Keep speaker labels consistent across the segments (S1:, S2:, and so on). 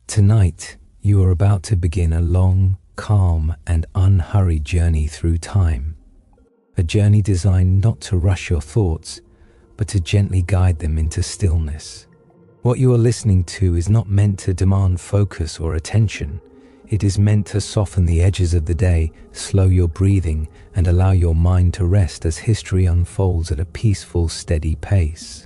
S1: Tonight, you are about to begin a long, calm, and unhurried journey through time. A journey designed not to rush your thoughts, but to gently guide them into stillness. What you are listening to is not meant to demand focus or attention. It is meant to soften the edges of the day, slow your breathing, and allow your mind to rest as history unfolds at a peaceful, steady pace.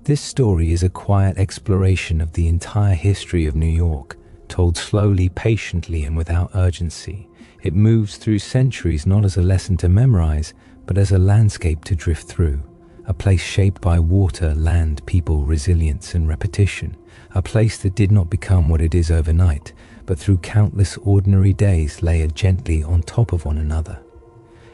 S1: This story is a quiet exploration of the entire history of New York, told slowly, patiently, and without urgency. It moves through centuries not as a lesson to memorize, but as a landscape to drift through. A place shaped by water, land, people, resilience, and repetition. A place that did not become what it is overnight, but through countless ordinary days layered gently on top of one another.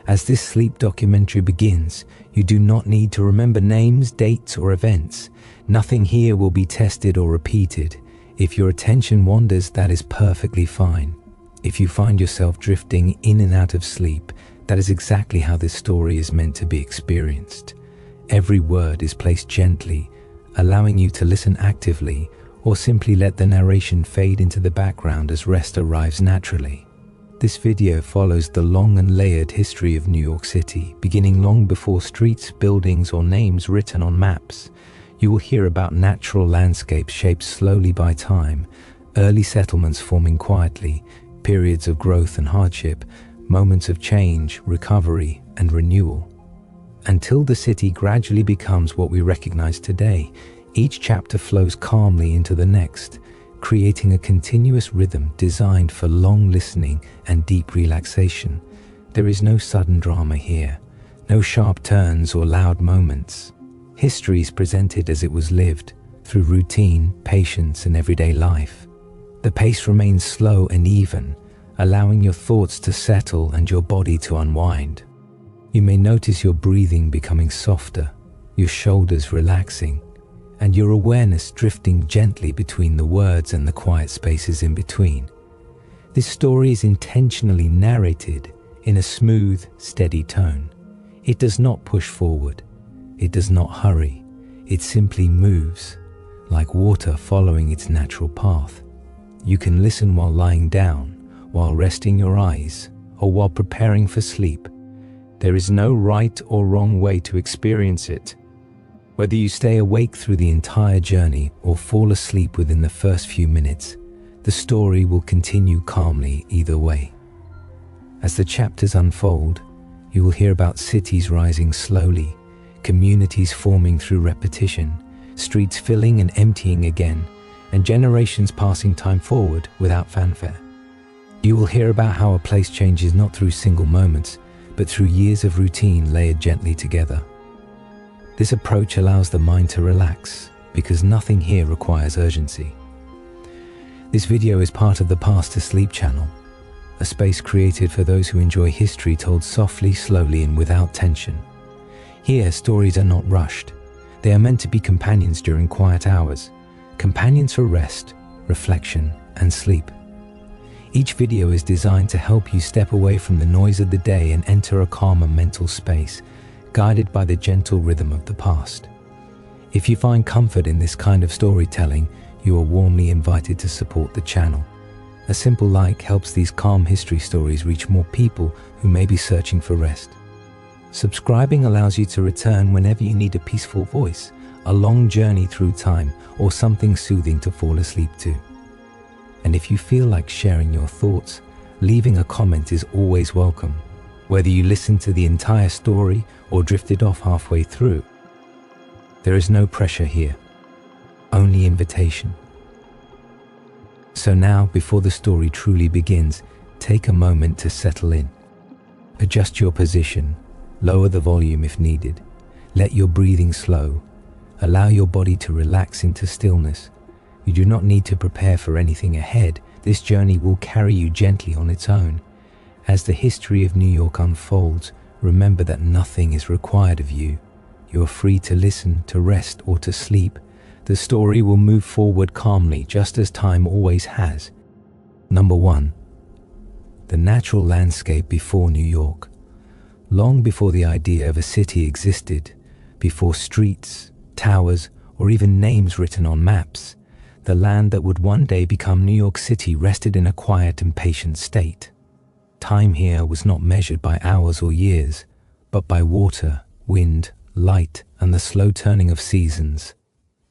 S1: As this sleep documentary begins, you do not need to remember names, dates, or events. Nothing here will be tested or repeated. If your attention wanders, that is perfectly fine. If you find yourself drifting in and out of sleep, that is exactly how this story is meant to be experienced. Every word is placed gently, allowing you to listen actively, or simply let the narration fade into the background as rest arrives naturally. This video follows the long and layered history of New York City, beginning long before streets, buildings, or names written on maps. You will hear about natural landscapes shaped slowly by time, early settlements forming quietly, periods of growth and hardship, moments of change, recovery, and renewal. Until the city gradually becomes what we recognize today, each chapter flows calmly into the next, creating a continuous rhythm designed for long listening and deep relaxation. There is no sudden drama here, no sharp turns or loud moments. History is presented as it was lived, through routine, patience, and everyday life. The pace remains slow and even, allowing your thoughts to settle and your body to unwind. You may notice your breathing becoming softer, your shoulders relaxing, and your awareness drifting gently between the words and the quiet spaces in between. This story is intentionally narrated in a smooth, steady tone. It does not push forward. It does not hurry. It simply moves, like water following its natural path. You can listen while lying down, while resting your eyes, or while preparing for sleep. There is no right or wrong way to experience it. Whether you stay awake through the entire journey or fall asleep within the first few minutes, the story will continue calmly either way. As the chapters unfold, you will hear about cities rising slowly, communities forming through repetition, streets filling and emptying again, and generations passing time forward without fanfare. You will hear about how a place changes not through single moments, but through years of routine layered gently together. This approach allows the mind to relax, because nothing here requires urgency. This video is part of the Path to Sleep channel, a space created for those who enjoy history told softly, slowly, and without tension. Here, stories are not rushed. They are meant to be companions during quiet hours, companions for rest, reflection, and sleep. Each video is designed to help you step away from the noise of the day and enter a calmer mental space, guided by the gentle rhythm of the past. If you find comfort in this kind of storytelling, you are warmly invited to support the channel. A simple like helps these calm history stories reach more people who may be searching for rest. Subscribing allows you to return whenever you need a peaceful voice, a long journey through time, or something soothing to fall asleep to. And if you feel like sharing your thoughts, leaving a comment is always welcome. Whether you listen to the entire story or drifted off halfway through, there is no pressure here, only invitation. So now, before the story truly begins, take a moment to settle in. Adjust your position, lower the volume if needed, let your breathing slow, allow your body to relax into stillness. You do not need to prepare for anything ahead. This journey will carry you gently on its own. As the history of New York unfolds, remember that nothing is required of you. You are free to listen, to rest, or to sleep. The story will move forward calmly, just as time always has. Number 1. The natural landscape before New York. Long before the idea of a city existed, before streets, towers, or even names written on maps, The land that would one day become New York City rested in a quiet and patient state. Time here was not measured by hours or years, but by water, wind, light, and the slow turning of seasons.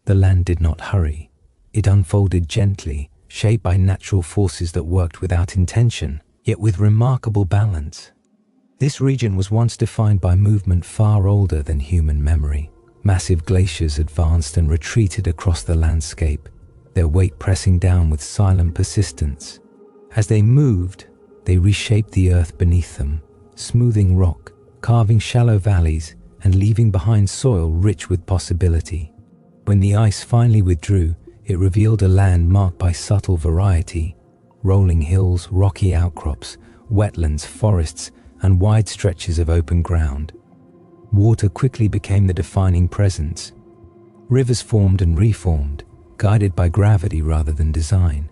S1: The land did not hurry. It unfolded gently, shaped by natural forces that worked without intention, yet with remarkable balance. This region was once defined by movement far older than human memory. Massive glaciers advanced and retreated across the landscape, their weight pressing down with silent persistence. As they moved, they reshaped the earth beneath them, smoothing rock, carving shallow valleys, and leaving behind soil rich with possibility. When the ice finally withdrew, it revealed a land marked by subtle variety: rolling hills, rocky outcrops, wetlands, forests, and wide stretches of open ground. Water quickly became the defining presence. Rivers formed and reformed, guided by gravity rather than design.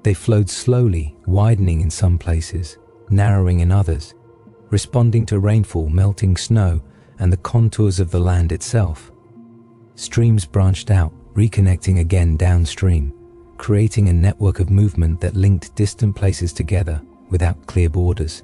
S1: They flowed slowly, widening in some places, narrowing in others, responding to rainfall, melting snow, and the contours of the land itself. Streams branched out, reconnecting again downstream, creating a network of movement that linked distant places together without clear borders.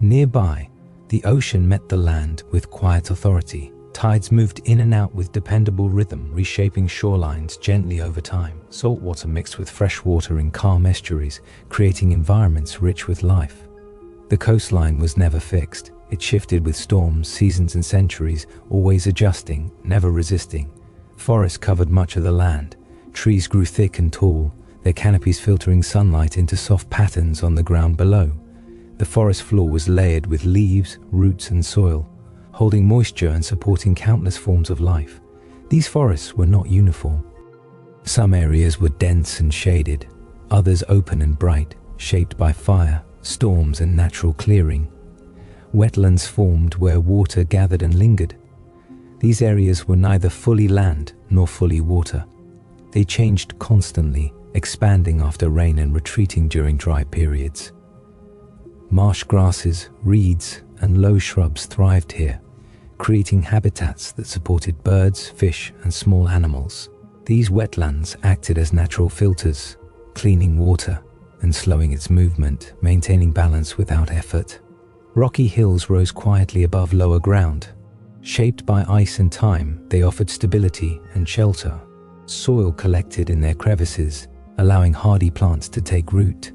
S1: Nearby, the ocean met the land with quiet authority. Tides moved in and out with dependable rhythm, reshaping shorelines gently over time. Saltwater mixed with fresh water in calm estuaries, creating environments rich with life. The coastline was never fixed. It shifted with storms, seasons, and centuries, always adjusting, never resisting. Forests covered much of the land. Trees grew thick and tall, their canopies filtering sunlight into soft patterns on the ground below. The forest floor was layered with leaves, roots, and soil, holding moisture and supporting countless forms of life. These forests were not uniform. Some areas were dense and shaded, others open and bright, shaped by fire, storms, and natural clearing. Wetlands formed where water gathered and lingered. These areas were neither fully land nor fully water. They changed constantly, expanding after rain and retreating during dry periods. Marsh grasses, reeds, and low shrubs thrived here, creating habitats that supported birds, fish, and small animals. These wetlands acted as natural filters, cleaning water and slowing its movement, maintaining balance without effort. Rocky hills rose quietly above lower ground. Shaped by ice and time, they offered stability and shelter. Soil collected in their crevices, allowing hardy plants to take root.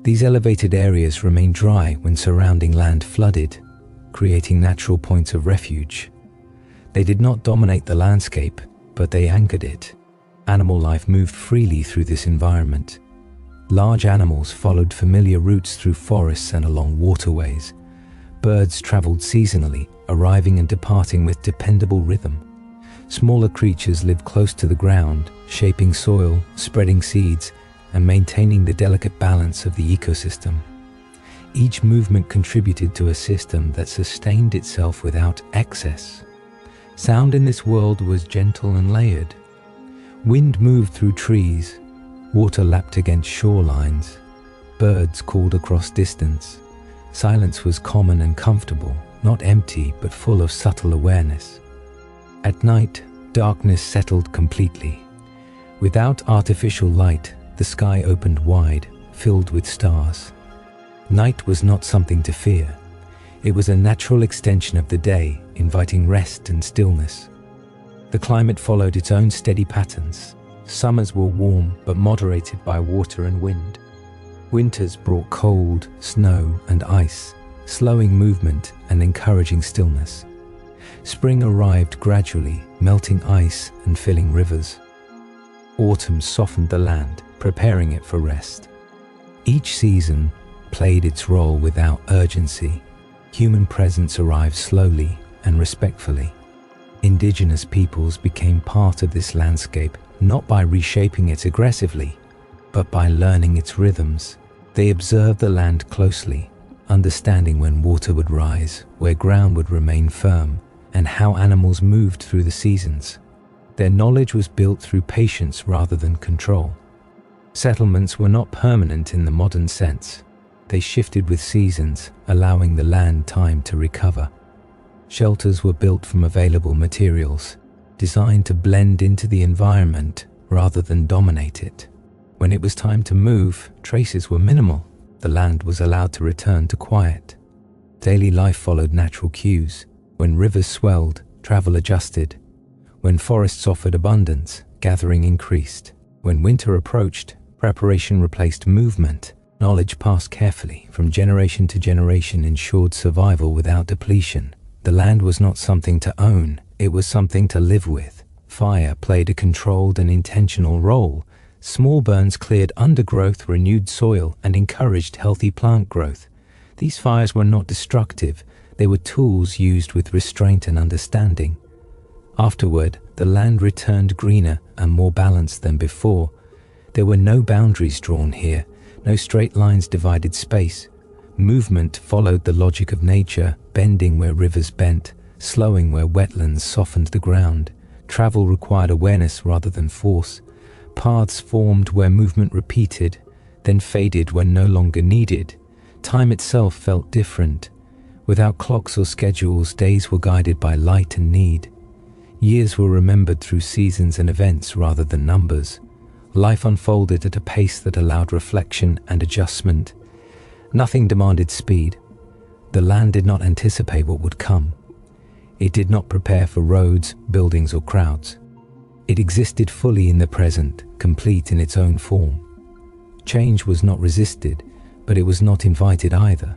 S1: These elevated areas remained dry when surrounding land flooded, creating natural points of refuge. They did not dominate the landscape, but they anchored it. Animal life moved freely through this environment. Large animals followed familiar routes through forests and along waterways. Birds traveled seasonally, arriving and departing with dependable rhythm. Smaller creatures lived close to the ground, shaping soil, spreading seeds, and maintaining the delicate balance of the ecosystem. Each movement contributed to a system that sustained itself without excess. Sound in this world was gentle and layered. Wind moved through trees, water lapped against shorelines, birds called across distance. Silence was common and comfortable, not empty but full of subtle awareness. At night, darkness settled completely. Without artificial light, the sky opened wide, filled with stars. Night was not something to fear. It was a natural extension of the day, inviting rest and stillness. The climate followed its own steady patterns. Summers were warm but moderated by water and wind. Winters brought cold, snow, and ice, slowing movement and encouraging stillness. Spring arrived gradually, melting ice and filling rivers. Autumn softened the land, preparing it for rest. Each season played its role without urgency. Human presence arrived slowly and respectfully. Indigenous peoples became part of this landscape, not by reshaping it aggressively, but by learning its rhythms. They observed the land closely, understanding when water would rise, where ground would remain firm, and how animals moved through the seasons. Their knowledge was built through patience rather than control. Settlements were not permanent in the modern sense. They shifted with seasons, allowing the land time to recover. Shelters were built from available materials, designed to blend into the environment rather than dominate it. When it was time to move, traces were minimal. The land was allowed to return to quiet. Daily life followed natural cues. When rivers swelled, travel adjusted. When forests offered abundance, gathering increased. When winter approached, preparation replaced movement. Knowledge passed carefully from generation to generation, ensured survival without depletion. The land was not something to own, it was something to live with. Fire played a controlled and intentional role. Small burns cleared undergrowth, renewed soil, and encouraged healthy plant growth. These fires were not destructive, they were tools used with restraint and understanding. Afterward, the land returned greener and more balanced than before. There were no boundaries drawn here, no straight lines divided space. Movement followed the logic of nature, bending where rivers bent, slowing where wetlands softened the ground. Travel required awareness rather than force. Paths formed where movement repeated, then faded when no longer needed. Time itself felt different. Without clocks or schedules, days were guided by light and need. Years were remembered through seasons and events rather than numbers. Life unfolded at a pace that allowed reflection and adjustment. Nothing demanded speed. The land did not anticipate what would come. It did not prepare for roads, buildings, or crowds. It existed fully in the present, complete in its own form. Change was not resisted, but it was not invited either.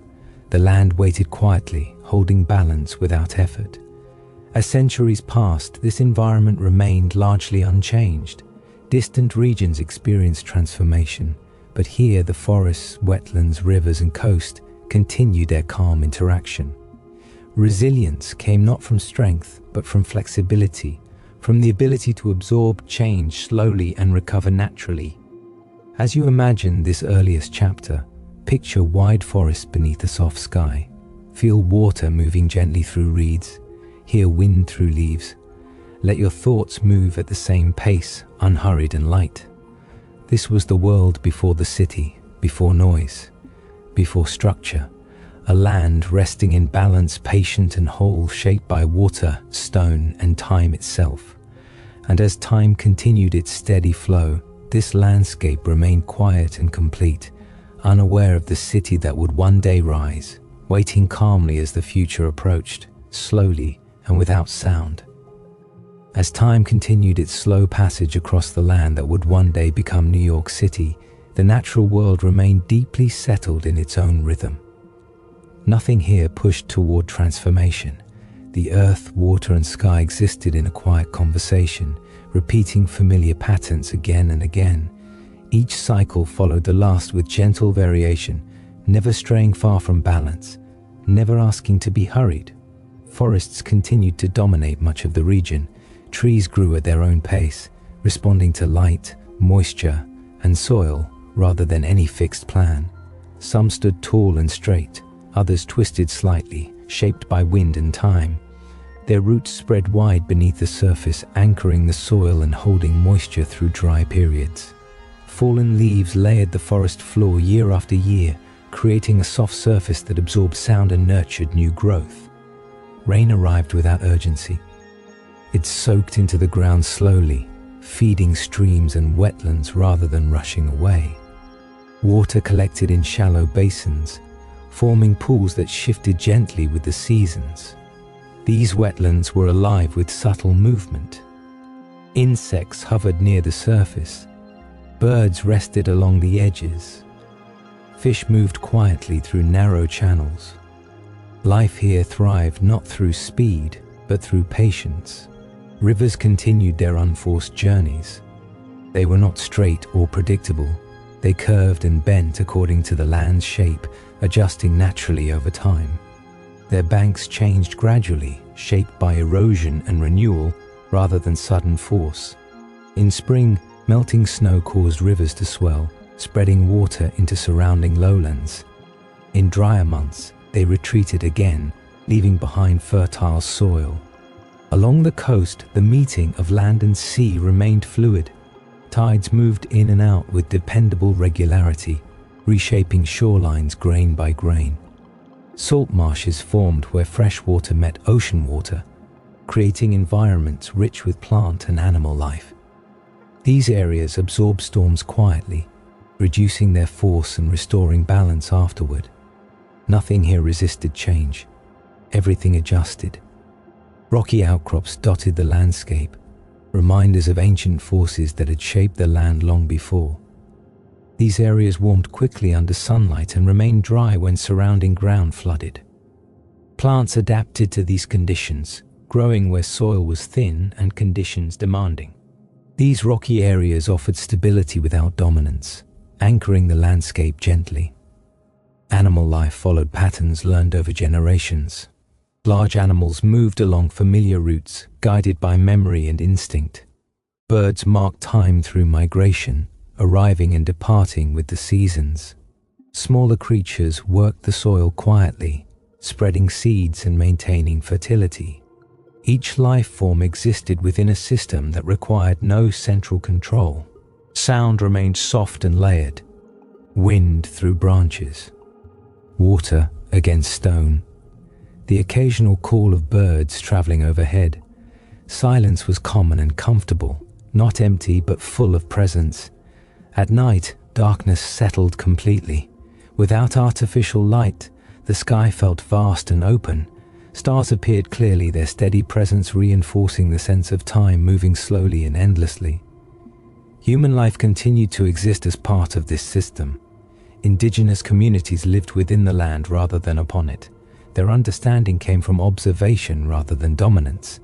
S1: The land waited quietly, holding balance without effort. As centuries passed, this environment remained largely unchanged. Distant regions experienced transformation, but here the forests, wetlands, rivers, and coast continued their calm interaction. Resilience came not from strength, but from flexibility, from the ability to absorb change slowly and recover naturally. As you imagine this earliest chapter, picture wide forests beneath a soft sky. Feel water moving gently through reeds. Hear wind through leaves. Let your thoughts move at the same pace, unhurried and light. This was the world before the city, before noise, before structure. A land resting in balance, patient and whole, shaped by water, stone, and time itself. And as time continued its steady flow, this landscape remained quiet and complete, unaware of the city that would one day rise, waiting calmly as the future approached, slowly and without sound. As time continued its slow passage across the land that would one day become New York City, the natural world remained deeply settled in its own rhythm. Nothing here pushed toward transformation. The earth, water, and sky existed in a quiet conversation, repeating familiar patterns again and again. Each cycle followed the last with gentle variation, never straying far from balance, never asking to be hurried. Forests continued to dominate much of the region. Trees grew at their own pace, responding to light, moisture, and soil rather than any fixed plan. Some stood tall and straight, others twisted slightly, shaped by wind and time. Their roots spread wide beneath the surface, anchoring the soil and holding moisture through dry periods. Fallen leaves layered the forest floor year after year, creating a soft surface that absorbed sound and nurtured new growth. Rain arrived without urgency. It soaked into the ground slowly, feeding streams and wetlands rather than rushing away. Water collected in shallow basins, forming pools that shifted gently with the seasons. These wetlands were alive with subtle movement. Insects hovered near the surface. Birds rested along the edges. Fish moved quietly through narrow channels. Life here thrived not through speed, but through patience. Rivers continued their unforced journeys. They were not straight or predictable. They curved and bent according to the land's shape, adjusting naturally over time. Their banks changed gradually, shaped by erosion and renewal rather than sudden force. In spring, melting snow caused rivers to swell, spreading water into surrounding lowlands. In drier months, they retreated again, leaving behind fertile soil. Along the coast, the meeting of land and sea remained fluid. Tides moved in and out with dependable regularity, reshaping shorelines grain by grain. Salt marshes formed where fresh water met ocean water, creating environments rich with plant and animal life. These areas absorb storms quietly, reducing their force and restoring balance afterward. Nothing here resisted change. Everything adjusted. Rocky outcrops dotted the landscape, reminders of ancient forces that had shaped the land long before. These areas warmed quickly under sunlight and remained dry when surrounding ground flooded. Plants adapted to these conditions, growing where soil was thin and conditions demanding. These rocky areas offered stability without dominance, anchoring the landscape gently. Animal life followed patterns learned over generations. Large animals moved along familiar routes, guided by memory and instinct. Birds marked time through migration, arriving and departing with the seasons. Smaller creatures worked the soil quietly, spreading seeds and maintaining fertility. Each life form existed within a system that required no central control. Sound remained soft and layered. Wind through branches. Water against stone. The occasional call of birds traveling overhead. Silence was common and comfortable, not empty but full of presence. At night, darkness settled completely. Without artificial light, the sky felt vast and open. Stars appeared clearly, their steady presence reinforcing the sense of time moving slowly and endlessly. Human life continued to exist as part of this system. Indigenous communities lived within the land rather than upon it. Their understanding came from observation rather than dominance.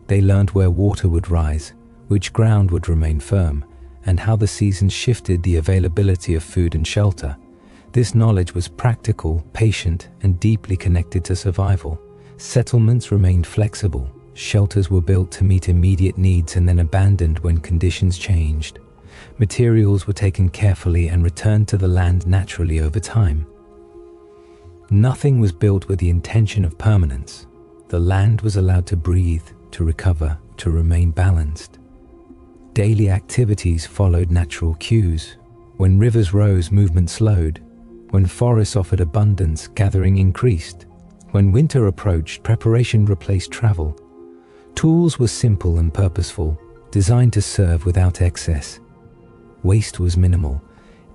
S1: They learned where water would rise, which ground would remain firm, and how the seasons shifted the availability of food and shelter. This knowledge was practical, patient, and deeply connected to survival. Settlements remained flexible. Shelters were built to meet immediate needs and then abandoned when conditions changed. Materials were taken carefully and returned to the land naturally over time. Nothing was built with the intention of permanence. The land was allowed to breathe, to recover, to remain balanced. Daily activities followed natural cues. When rivers rose, movement slowed. When forests offered abundance, gathering increased. When winter approached, preparation replaced travel. Tools were simple and purposeful, designed to serve without excess. Waste was minimal.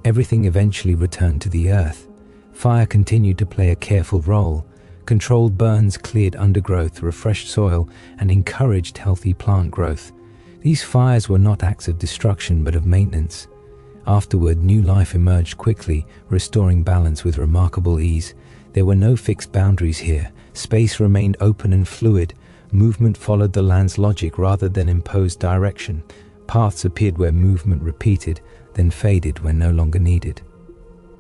S1: Everything eventually returned to the earth. Fire continued to play a careful role. Controlled burns cleared undergrowth, refreshed soil, and encouraged healthy plant growth. These fires were not acts of destruction but of maintenance. Afterward, new life emerged quickly, restoring balance with remarkable ease. There were no fixed boundaries here. Space remained open and fluid. Movement followed the land's logic rather than imposed direction. Paths appeared where movement repeated, then faded when no longer needed.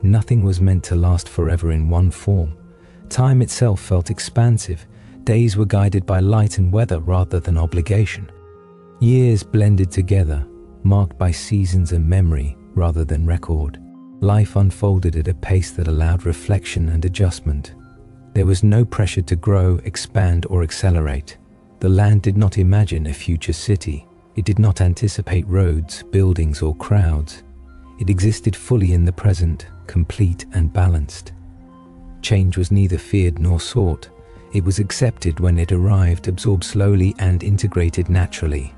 S1: Nothing was meant to last forever in one form. Time itself felt expansive. Days were guided by light and weather rather than obligation. Years blended together, marked by seasons and memory rather than record. Life unfolded at a pace that allowed reflection and adjustment. There was no pressure to grow, expand, or accelerate. The land did not imagine a future city. It did not anticipate roads, buildings, or crowds. It existed fully in the present, complete and balanced. Change was neither feared nor sought. It was accepted when it arrived, absorbed slowly, and integrated naturally.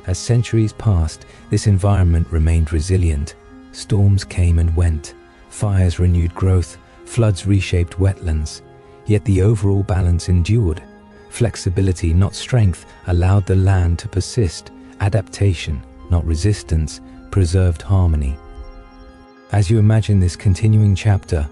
S1: As centuries passed, this environment remained resilient. Storms came and went. Fires renewed growth. Floods reshaped wetlands. Yet the overall balance endured. Flexibility, not strength, allowed the land to persist. Adaptation, not resistance, preserved harmony. As you imagine this continuing chapter,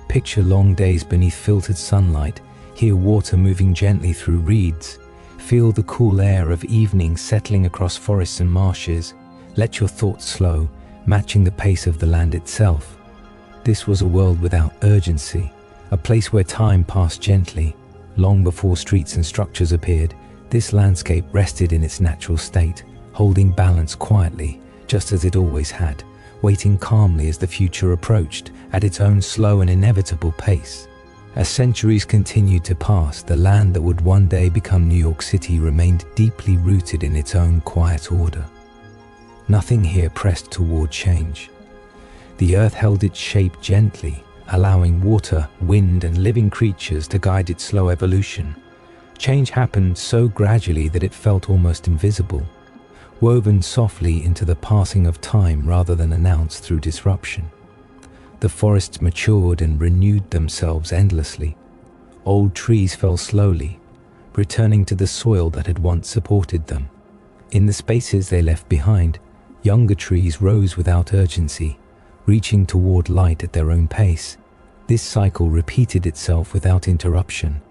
S1: picture long days beneath filtered sunlight, hear water moving gently through reeds, feel the cool air of evening settling across forests and marshes. Let your thoughts slow, matching the pace of the land itself. This was a world without urgency, a place where time passed gently. Long before streets and structures appeared, this landscape rested in its natural state, holding balance quietly, just as it always had, waiting calmly as the future approached at its own slow and inevitable pace. As centuries continued to pass, the land that would one day become New York City remained deeply rooted in its own quiet order. Nothing here pressed toward change. The earth held its shape gently, allowing water, wind, and living creatures to guide its slow evolution. Change happened so gradually that it felt almost invisible. woven softly into the passing of time rather than announced through disruption. The forests matured and renewed themselves endlessly. Old trees fell slowly, returning to the soil that had once supported them. In the spaces they left behind, younger trees rose without urgency, reaching toward light at their own pace. This cycle repeated itself without interruption.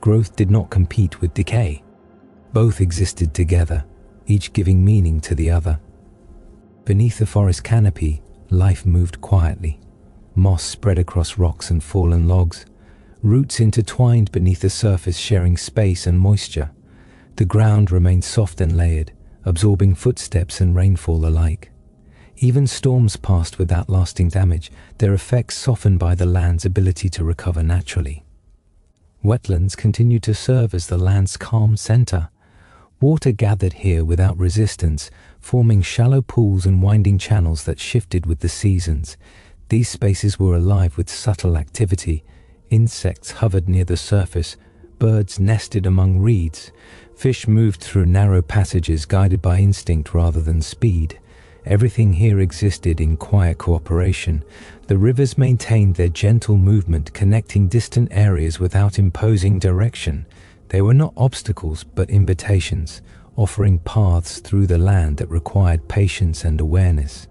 S1: Growth did not compete with decay. Both existed together, each giving meaning to the other. Beneath the forest canopy, life moved quietly. Moss spread across rocks and fallen logs. Roots intertwined beneath the surface, sharing space and moisture. The ground remained soft and layered, absorbing footsteps and rainfall alike. Even storms passed without lasting damage, their effects softened by the land's ability to recover naturally. Wetlands continued to serve as the land's calm center. Water gathered here without resistance, forming shallow pools and winding channels that shifted with the seasons. These spaces were alive with subtle activity. Insects hovered near the surface, birds nested among reeds, fish moved through narrow passages guided by instinct rather than speed. Everything here existed in quiet cooperation. The rivers maintained their gentle movement, connecting distant areas without imposing direction. They were not obstacles, but invitations, offering paths through the land that required patience and awareness.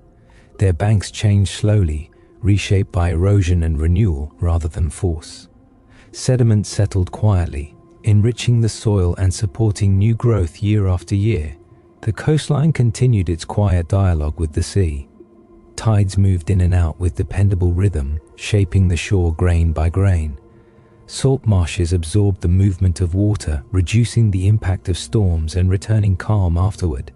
S1: Their banks changed slowly, reshaped by erosion and renewal rather than force. Sediment settled quietly, enriching the soil and supporting new growth year after year. The coastline continued its quiet dialogue with the sea. Tides moved in and out with dependable rhythm, shaping the shore grain by grain. Salt marshes absorbed the movement of water, reducing the impact of storms and returning calm afterward.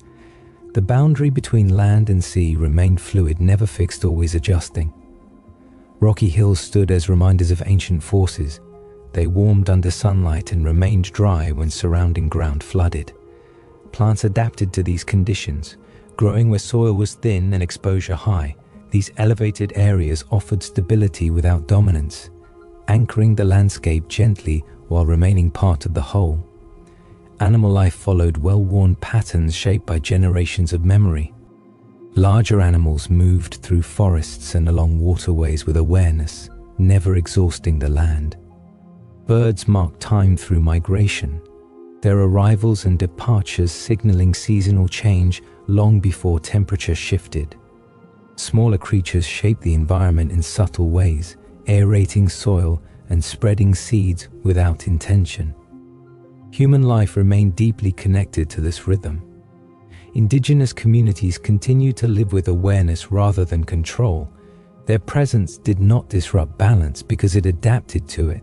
S1: The boundary between land and sea remained fluid, never fixed, always adjusting. Rocky hills stood as reminders of ancient forces. They warmed under sunlight and remained dry when surrounding ground flooded. Plants adapted to these conditions, growing where soil was thin and exposure high. These elevated areas offered stability without dominance, anchoring the landscape gently while remaining part of the whole. Animal life followed well-worn patterns shaped by generations of memory. Larger animals moved through forests and along waterways with awareness, never exhausting the land. Birds marked time through migration, their arrivals and departures signaling seasonal change long before temperature shifted. Smaller creatures shaped the environment in subtle ways, aerating soil and spreading seeds without intention. Human life remained deeply connected to this rhythm. Indigenous communities continued to live with awareness rather than control. Their presence did not disrupt balance because it adapted to it.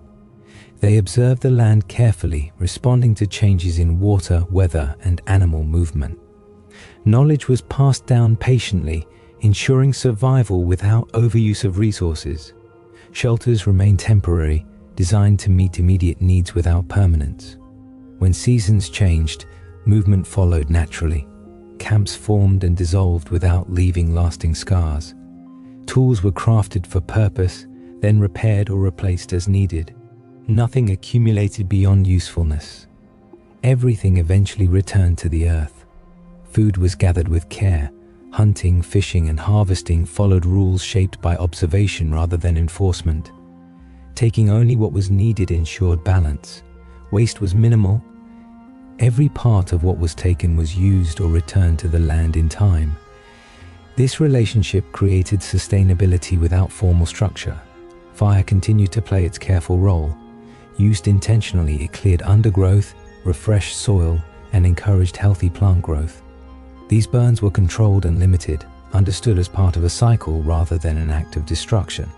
S1: They observed the land carefully, responding to changes in water, weather, and animal movement. Knowledge was passed down patiently, ensuring survival without overuse of resources. Shelters remained temporary, designed to meet immediate needs without permanence. When seasons changed, movement followed naturally. Camps formed and dissolved without leaving lasting scars. Tools were crafted for purpose, then repaired or replaced as needed. Nothing accumulated beyond usefulness. Everything eventually returned to the earth. Food was gathered with care. Hunting, fishing, and harvesting followed rules shaped by observation rather than enforcement. Taking only what was needed ensured balance. Waste was minimal. Every part of what was taken was used or returned to the land in time. This relationship created sustainability without formal structure. Fire continued to play its careful role. Used intentionally, it cleared undergrowth, refreshed soil, and encouraged healthy plant growth. These burns were controlled and limited, understood as part of a cycle rather than an act of destruction.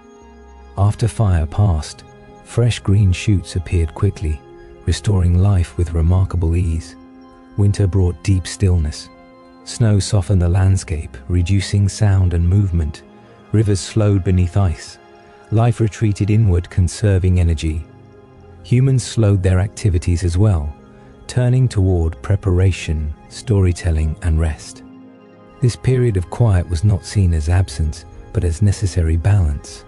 S1: After fire passed, fresh green shoots appeared quickly, restoring life with remarkable ease. Winter brought deep stillness. Snow softened the landscape, reducing sound and movement. Rivers flowed beneath ice. Life retreated inward, conserving energy. Humans slowed their activities as well, turning toward preparation, storytelling, and rest. This period of quiet was not seen as absence, but as necessary balance.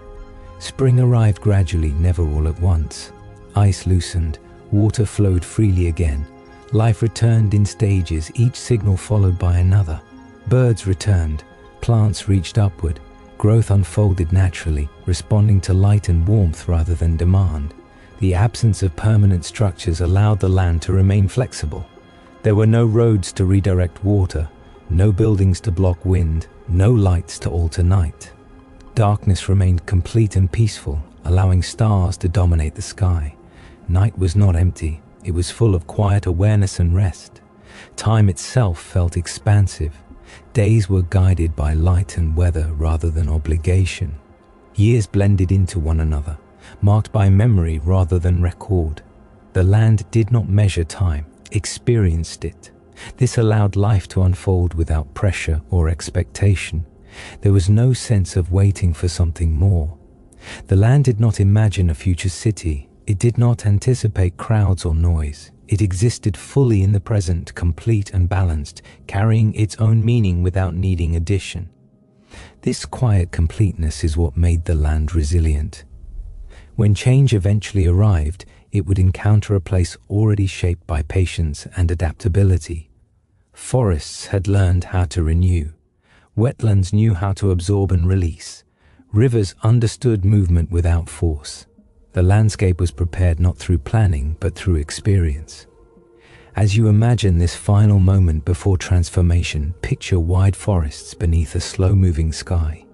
S1: Spring arrived gradually, never all at once. Ice loosened, water flowed freely again. Life returned in stages, each signal followed by another. Birds returned, plants reached upward, growth unfolded naturally, responding to light and warmth rather than demand. The absence of permanent structures allowed the land to remain flexible. There were no roads to redirect water, no buildings to block wind, no lights to alter night. Darkness remained complete and peaceful, allowing stars to dominate the sky. Night was not empty, it was full of quiet awareness and rest. Time itself felt expansive. Days were guided by light and weather rather than obligation. Years blended into one another, marked by memory rather than record. The land did not measure time, experienced it. This allowed life to unfold without pressure or expectation. There was no sense of waiting for something more. The land did not imagine a future city. It did not anticipate crowds or noise. It existed fully in the present, complete and balanced, carrying its own meaning without needing addition. This quiet completeness is what made the land resilient. When change eventually arrived, it would encounter a place already shaped by patience and adaptability. Forests had learned how to renew. Wetlands knew how to absorb and release. Rivers understood movement without force. The landscape was prepared not through planning, but through experience. As you imagine this final moment before transformation, picture wide forests beneath a slow-moving sky.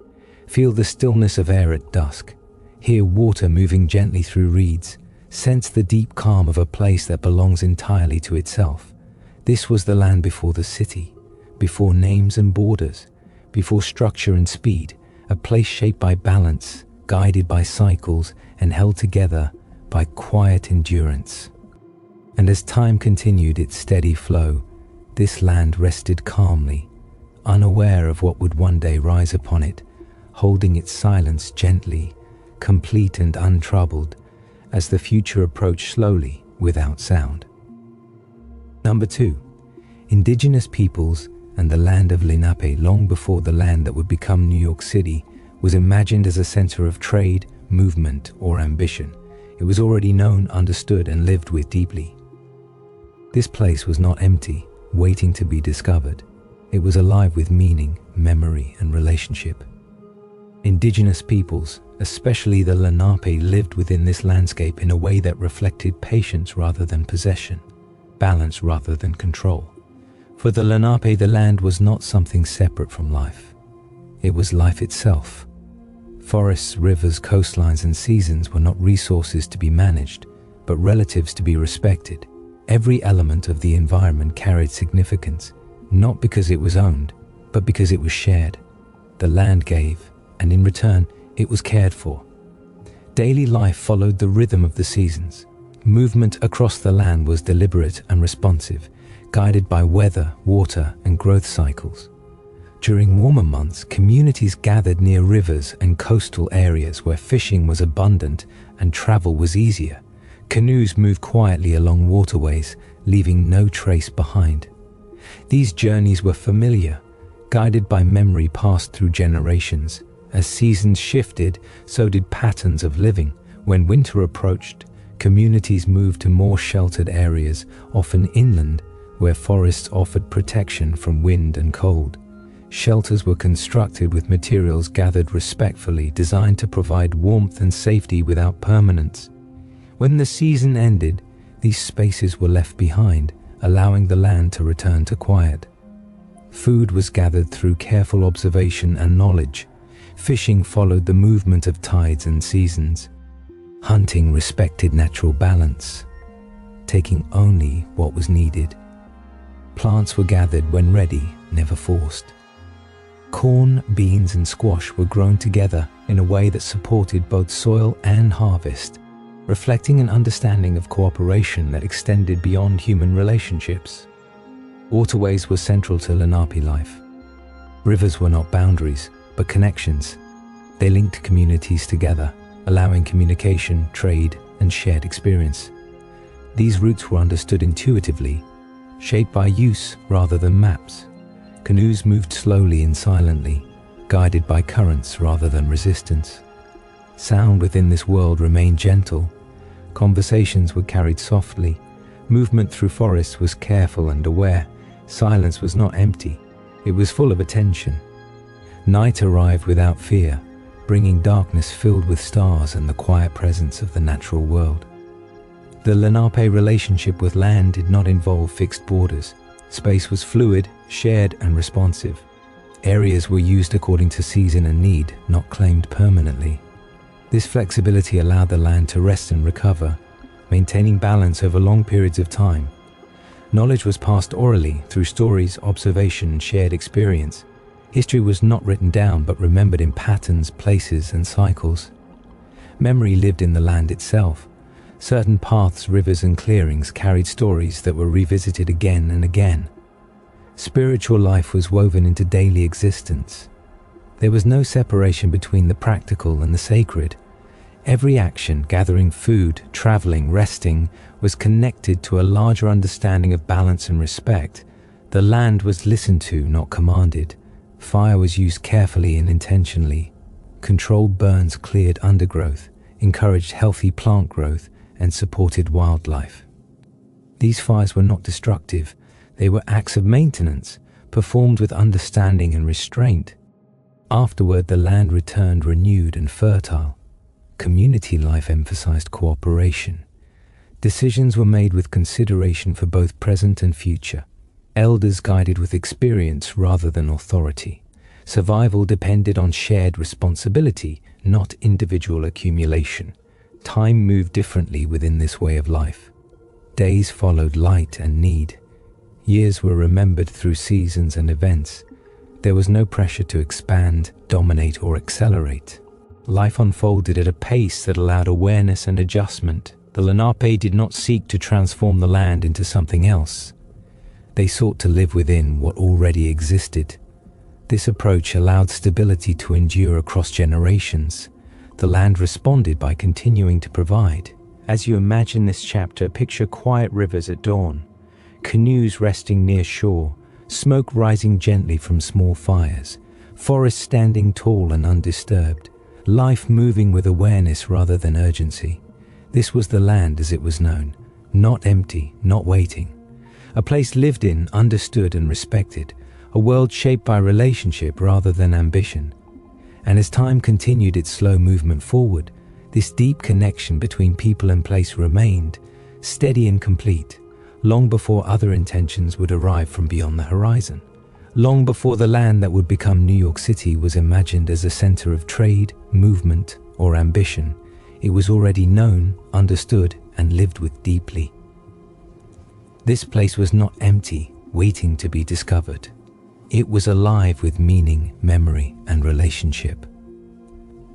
S1: Feel the stillness of air at dusk. Hear water moving gently through reeds. Sense the deep calm of a place that belongs entirely to itself. This was the land before the city, before names and borders, before structure and speed, a place shaped by balance, guided by cycles, and held together by quiet endurance. And as time continued its steady flow, this land rested calmly, unaware of what would one day rise upon it, holding its silence gently, complete and untroubled, as the future approached slowly, without sound. Number 2. Indigenous peoples and the land of Lenape, long before the land that would become New York City, was imagined as a center of trade, movement, or ambition. It was already known, understood, and lived with deeply. This place was not empty, waiting to be discovered. It was alive with meaning, memory, and relationship. Indigenous peoples, especially the Lenape, lived within this landscape in a way that reflected patience rather than possession, balance rather than control. For the Lenape, the land was not something separate from life. It was life itself. Forests, rivers, coastlines, and seasons were not resources to be managed, but relatives to be respected. Every element of the environment carried significance, not because it was owned, but because it was shared. The land gave, and in return, it was cared for. Daily life followed the rhythm of the seasons. Movement across the land was deliberate and responsive, guided by weather, water, and growth cycles. During warmer months, communities gathered near rivers and coastal areas where fishing was abundant and travel was easier. Canoes moved quietly along waterways, leaving no trace behind. These journeys were familiar, guided by memory passed through generations. As seasons shifted, so did patterns of living. When winter approached, communities moved to more sheltered areas, often inland, where forests offered protection from wind and cold. Shelters were constructed with materials gathered respectfully, designed to provide warmth and safety without permanence. When the season ended, these spaces were left behind, allowing the land to return to quiet. Food was gathered through careful observation and knowledge. Fishing followed the movement of tides and seasons. Hunting respected natural balance, taking only what was needed. Plants were gathered when ready, never forced. Corn, beans, and squash were grown together in a way that supported both soil and harvest, reflecting an understanding of cooperation that extended beyond human relationships. Waterways were central to Lenape life. Rivers were not boundaries, but connections. They linked communities together, allowing communication, trade, and shared experience. These routes were understood intuitively, shaped by use rather than maps. Canoes moved slowly and silently, guided by currents rather than resistance. Sound within this world remained gentle. Conversations were carried softly, Movement through forests was careful and aware. Silence was not empty. It was full of attention. Night arrived without fear, bringing darkness filled with stars and the quiet presence of the natural world. The Lenape relationship with land did not involve fixed borders. Space was fluid, shared, and responsive. Areas were used according to season and need, not claimed permanently. This flexibility allowed the land to rest and recover, maintaining balance over long periods of time. Knowledge was passed orally through stories, observation, and shared experience. History was not written down but remembered in patterns, places, and cycles. Memory lived in the land itself. Certain paths, rivers, and clearings carried stories that were revisited again and again. Spiritual life was woven into daily existence. There was no separation between the practical and the sacred. Every action, gathering food, traveling, resting, was connected to a larger understanding of balance and respect. The land was listened to, not commanded. Fire was used carefully and intentionally. Controlled burns cleared undergrowth, encouraged healthy plant growth, and supported wildlife. These fires were not destructive. They were acts of maintenance, performed with understanding and restraint. Afterward, the land returned renewed and fertile. Community life emphasized cooperation. Decisions were made with consideration for both present and future. Elders guided with experience rather than authority. Survival depended on shared responsibility, not individual accumulation. Time moved differently within this way of life. Days followed light and need. Years were remembered through seasons and events. There was no pressure to expand, dominate, or accelerate. Life unfolded at a pace that allowed awareness and adjustment. The Lenape did not seek to transform the land into something else. They sought to live within what already existed. This approach allowed stability to endure across generations. The land responded by continuing to provide. As you imagine this chapter, picture quiet rivers at dawn, canoes resting near shore, smoke rising gently from small fires, forests standing tall and undisturbed, life moving with awareness rather than urgency. This was the land as it was known, not empty, not waiting. A place lived in, understood, and respected, a world shaped by relationship rather than ambition. And as time continued its slow movement forward, this deep connection between people and place remained, steady and complete, long before other intentions would arrive from beyond the horizon. Long before the land that would become New York City was imagined as a center of trade, movement, or ambition, it was already known, understood, and lived with deeply. This place was not empty, waiting to be discovered. It was alive with meaning, memory, and relationship.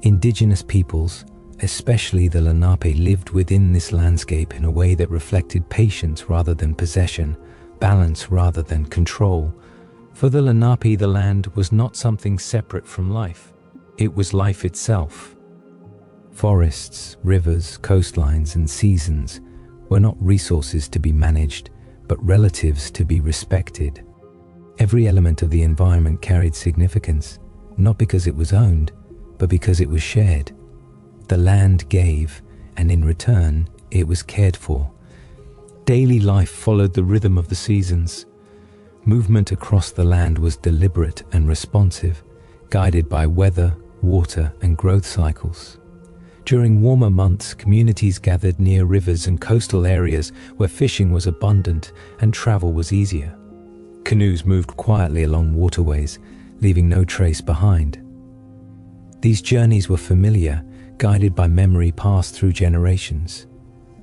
S1: Indigenous peoples, especially the Lenape, lived within this landscape in a way that reflected patience rather than possession, balance rather than control. For the Lenape, the land was not something separate from life. It was life itself. Forests, rivers, coastlines, and seasons were not resources to be managed, but relatives to be respected. Every element of the environment carried significance, not because it was owned, but because it was shared. The land gave, and in return, it was cared for. Daily life followed the rhythm of the seasons. Movement across the land was deliberate and responsive, guided by weather, water, and growth cycles. During warmer months, communities gathered near rivers and coastal areas where fishing was abundant and travel was easier. Canoes moved quietly along waterways, leaving no trace behind. These journeys were familiar, guided by memory passed through generations.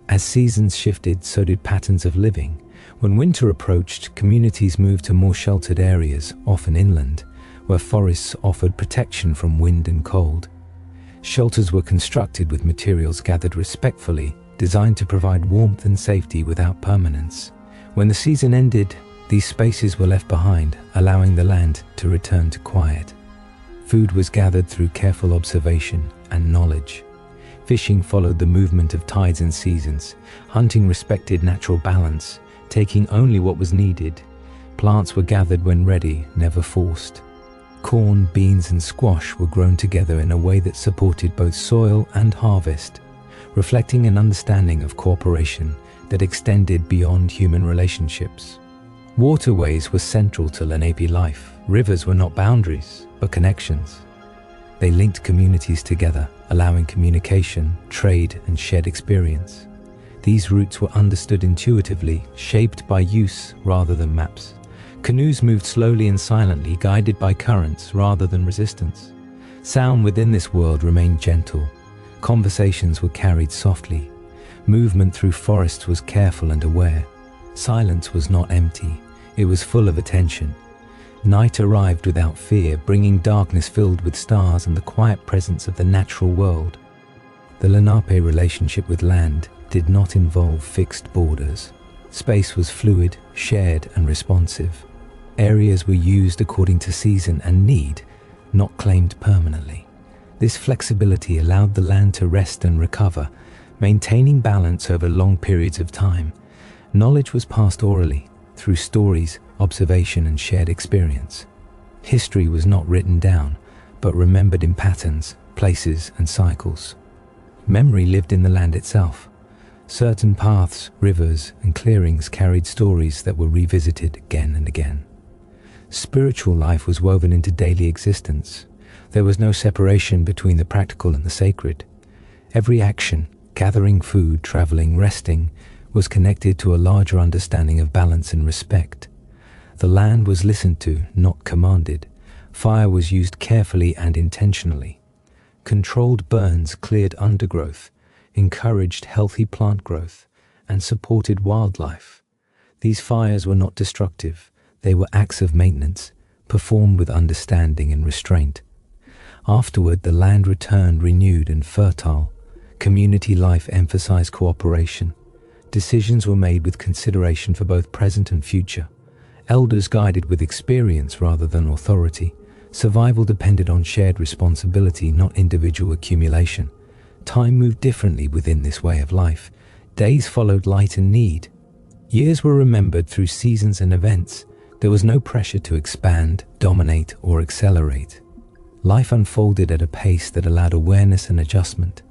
S1: As seasons shifted, so did patterns of living. When winter approached, communities moved to more sheltered areas, often inland, where forests offered protection from wind and cold. Shelters were constructed with materials gathered respectfully, designed to provide warmth and safety without permanence. When the season ended, these spaces were left behind, allowing the land to return to quiet. Food was gathered through careful observation and knowledge. Fishing followed the movement of tides and seasons. Hunting respected natural balance, taking only what was needed. Plants were gathered when ready, never forced. Corn, beans, and squash were grown together in a way that supported both soil and harvest, reflecting an understanding of cooperation, that extended beyond human relationships. Waterways were central to Lenape life. Rivers were not boundaries, but connections. They linked communities together, allowing communication, trade, and shared experience. These routes were understood intuitively, shaped by use rather than maps. Canoes moved slowly and silently, guided by currents rather than resistance. Sound within this world remained gentle. Conversations were carried softly. Movement through forests was careful and aware. Silence was not empty. It was full of attention. Night arrived without fear, bringing darkness filled with stars and the quiet presence of the natural world. The Lenape relationship with land did not involve fixed borders. Space was fluid, shared, and responsive. Areas were used according to season and need, not claimed permanently. This flexibility allowed the land to rest and recover, maintaining balance over long periods of time. Knowledge was passed orally, through stories, observation, and shared experience. History was not written down, but remembered in patterns, places, and cycles. Memory lived in the land itself. Certain paths, rivers, and clearings carried stories that were revisited again and again. Spiritual life was woven into daily existence. There was no separation between the practical and the sacred. Every action, gathering food, traveling, resting, was connected to a larger understanding of balance and respect. The land was listened to, not commanded. Fire was used carefully and intentionally. Controlled burns cleared undergrowth, encouraged healthy plant growth, and supported wildlife. These fires were not destructive. They were acts of maintenance, performed with understanding and restraint. Afterward, the land returned renewed and fertile. Community life emphasized cooperation. Decisions were made with consideration for both present and future. Elders guided with experience rather than authority. Survival depended on shared responsibility, not individual accumulation. Time moved differently within this way of life. Days followed light and need. Years were remembered through seasons and events. There was no pressure to expand, dominate, or accelerate. Life unfolded at a pace that allowed awareness and adjustment.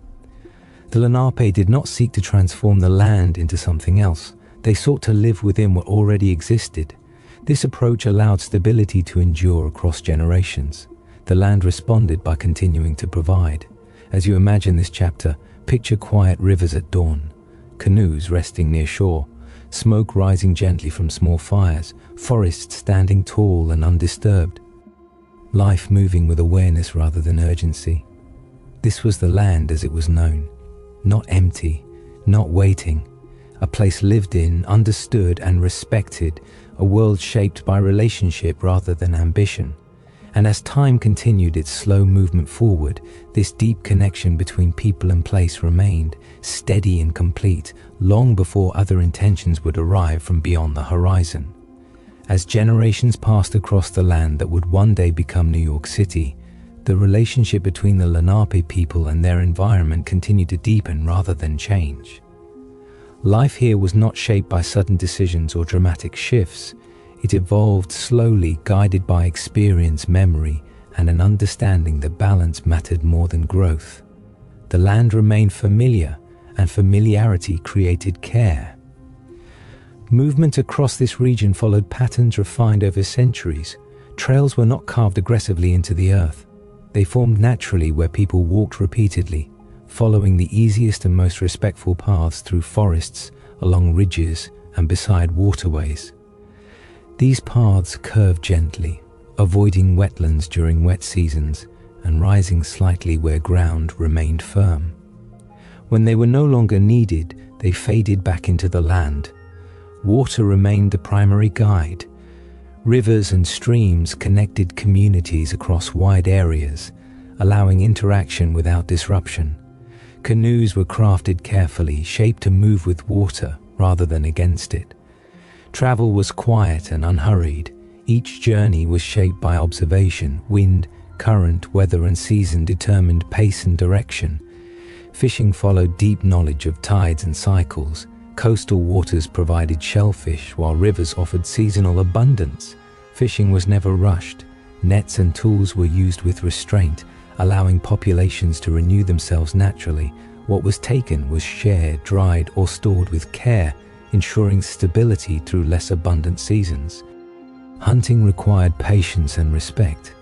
S1: The Lenape did not seek to transform the land into something else. They sought to live within what already existed. This approach allowed stability to endure across generations. The land responded by continuing to provide. As you imagine this chapter, picture quiet rivers at dawn, canoes resting near shore, smoke rising gently from small fires, forests standing tall and undisturbed. Life moving with awareness rather than urgency. This was the land as it was known. Not empty, not waiting. A place lived in, understood, and respected. A world shaped by relationship rather than ambition. And as time continued its slow movement forward, this deep connection between people and place remained, steady and complete, long before other intentions would arrive from beyond the horizon. As generations passed across the land that would one day become New York City, the relationship between the Lenape people and their environment continued to deepen rather than change. Life here was not shaped by sudden decisions or dramatic shifts. It evolved slowly, guided by experience, memory, and an understanding that balance mattered more than growth. The land remained familiar, and familiarity created care. Movement across this region followed patterns refined over centuries. Trails were not carved aggressively into the earth. They formed naturally where people walked repeatedly, following the easiest and most respectful paths through forests, along ridges, and beside waterways. These paths curved gently, avoiding wetlands during wet seasons and rising slightly where ground remained firm. When they were no longer needed, they faded back into the land. Water remained the primary guide. Rivers and streams connected communities across wide areas, allowing interaction without disruption. Canoes were crafted carefully, shaped to move with water rather than against it. Travel was quiet and unhurried. Each journey was shaped by observation. Wind, current, weather, and season determined pace and direction. Fishing followed deep knowledge of tides and cycles. Coastal waters provided shellfish, while rivers offered seasonal abundance. Fishing was never rushed. Nets and tools were used with restraint, allowing populations to renew themselves naturally, What was taken was shared, dried, or stored with care, ensuring stability through less abundant seasons. Hunting required patience and respect.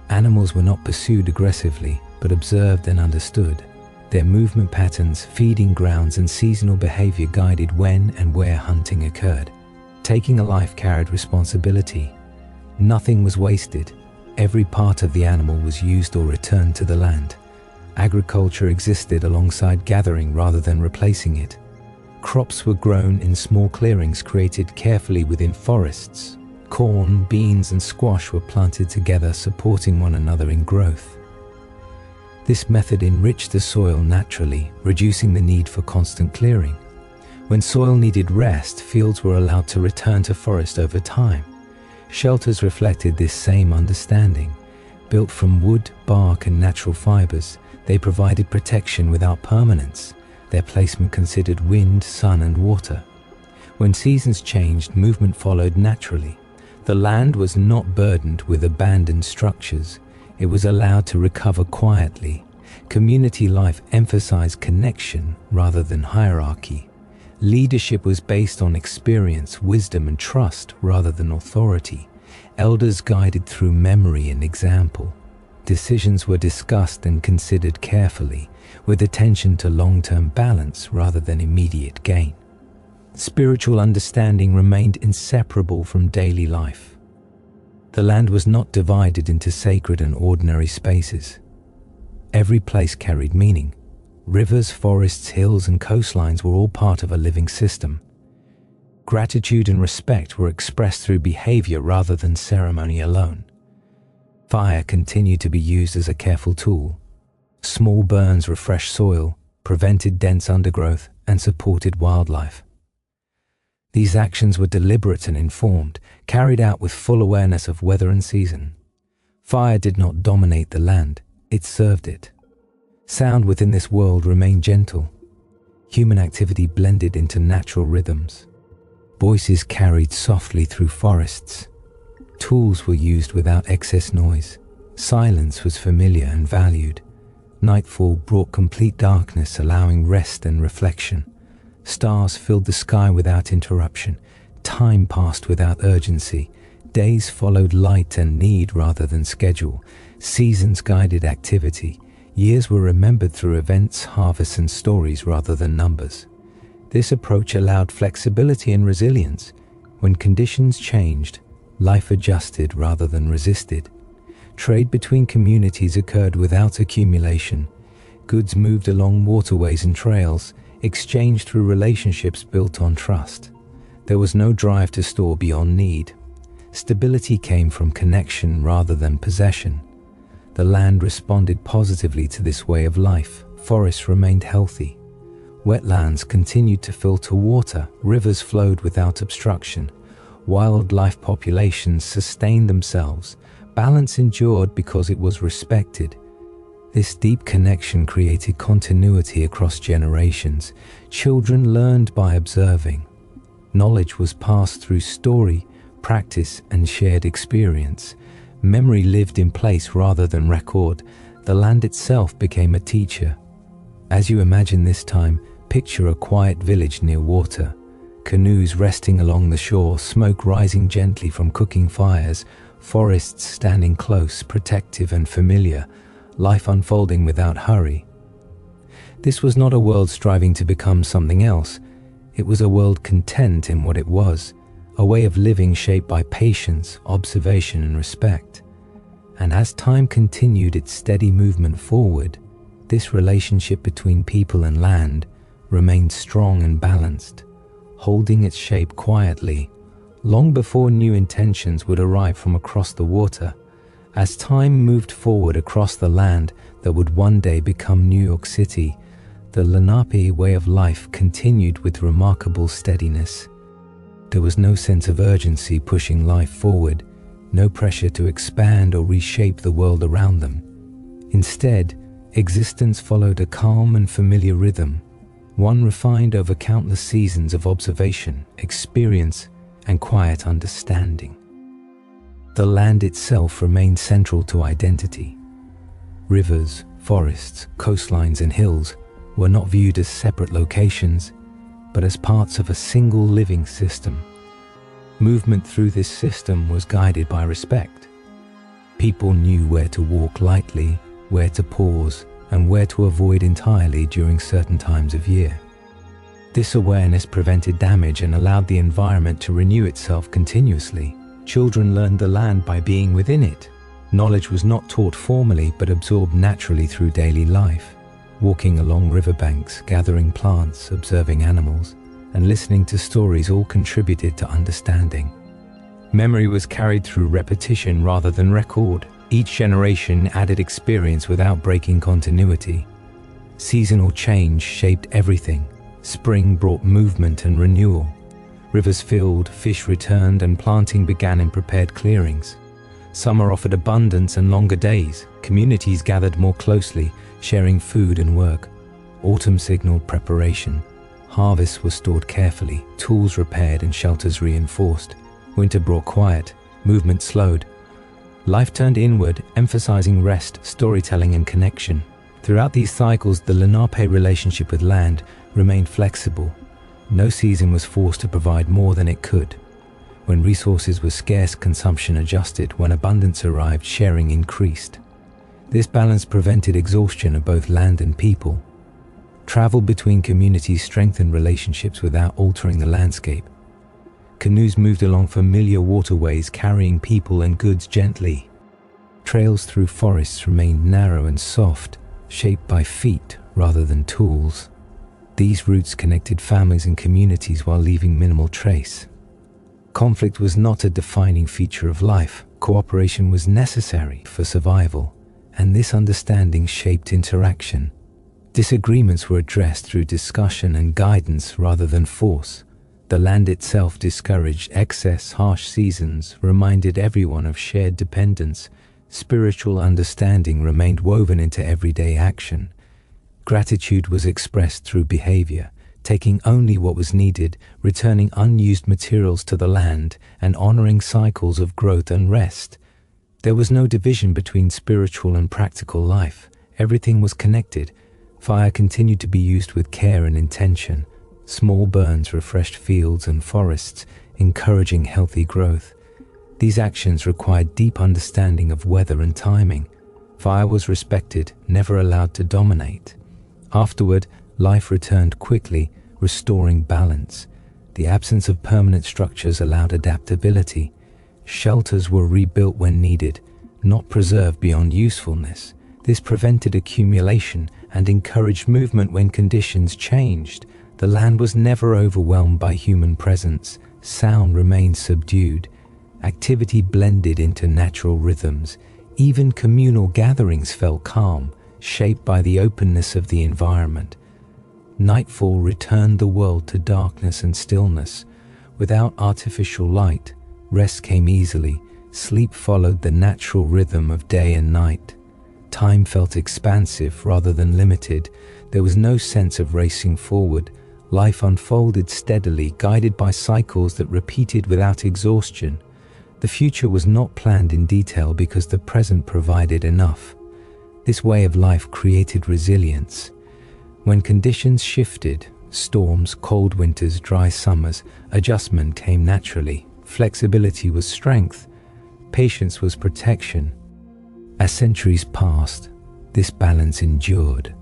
S1: Animals were not pursued aggressively, but observed and understood. Their movement patterns, feeding grounds, and seasonal behavior guided when and where hunting occurred. Taking a life carried responsibility. Nothing was wasted. Every part of the animal was used or returned to the land. Agriculture existed alongside gathering rather than replacing it. Crops were grown in small clearings created carefully within forests. Corn, beans, and squash were planted together, supporting one another in growth. This method enriched the soil naturally, reducing the need for constant clearing. When soil needed rest, fields were allowed to return to forest over time. Shelters reflected this same understanding. Built from wood, bark, and natural fibers, they provided protection without permanence. Their placement considered wind, sun, and water. When seasons changed, movement followed naturally. The land was not burdened with abandoned structures. It was allowed to recover quietly. Community life emphasized connection rather than hierarchy. Leadership was based on experience, wisdom, and trust rather than authority. Elders guided through memory and example. Decisions were discussed and considered carefully, with attention to long-term balance rather than immediate gain. Spiritual understanding remained inseparable from daily life. The land was not divided into sacred and ordinary spaces. Every place carried meaning. Rivers, forests, hills, and coastlines were all part of a living system. Gratitude and respect were expressed through behavior rather than ceremony alone. Fire continued to be used as a careful tool. Small burns refreshed soil, prevented dense undergrowth, and supported wildlife. These actions were deliberate and informed, carried out with full awareness of weather and season. Fire did not dominate the land, it served it. Sound within this world remained gentle. Human activity blended into natural rhythms. Voices carried softly through forests. Tools were used without excess noise. Silence was familiar and valued. Nightfall brought complete darkness, allowing rest and reflection. Stars filled the sky without interruption. Time passed without urgency. Days followed light and need rather than schedule. Seasons guided activity. Years were remembered through events, harvests, and stories rather than numbers. This approach allowed flexibility and resilience. When conditions changed, life adjusted rather than resisted. Trade between communities occurred without accumulation. Goods moved along waterways and trails, exchanged through relationships built on trust. There was no drive to store beyond need. Stability came from connection rather than possession. The land responded positively to this way of life. Forests remained healthy. Wetlands continued to filter water. Rivers flowed without obstruction. Wildlife populations sustained themselves. Balance endured because it was respected. This deep connection created continuity across generations. Children learned by observing. Knowledge was passed through story, practice, and shared experience. Memory lived in place rather than record. The land itself became a teacher. As you imagine this time, picture a quiet village near water. Canoes resting along the shore, smoke rising gently from cooking fires, forests standing close, protective and familiar, life unfolding without hurry. This was not a world striving to become something else. It was a world content in what it was, a way of living shaped by patience, observation, and respect. And as time continued its steady movement forward, this relationship between people and land remained strong and balanced, holding its shape quietly, long before new intentions would arrive from across the water. As time moved forward across the land that would one day become New York City, the Lenape way of life continued with remarkable steadiness. There was no sense of urgency pushing life forward, no pressure to expand or reshape the world around them. Instead, existence followed a calm and familiar rhythm, one refined over countless seasons of observation, experience, and quiet understanding. The land itself remained central to identity. Rivers, forests, coastlines, and hills were not viewed as separate locations, but as parts of a single living system. Movement through this system was guided by respect. People knew where to walk lightly, where to pause, and where to avoid entirely during certain times of year. This awareness prevented damage and allowed the environment to renew itself continuously. Children learned the land by being within it. Knowledge was not taught formally but absorbed naturally through daily life. Walking along riverbanks, gathering plants, observing animals, and listening to stories all contributed to understanding. Memory was carried through repetition rather than record. Each generation added experience without breaking continuity. Seasonal change shaped everything. Spring brought movement and renewal. Rivers filled, fish returned, and planting began in prepared clearings. Summer offered abundance and longer days. Communities gathered more closely, sharing food and work. Autumn signaled preparation. Harvests were stored carefully, tools repaired and shelters reinforced. Winter brought quiet, movement slowed. Life turned inward, emphasizing rest, storytelling, and connection. Throughout these cycles, the Lenape relationship with land remained flexible. No season was forced to provide more than it could. When resources were scarce, consumption adjusted. When abundance arrived, sharing increased. This balance prevented exhaustion of both land and people. Travel between communities strengthened relationships without altering the landscape. Canoes moved along familiar waterways, carrying people and goods gently. Trails through forests remained narrow and soft, shaped by feet rather than tools. These routes connected families and communities while leaving minimal trace. Conflict was not a defining feature of life. Cooperation was necessary for survival, and this understanding shaped interaction. Disagreements were addressed through discussion and guidance rather than force. The land itself discouraged excess. Harsh seasons reminded everyone of shared dependence. Spiritual understanding remained woven into everyday action. Gratitude was expressed through behavior, taking only what was needed, returning unused materials to the land, and honoring cycles of growth and rest. There was no division between spiritual and practical life. Everything was connected. Fire continued to be used with care and intention. Small burns refreshed fields and forests, encouraging healthy growth. These actions required deep understanding of weather and timing. Fire was respected, never allowed to dominate. Afterward, life returned quickly, restoring balance. The absence of permanent structures allowed adaptability. Shelters were rebuilt when needed, not preserved beyond usefulness. This prevented accumulation and encouraged movement when conditions changed. The land was never overwhelmed by human presence. Sound remained subdued. Activity blended into natural rhythms. Even communal gatherings felt calm, shaped by the openness of the environment. Nightfall returned the world to darkness and stillness. Without artificial light, rest came easily. Sleep followed the natural rhythm of day and night. Time felt expansive rather than limited. There was no sense of racing forward. Life unfolded steadily, guided by cycles that repeated without exhaustion. The future was not planned in detail because the present provided enough. This way of life created resilience. When conditions shifted, storms, cold winters, dry summers, adjustment came naturally. Flexibility was strength. Patience was protection. As centuries passed, this balance endured.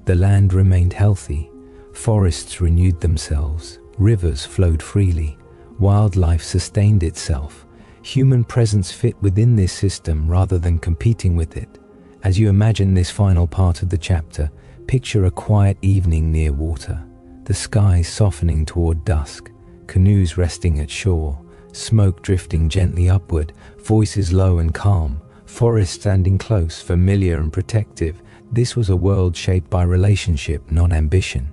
S1: The land remained healthy. Forests renewed themselves. Rivers flowed freely. Wildlife sustained itself. Human presence fit within this system rather than competing with it. As you imagine this final part of the chapter, picture a quiet evening near water. The sky softening toward dusk. Canoes resting at shore. Smoke drifting gently upward. Voices low and calm. Forest standing close, familiar and protective. This was a world shaped by relationship, not ambition.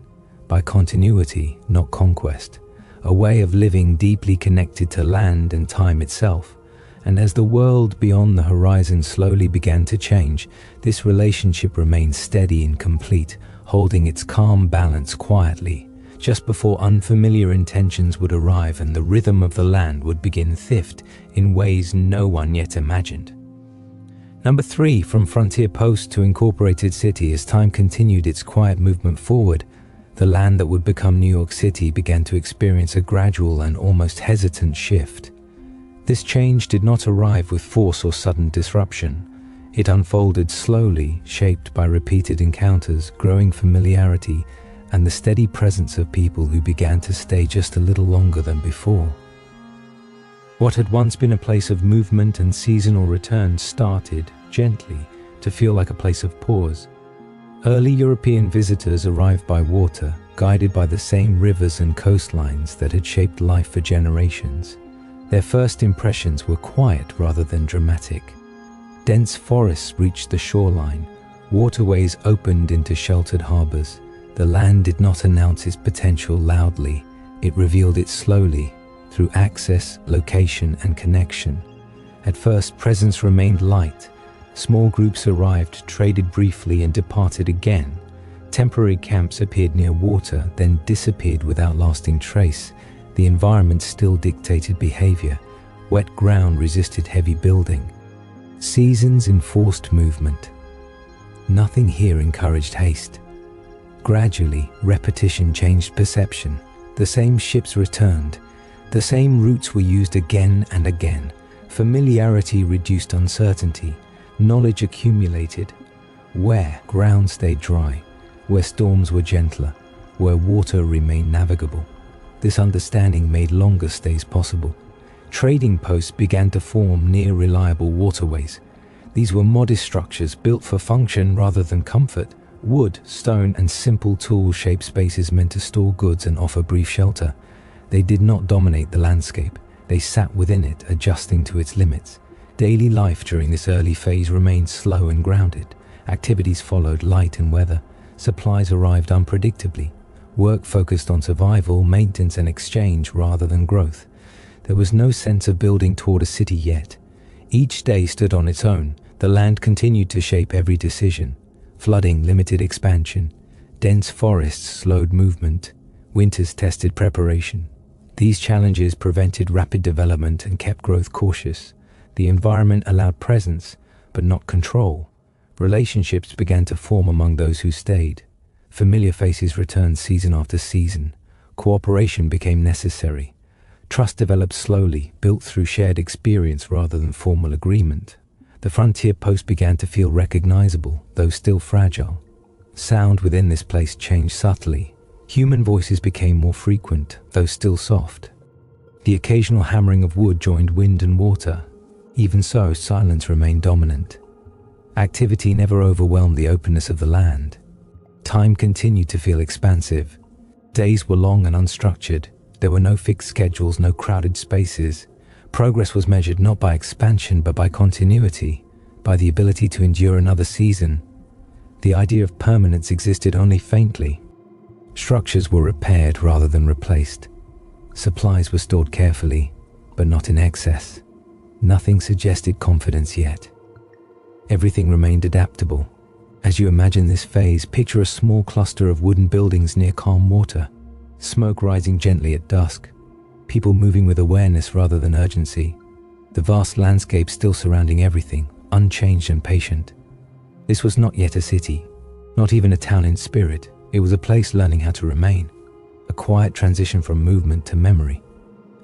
S1: By continuity, not conquest. A way of living deeply connected to land and time itself. And as the world beyond the horizon slowly began to change, this relationship remained steady and complete, holding its calm balance quietly, just before unfamiliar intentions would arrive and the rhythm of the land would begin theft in ways no one yet imagined. Number 3, from frontier post to incorporated city. As time continued its quiet movement forward, the land that would become New York City began to experience a gradual and almost hesitant shift. This change did not arrive with force or sudden disruption. It unfolded slowly, shaped by repeated encounters, growing familiarity, and the steady presence of people who began to stay just a little longer than before. What had once been a place of movement and seasonal return started, gently, to feel like a place of pause. Early European visitors arrived by water, guided by the same rivers and coastlines that had shaped life for generations. Their first impressions were quiet rather than dramatic. Dense forests reached the shoreline, waterways opened into sheltered harbors. The land did not announce its potential loudly, it revealed it slowly, through access, location, and connection. At first, presence remained light. Small groups arrived, traded briefly, and departed again. Temporary camps appeared near water, then disappeared without lasting trace. The environment still dictated behavior. Wet ground resisted heavy building. Seasons enforced movement. Nothing here encouraged haste. Gradually, repetition changed perception. The same ships returned. The same routes were used again and again. Familiarity reduced uncertainty. Knowledge accumulated. Where ground stayed dry, where storms were gentler, where water remained navigable. This understanding made longer stays possible. Trading posts began to form near reliable waterways. These were modest structures built for function rather than comfort. Wood, stone, and simple tools shaped spaces meant to store goods and offer brief shelter. They did not dominate the landscape. They sat within it, adjusting to its limits. Daily life during this early phase remained slow and grounded. Activities followed light and weather. Supplies arrived unpredictably. Work focused on survival, maintenance, and exchange rather than growth. There was no sense of building toward a city yet. Each day stood on its own. The land continued to shape every decision. Flooding limited expansion. Dense forests slowed movement. Winters tested preparation. These challenges prevented rapid development and kept growth cautious. The environment allowed presence, but not control. Relationships began to form among those who stayed. Familiar faces returned season after season. Cooperation became necessary. Trust developed slowly, built through shared experience rather than formal agreement. The frontier post began to feel recognizable, though still fragile. Sound within this place changed subtly. Human voices became more frequent, though still soft. The occasional hammering of wood joined wind and water. Even so, silence remained dominant. Activity never overwhelmed the openness of the land. Time continued to feel expansive. Days were long and unstructured. There were no fixed schedules, no crowded spaces. Progress was measured not by expansion but by continuity, by the ability to endure another season. The idea of permanence existed only faintly. Structures were repaired rather than replaced. Supplies were stored carefully, but not in excess. Nothing suggested confidence yet. Everything remained adaptable. As you imagine this phase, picture a small cluster of wooden buildings near calm water, smoke rising gently at dusk, people moving with awareness rather than urgency, the vast landscape still surrounding everything, unchanged and patient. This was not yet a city, not even a town in spirit. It was a place learning how to remain, a quiet transition from movement to memory.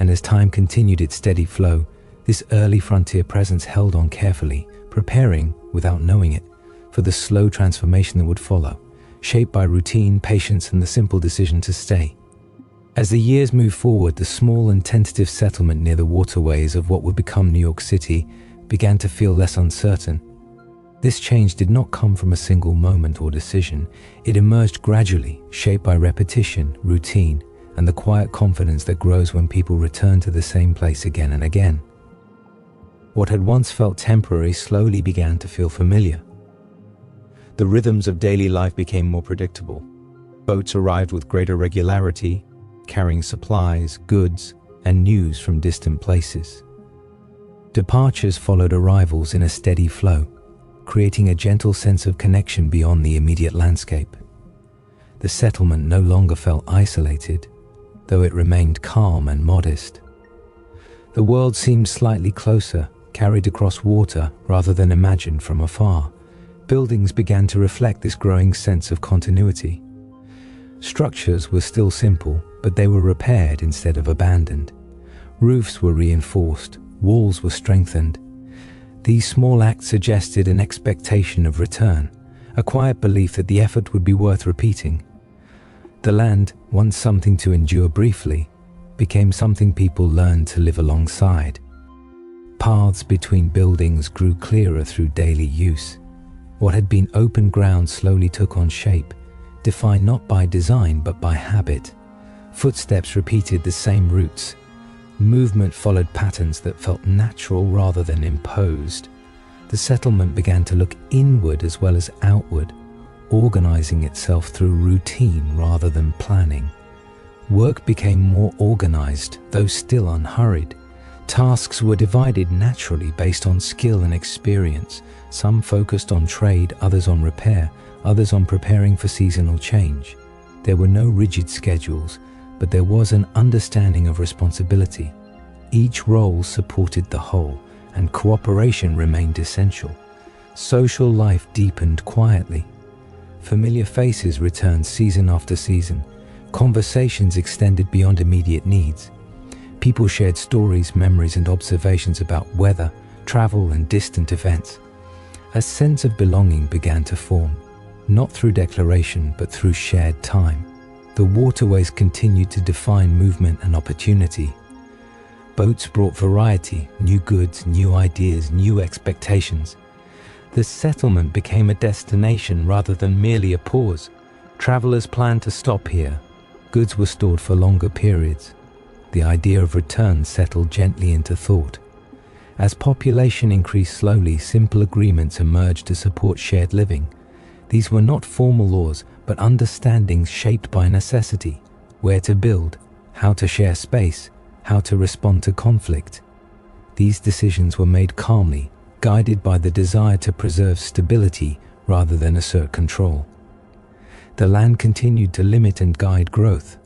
S1: And as time continued its steady flow, this early frontier presence held on carefully, preparing, without knowing it, for the slow transformation that would follow, shaped by routine, patience, and the simple decision to stay. As the years moved forward, the small and tentative settlement near the waterways of what would become New York City began to feel less uncertain. This change did not come from a single moment or decision. It emerged gradually, shaped by repetition, routine, and the quiet confidence that grows when people return to the same place again and again. What had once felt temporary slowly began to feel familiar. The rhythms of daily life became more predictable. Boats arrived with greater regularity, carrying supplies, goods, and news from distant places. Departures followed arrivals in a steady flow, creating a gentle sense of connection beyond the immediate landscape. The settlement no longer felt isolated, though it remained calm and modest. The world seemed slightly closer, carried across water rather than imagined from afar. Buildings began to reflect this growing sense of continuity. Structures were still simple, but they were repaired instead of abandoned. Roofs were reinforced, walls were strengthened. These small acts suggested an expectation of return, a quiet belief that the effort would be worth repeating. The land, once something to endure briefly, became something people learned to live alongside. Paths between buildings grew clearer through daily use. What had been open ground slowly took on shape, defined not by design but by habit. Footsteps repeated the same routes. Movement followed patterns that felt natural rather than imposed. The settlement began to look inward as well as outward, organizing itself through routine rather than planning. Work became more organized, though still unhurried. Tasks were divided naturally based on skill and experience. Some focused on trade, others on repair, others on preparing for seasonal change. There were no rigid schedules, but there was an understanding of responsibility. Each role supported the whole, and cooperation remained essential. Social life deepened quietly. Familiar faces returned season after season. Conversations extended beyond immediate needs. People shared stories, memories, and observations about weather, travel, and distant events. A sense of belonging began to form, not through declaration, but through shared time. The waterways continued to define movement and opportunity. Boats brought variety, new goods, new ideas, new expectations. The settlement became a destination rather than merely a pause. Travelers planned to stop here. Goods were stored for longer periods. The idea of return settled gently into thought. As population increased slowly, simple agreements emerged to support shared living. These were not formal laws, but understandings shaped by necessity: where to build, how to share space, how to respond to conflict. These decisions were made calmly, guided by the desire to preserve stability rather than assert control. The land continued to limit and guide growth.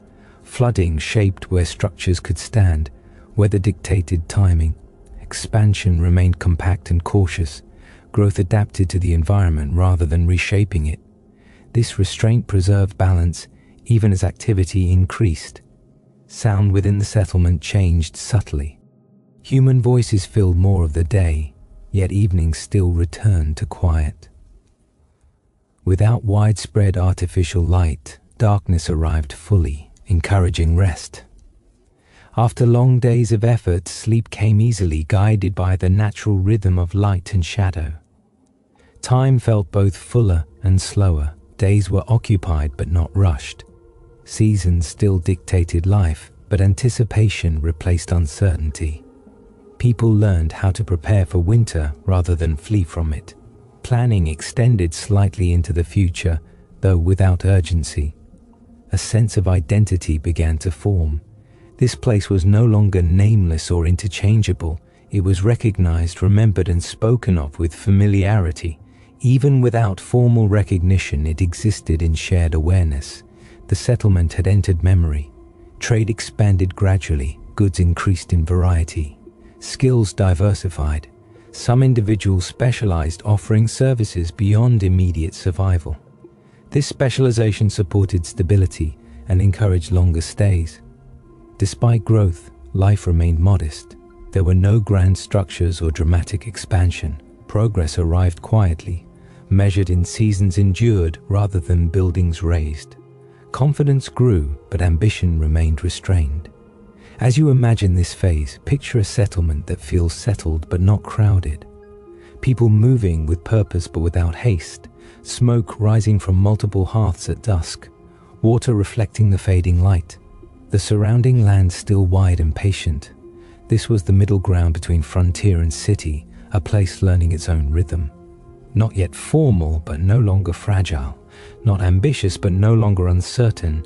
S1: Flooding shaped where structures could stand, weather dictated timing. Expansion remained compact and cautious. Growth adapted to the environment rather than reshaping it. This restraint preserved balance even as activity increased. Sound within the settlement changed subtly. Human voices filled more of the day, yet evenings still returned to quiet. Without widespread artificial light, darkness arrived fully, encouraging rest. After long days of effort, sleep came easily, guided by the natural rhythm of light and shadow. Time felt both fuller and slower. Days were occupied but not rushed. Seasons still dictated life, but anticipation replaced uncertainty. People learned how to prepare for winter rather than flee from it. Planning extended slightly into the future, though without urgency. A sense of identity began to form. This place was no longer nameless or interchangeable. It was recognized, remembered, and spoken of with familiarity. Even without formal recognition, it existed in shared awareness. The settlement had entered memory. Trade expanded gradually. Goods increased in variety. Skills diversified. Some individuals specialized, offering services beyond immediate survival. This specialization supported stability and encouraged longer stays. Despite growth, life remained modest. There were no grand structures or dramatic expansion. Progress arrived quietly, measured in seasons endured rather than buildings raised. Confidence grew, but ambition remained restrained. As you imagine this phase, picture a settlement that feels settled but not crowded. People moving with purpose but without haste. Smoke rising from multiple hearths at dusk. Water reflecting the fading light. The surrounding land still wide and patient. This was the middle ground between frontier and city, a place learning its own rhythm. Not yet formal, but no longer fragile. Not ambitious, but no longer uncertain.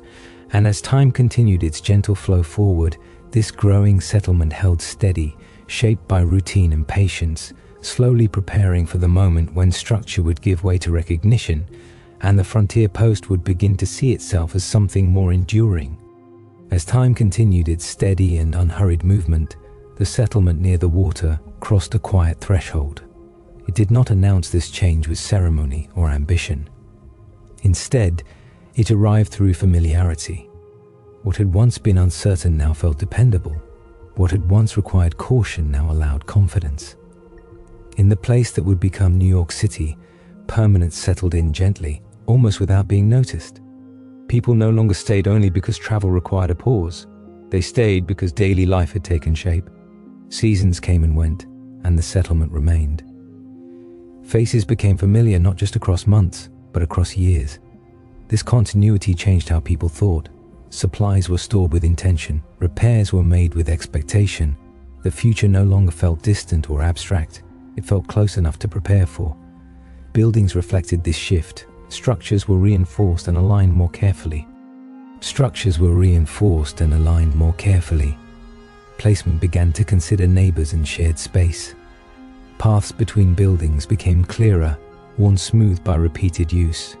S1: And as time continued its gentle flow forward, this growing settlement held steady, shaped by routine and patience, slowly preparing for the moment when structure would give way to recognition, and the frontier post would begin to see itself as something more enduring. As time continued its steady and unhurried movement, the settlement near the water crossed a quiet threshold. It did not announce this change with ceremony or ambition. Instead, it arrived through familiarity. What had once been uncertain now felt dependable. What had once required caution now allowed confidence. In the place that would become New York City, permanence settled in gently, almost without being noticed. People no longer stayed only because travel required a pause. They stayed because daily life had taken shape. Seasons came and went, and the settlement remained. Faces became familiar not just across months, but across years. This continuity changed how people thought. Supplies were stored with intention, repairs were made with expectation. The future no longer felt distant or abstract. It felt close enough to prepare for. Buildings reflected this shift. Structures were reinforced and aligned more carefully. Placement began to consider neighbors and shared space. Paths between buildings became clearer, worn smooth by repeated use.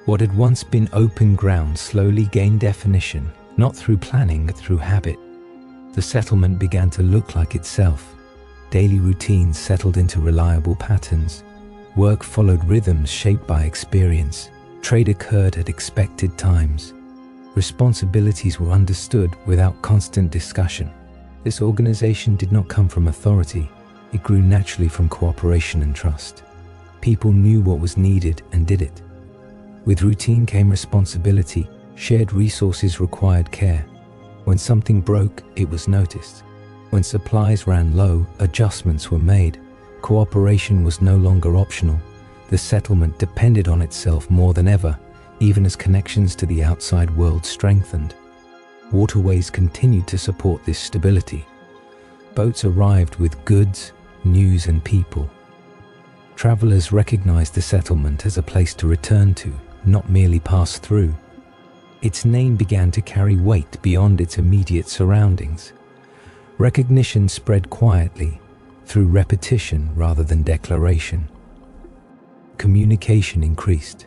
S1: What had once been open ground slowly gained definition, not through planning, but through habit. The settlement began to look like itself. Daily routines settled into reliable patterns. Work followed rhythms shaped by experience. Trade occurred at expected times. Responsibilities were understood without constant discussion. This organization did not come from authority. It grew naturally from cooperation and trust. People knew what was needed and did it. With routine came responsibility. Shared resources required care. When something broke, it was noticed. When supplies ran low, adjustments were made. Cooperation was no longer optional. The settlement depended on itself more than ever, even as connections to the outside world strengthened. Waterways continued to support this stability. Boats arrived with goods, news, and people. Travelers recognized the settlement as a place to return to, not merely pass through. Its name began to carry weight beyond its immediate surroundings. Recognition spread quietly, through repetition rather than declaration. Communication increased.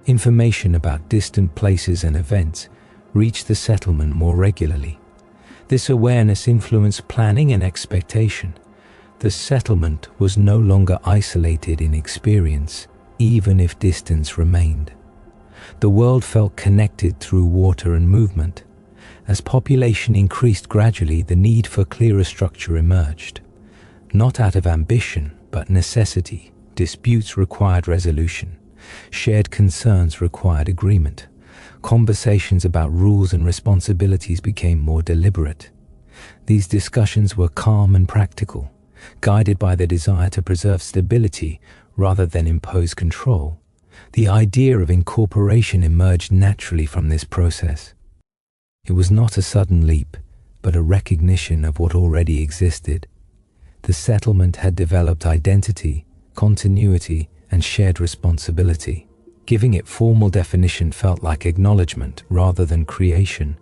S1: Information about distant places and events reached the settlement more regularly. This awareness influenced planning and expectation. The settlement was no longer isolated in experience, even if distance remained. The world felt connected through water and movement. As population increased gradually, the need for clearer structure emerged. Not out of ambition, but necessity. Disputes required resolution. Shared concerns required agreement. Conversations about rules and responsibilities became more deliberate. These discussions were calm and practical, guided by the desire to preserve stability rather than impose control. The idea of incorporation emerged naturally from this process. It was not a sudden leap, but a recognition of what already existed. The settlement had developed identity, continuity, and shared responsibility. Giving it formal definition felt like acknowledgement rather than creation.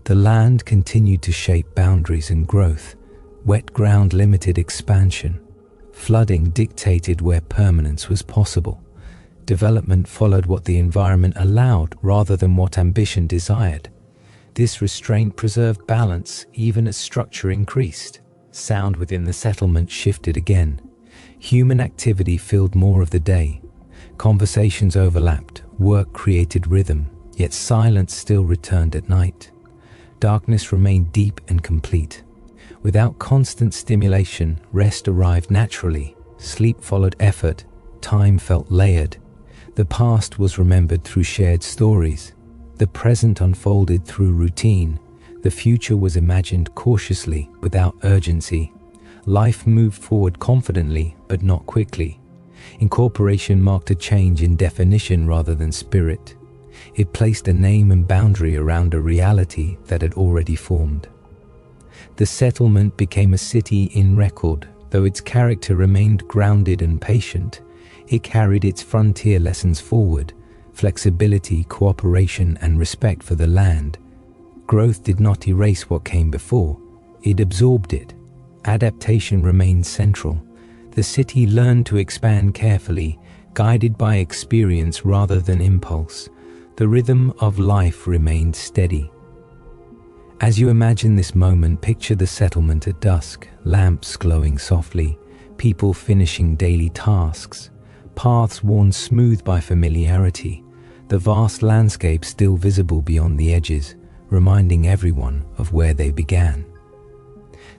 S1: The land continued to shape boundaries and growth. Wet ground limited expansion. Flooding dictated where permanence was possible. Development followed what the environment allowed rather than what ambition desired. This restraint preserved balance even as structure increased. Sound within the settlement shifted again. Human activity filled more of the day. Conversations overlapped, work created rhythm, yet silence still returned at night. Darkness remained deep and complete. Without constant stimulation, rest arrived naturally. Sleep followed effort. Time felt layered. The past was remembered through shared stories. The present unfolded through routine. The future was imagined cautiously, without urgency. Life moved forward confidently, but not quickly. Incorporation marked a change in definition rather than spirit. It placed a name and boundary around a reality that had already formed. The settlement became a city in record. Though its character remained grounded and patient, it carried its frontier lessons forward: flexibility, cooperation, and respect for the land. Growth did not erase what came before. It absorbed it. Adaptation remained central. The city learned to expand carefully, guided by experience rather than impulse. The rhythm of life remained steady. As you imagine this moment, picture the settlement at dusk, lamps glowing softly, people finishing daily tasks, paths worn smooth by familiarity, the vast landscape still visible beyond the edges, reminding everyone of where they began.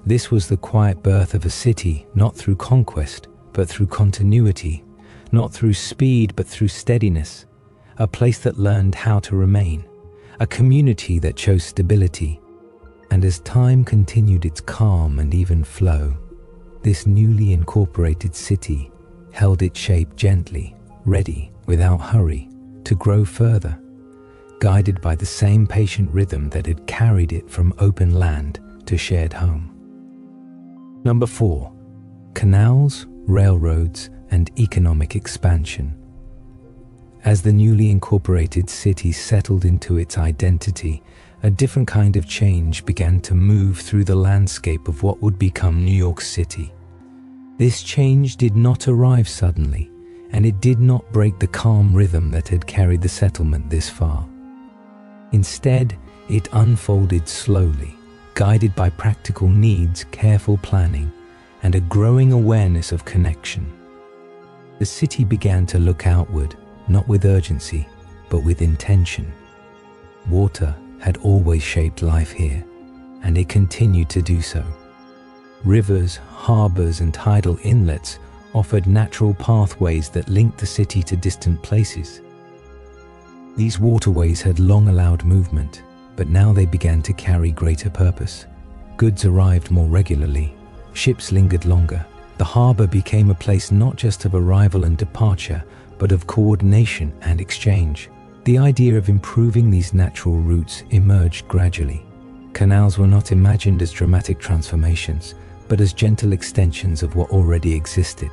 S1: This was the quiet birth of a city, not through conquest, but through continuity, not through speed, but through steadiness, a place that learned how to remain, a community that chose stability. And as time continued its calm and even flow, this newly incorporated city held its shape gently, ready, without hurry, to grow further, guided by the same patient rhythm that had carried it from open land to shared home. Number 4. Canals, railroads, and economic expansion. As the newly incorporated city settled into its identity, a different kind of change began to move through the landscape of what would become New York City. This change did not arrive suddenly, and it did not break the calm rhythm that had carried the settlement this far. Instead, it unfolded slowly, guided by practical needs, careful planning, and a growing awareness of connection. The city began to look outward, not with urgency, but with intention. Water had always shaped life here, and it continued to do so. Rivers, harbors, and tidal inlets offered natural pathways that linked the city to distant places. These waterways had long allowed movement, but now they began to carry greater purpose. Goods arrived more regularly, ships lingered longer. The harbor became a place not just of arrival and departure, but of coordination and exchange. The idea of improving these natural routes emerged gradually. Canals were not imagined as dramatic transformations, but as gentle extensions of what already existed.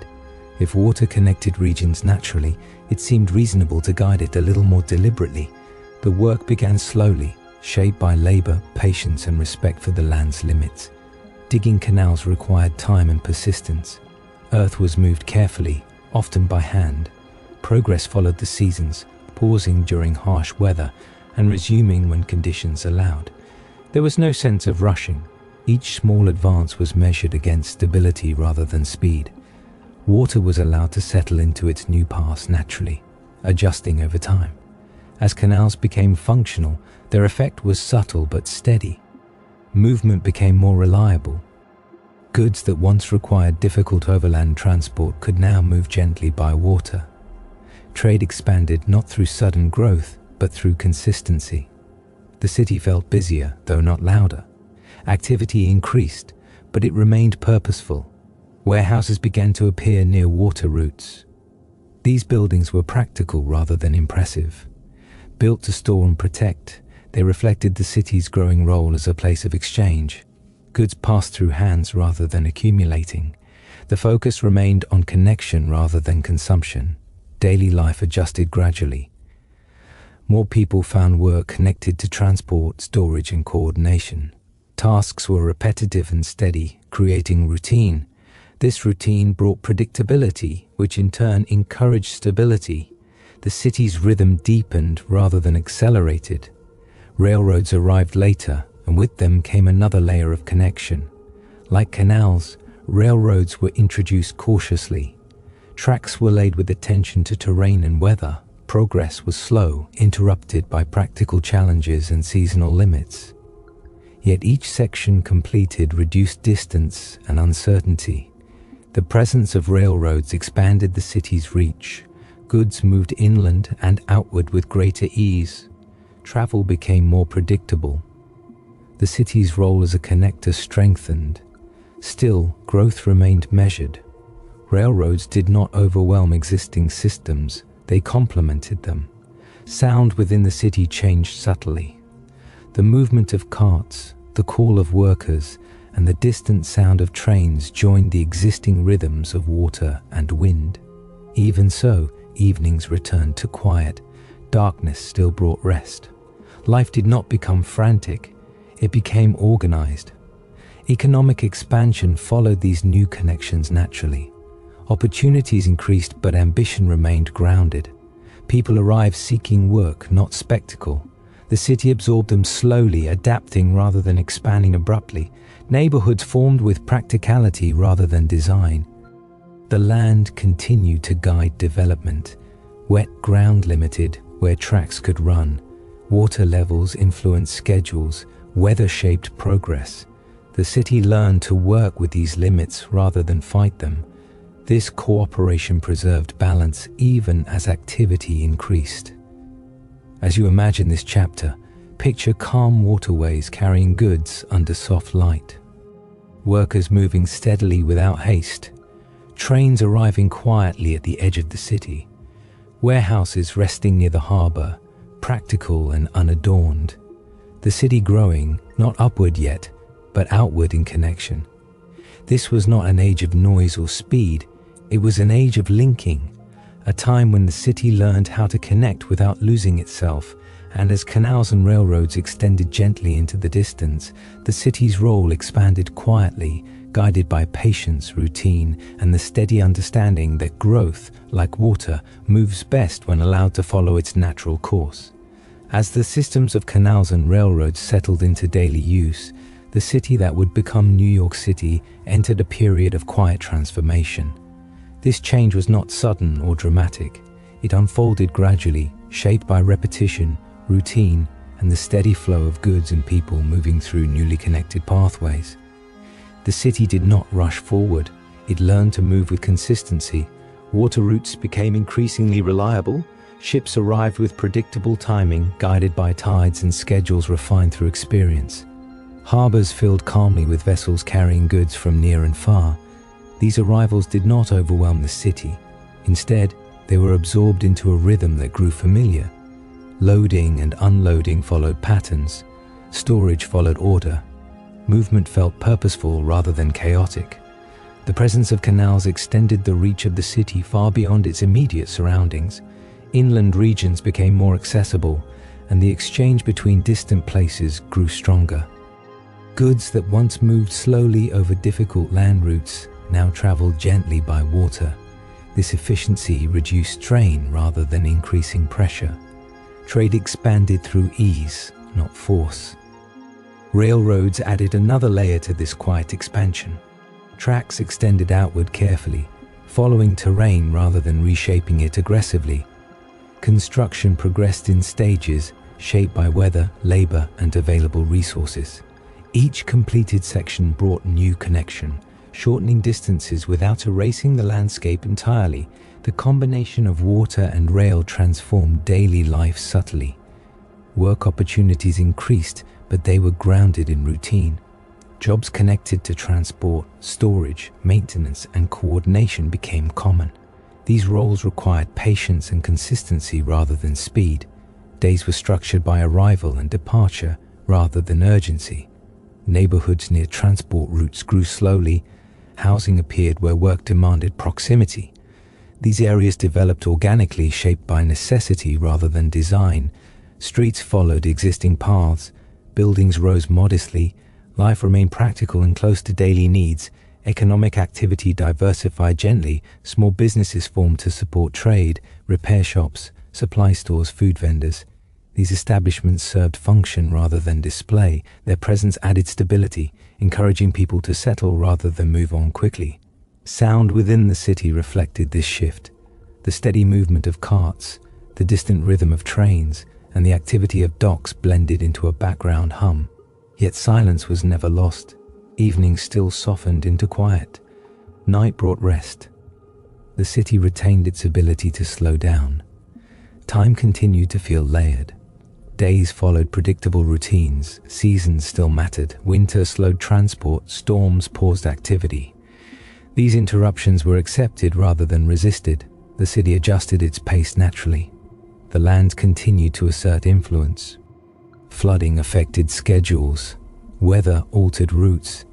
S1: If water connected regions naturally, it seemed reasonable to guide it a little more deliberately. The work began slowly, shaped by labor, patience, and respect for the land's limits. Digging canals required time and persistence. Earth was moved carefully, often by hand. Progress followed the seasons, pausing during harsh weather and resuming when conditions allowed. There was no sense of rushing. Each small advance was measured against stability rather than speed. Water was allowed to settle into its new paths naturally, adjusting over time. As canals became functional, their effect was subtle but steady. Movement became more reliable. Goods that once required difficult overland transport could now move gently by water. Trade expanded not through sudden growth, but through consistency. The city felt busier, though not louder. Activity increased, but it remained purposeful. Warehouses began to appear near water routes. These buildings were practical rather than impressive. Built to store and protect, they reflected the city's growing role as a place of exchange. Goods passed through hands rather than accumulating. The focus remained on connection rather than consumption. Daily life adjusted gradually. More people found work connected to transport, storage, and coordination. Tasks were repetitive and steady, creating routine. This routine brought predictability, which in turn encouraged stability. The city's rhythm deepened rather than accelerated. Railroads arrived later, and with them came another layer of connection. Like canals, railroads were introduced cautiously. Tracks were laid with attention to terrain and weather. Progress was slow, interrupted by practical challenges and seasonal limits. Yet each section completed reduced distance and uncertainty. The presence of railroads expanded the city's reach. Goods moved inland and outward with greater ease. Travel became more predictable. The city's role as a connector strengthened. Still, growth remained measured. Railroads did not overwhelm existing systems, they complemented them. Sound within the city changed subtly. The movement of carts, the call of workers, and the distant sound of trains joined the existing rhythms of water and wind. Even so, evenings returned to quiet. Darkness still brought rest. Life did not become frantic, it became organized. Economic expansion followed these new connections naturally. Opportunities increased, but ambition remained grounded. People arrived seeking work, not spectacle. The city absorbed them slowly, adapting rather than expanding abruptly. Neighborhoods formed with practicality rather than design. The land continued to guide development. Wet ground limited where tracks could run. Water levels influenced schedules. Weather shaped progress. The city learned to work with these limits rather than fight them. This cooperation preserved balance even as activity increased. As you imagine this chapter, picture calm waterways carrying goods under soft light. Workers moving steadily without haste. Trains arriving quietly at the edge of the city. Warehouses resting near the harbor, practical and unadorned. The city growing, not upward yet, but outward in connection. This was not an age of noise or speed, it was an age of linking, a time when the city learned how to connect without losing itself, and as canals and railroads extended gently into the distance, the city's role expanded quietly, guided by patience, routine, and the steady understanding that growth, like water, moves best when allowed to follow its natural course. As the systems of canals and railroads settled into daily use, the city that would become New York City entered a period of quiet transformation. This change was not sudden or dramatic. It unfolded gradually, shaped by repetition, routine, and the steady flow of goods and people moving through newly connected pathways. The city did not rush forward. It learned to move with consistency. Water routes became increasingly reliable. Ships arrived with predictable timing, guided by tides and schedules refined through experience. Harbors filled calmly with vessels carrying goods from near and far. These arrivals did not overwhelm the city. Instead, they were absorbed into a rhythm that grew familiar. Loading and unloading followed patterns. Storage followed order. Movement felt purposeful rather than chaotic. The presence of canals extended the reach of the city far beyond its immediate surroundings. Inland regions became more accessible, and the exchange between distant places grew stronger. Goods that once moved slowly over difficult land routes now traveled gently by water. This efficiency reduced strain rather than increasing pressure. Trade expanded through ease, not force. Railroads added another layer to this quiet expansion. Tracks extended outward carefully, following terrain rather than reshaping it aggressively. Construction progressed in stages, shaped by weather, labor, and available resources. Each completed section brought new connection, shortening distances without erasing the landscape entirely. The combination of water and rail transformed daily life subtly. Work opportunities increased, but they were grounded in routine. Jobs connected to transport, storage, maintenance, and coordination became common. These roles required patience and consistency rather than speed. Days were structured by arrival and departure rather than urgency. Neighborhoods near transport routes grew slowly. Housing appeared where work demanded proximity. These areas developed organically, shaped by necessity rather than design. Streets followed existing paths. Buildings rose modestly. Life remained practical and close to daily needs. Economic activity diversified gently. Small businesses formed to support trade, repair shops, supply stores, food vendors. These establishments served function rather than display. Their presence added stability, encouraging people to settle rather than move on quickly. Sound within the city reflected this shift. The steady movement of carts, the distant rhythm of trains, and the activity of docks blended into a background hum. Yet silence was never lost. Evening still softened into quiet. Night brought rest. The city retained its ability to slow down. Time continued to feel layered. Days followed predictable routines. Seasons still mattered. Winter slowed transport. Storms paused activity. These interruptions were accepted rather than resisted. The city adjusted its pace naturally. The land continued to assert influence. Flooding affected schedules. Weather altered routes.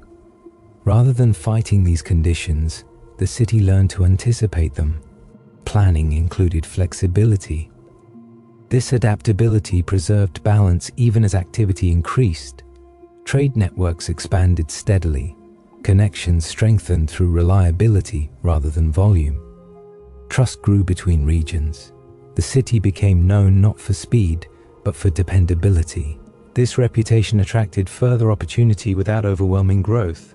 S1: Rather than fighting these conditions, the city learned to anticipate them. Planning included flexibility. This adaptability preserved balance even as activity increased. Trade networks expanded steadily. Connections strengthened through reliability rather than volume. Trust grew between regions. The city became known not for speed, but for dependability. This reputation attracted further opportunity without overwhelming growth.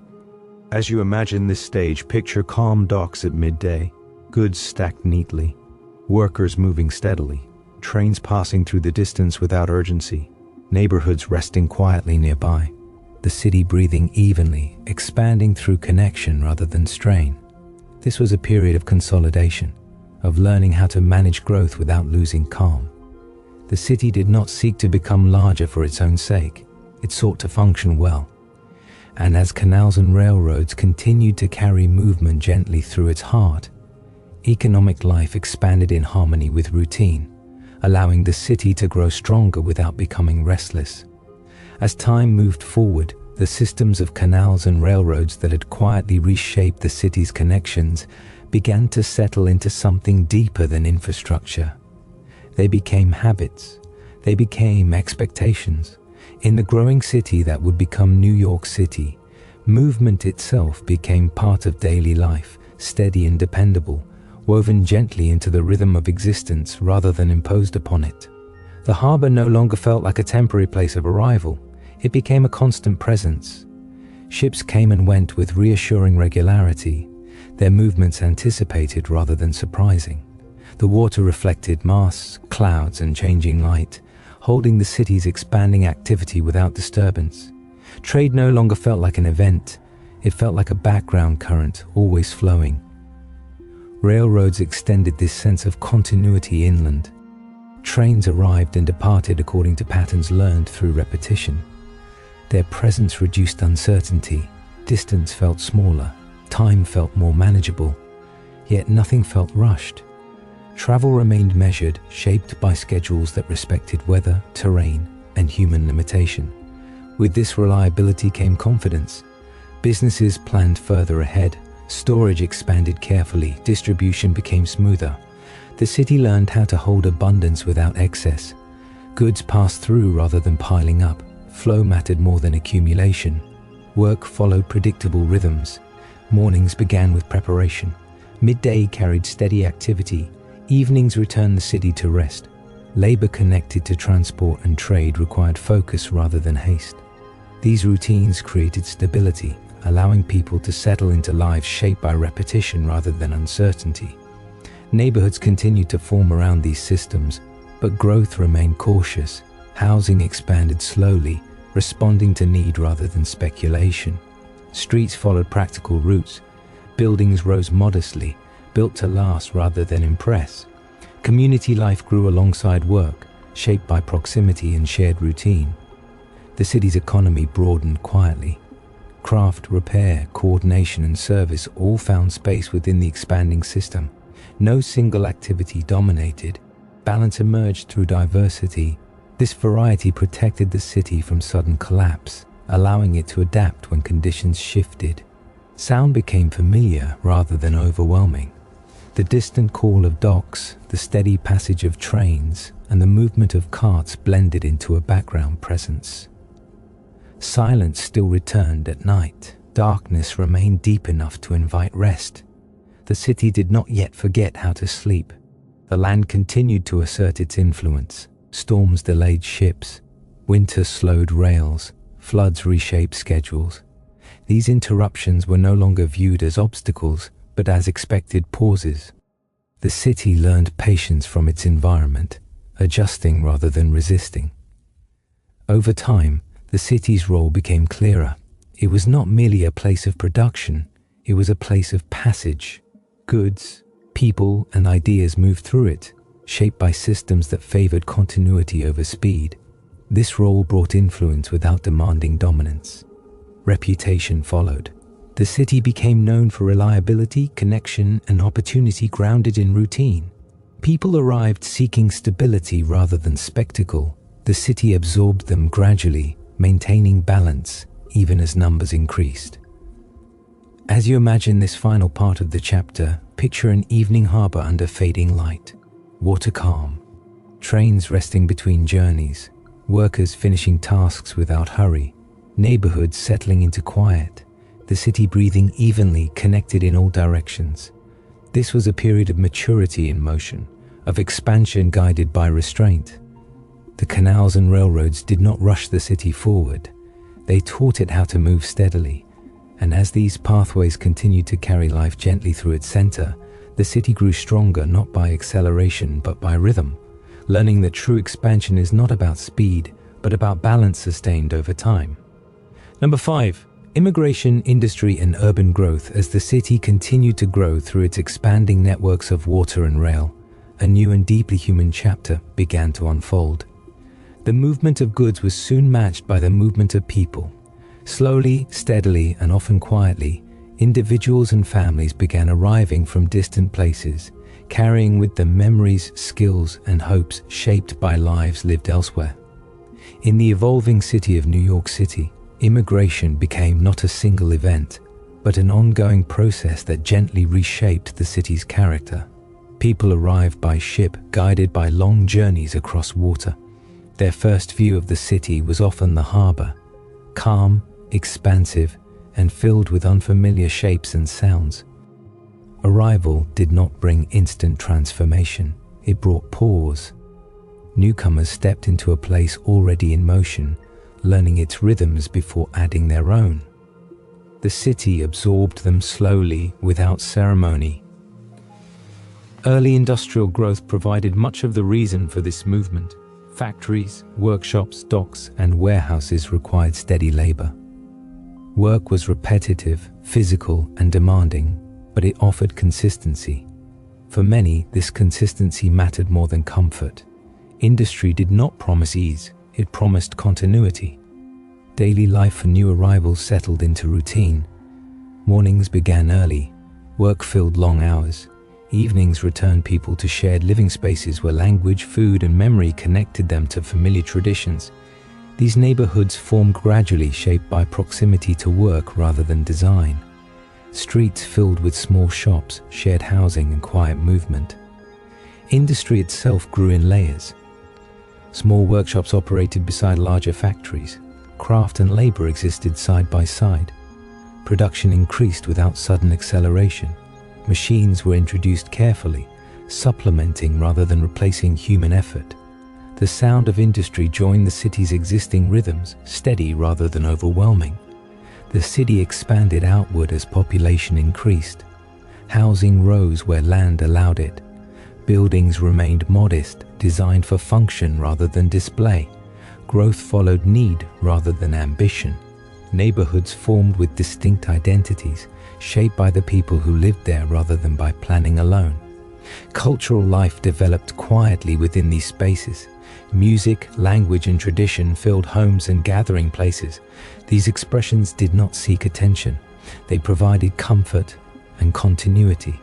S1: As you imagine this stage, picture calm docks at midday, goods stacked neatly, workers moving steadily, trains passing through the distance without urgency, neighborhoods resting quietly nearby, the city breathing evenly, expanding through connection rather than strain. This was a period of consolidation, of learning how to manage growth without losing calm. The city did not seek to become larger for its own sake. It sought to function well. And as canals and railroads continued to carry movement gently through its heart, economic life expanded in harmony with routine, allowing the city to grow stronger without becoming restless. As time moved forward, the systems of canals and railroads that had quietly reshaped the city's connections began to settle into something deeper than infrastructure. They became habits. They became expectations. In the growing city that would become New York City, movement itself became part of daily life, steady and dependable, woven gently into the rhythm of existence rather than imposed upon it. The harbor no longer felt like a temporary place of arrival. It became a constant presence. Ships came and went with reassuring regularity, their movements anticipated rather than surprising. The water reflected masts, clouds, and changing light, holding the city's expanding activity without disturbance. Trade no longer felt like an event. It felt like a background current, always flowing. Railroads extended this sense of continuity inland. Trains arrived and departed according to patterns learned through repetition. Their presence reduced uncertainty. Distance felt smaller. Time felt more manageable. Yet nothing felt rushed. Travel remained measured, shaped by schedules that respected weather, terrain, and human limitation. With this reliability came confidence. Businesses planned further ahead. Storage expanded carefully. Distribution became smoother. The city learned how to hold abundance without excess. Goods passed through rather than piling up. Flow mattered more than accumulation. Work followed predictable rhythms. Mornings began with preparation. Midday carried steady activity. Evenings returned the city to rest. Labor connected to transport and trade required focus rather than haste. These routines created stability, allowing people to settle into lives shaped by repetition rather than uncertainty. Neighborhoods continued to form around these systems, but growth remained cautious. Housing expanded slowly, responding to need rather than speculation. Streets followed practical routes. Buildings rose modestly, built to last rather than impress. Community life grew alongside work, shaped by proximity and shared routine. The city's economy broadened quietly. Craft, repair, coordination, and service all found space within the expanding system. No single activity dominated. Balance emerged through diversity. This variety protected the city from sudden collapse, allowing it to adapt when conditions shifted. Sound became familiar rather than overwhelming. The distant call of docks, the steady passage of trains, and the movement of carts blended into a background presence. Silence still returned at night. Darkness remained deep enough to invite rest. The city did not yet forget how to sleep. The land continued to assert its influence. Storms delayed ships. Winter slowed rails. Floods reshaped schedules. These interruptions were no longer viewed as obstacles, but as expected pauses. The city learned patience from its environment, adjusting rather than resisting. Over time, the city's role became clearer. It was not merely a place of production, it was a place of passage. Goods, people, and ideas moved through it, shaped by systems that favored continuity over speed. This role brought influence without demanding dominance. Reputation followed. The city became known for reliability, connection, and opportunity grounded in routine. People arrived seeking stability rather than spectacle. The city absorbed them gradually, maintaining balance even as numbers increased. As you imagine this final part of the chapter, picture an evening harbor under fading light. Water calm. Trains resting between journeys. Workers finishing tasks without hurry. Neighborhoods settling into quiet. The city breathing evenly, connected in all directions. This was a period of maturity in motion, of expansion guided by restraint. The canals and railroads did not rush the city forward. They taught it how to move steadily, and as these pathways continued to carry life gently through its center, the city grew stronger not by acceleration but by rhythm, learning that true expansion is not about speed, but about balance sustained over time. Number 5. Immigration, industry, and urban growth. As the city continued to grow through its expanding networks of water and rail, a new and deeply human chapter began to unfold. The movement of goods was soon matched by the movement of people. Slowly, steadily, and often quietly, individuals and families began arriving from distant places, carrying with them memories, skills, and hopes shaped by lives lived elsewhere. In the evolving city of New York City, immigration became not a single event, but an ongoing process that gently reshaped the city's character. People arrived by ship, guided by long journeys across water. Their first view of the city was often the harbor, calm, expansive, and filled with unfamiliar shapes and sounds. Arrival did not bring instant transformation, it brought pause. Newcomers stepped into a place already in motion, learning its rhythms before adding their own. The city absorbed them slowly, without ceremony. Early industrial growth provided much of the reason for this movement. Factories, workshops, docks, and warehouses required steady labor. Work was repetitive, physical, and demanding, but it offered consistency. For many, this consistency mattered more than comfort. Industry did not promise ease, it promised continuity. Daily life for new arrivals settled into routine. Mornings began early, work filled long hours. Evenings returned people to shared living spaces where language, food, and memory connected them to familiar traditions. These neighborhoods formed gradually, shaped by proximity to work rather than design. Streets filled with small shops, shared housing, and quiet movement. Industry itself grew in layers. Small workshops operated beside larger factories. Craft and labor existed side by side. Production increased without sudden acceleration. Machines were introduced carefully, supplementing rather than replacing human effort. The sound of industry joined the city's existing rhythms, steady rather than overwhelming. The city expanded outward as population increased. Housing rose where land allowed it. Buildings remained modest, designed for function rather than display. Growth followed need rather than ambition. Neighborhoods formed with distinct identities, shaped by the people who lived there rather than by planning alone. Cultural life developed quietly within these spaces. Music, language, and tradition filled homes and gathering places. These expressions did not seek attention. They provided comfort and continuity.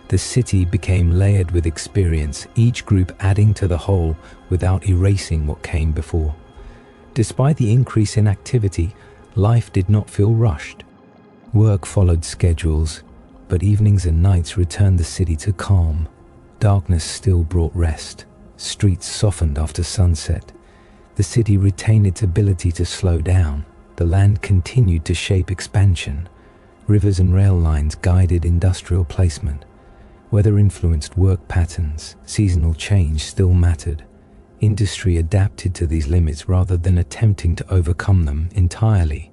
S1: The city became layered with experience, each group adding to the whole without erasing what came before. Despite the increase in activity, life did not feel rushed. Work followed schedules, but evenings and nights returned the city to calm. Darkness still brought rest. Streets softened after sunset. The city retained its ability to slow down. The land continued to shape expansion. Rivers and rail lines guided industrial placement. Weather influenced work patterns. Seasonal change still mattered. Industry adapted to these limits rather than attempting to overcome them entirely.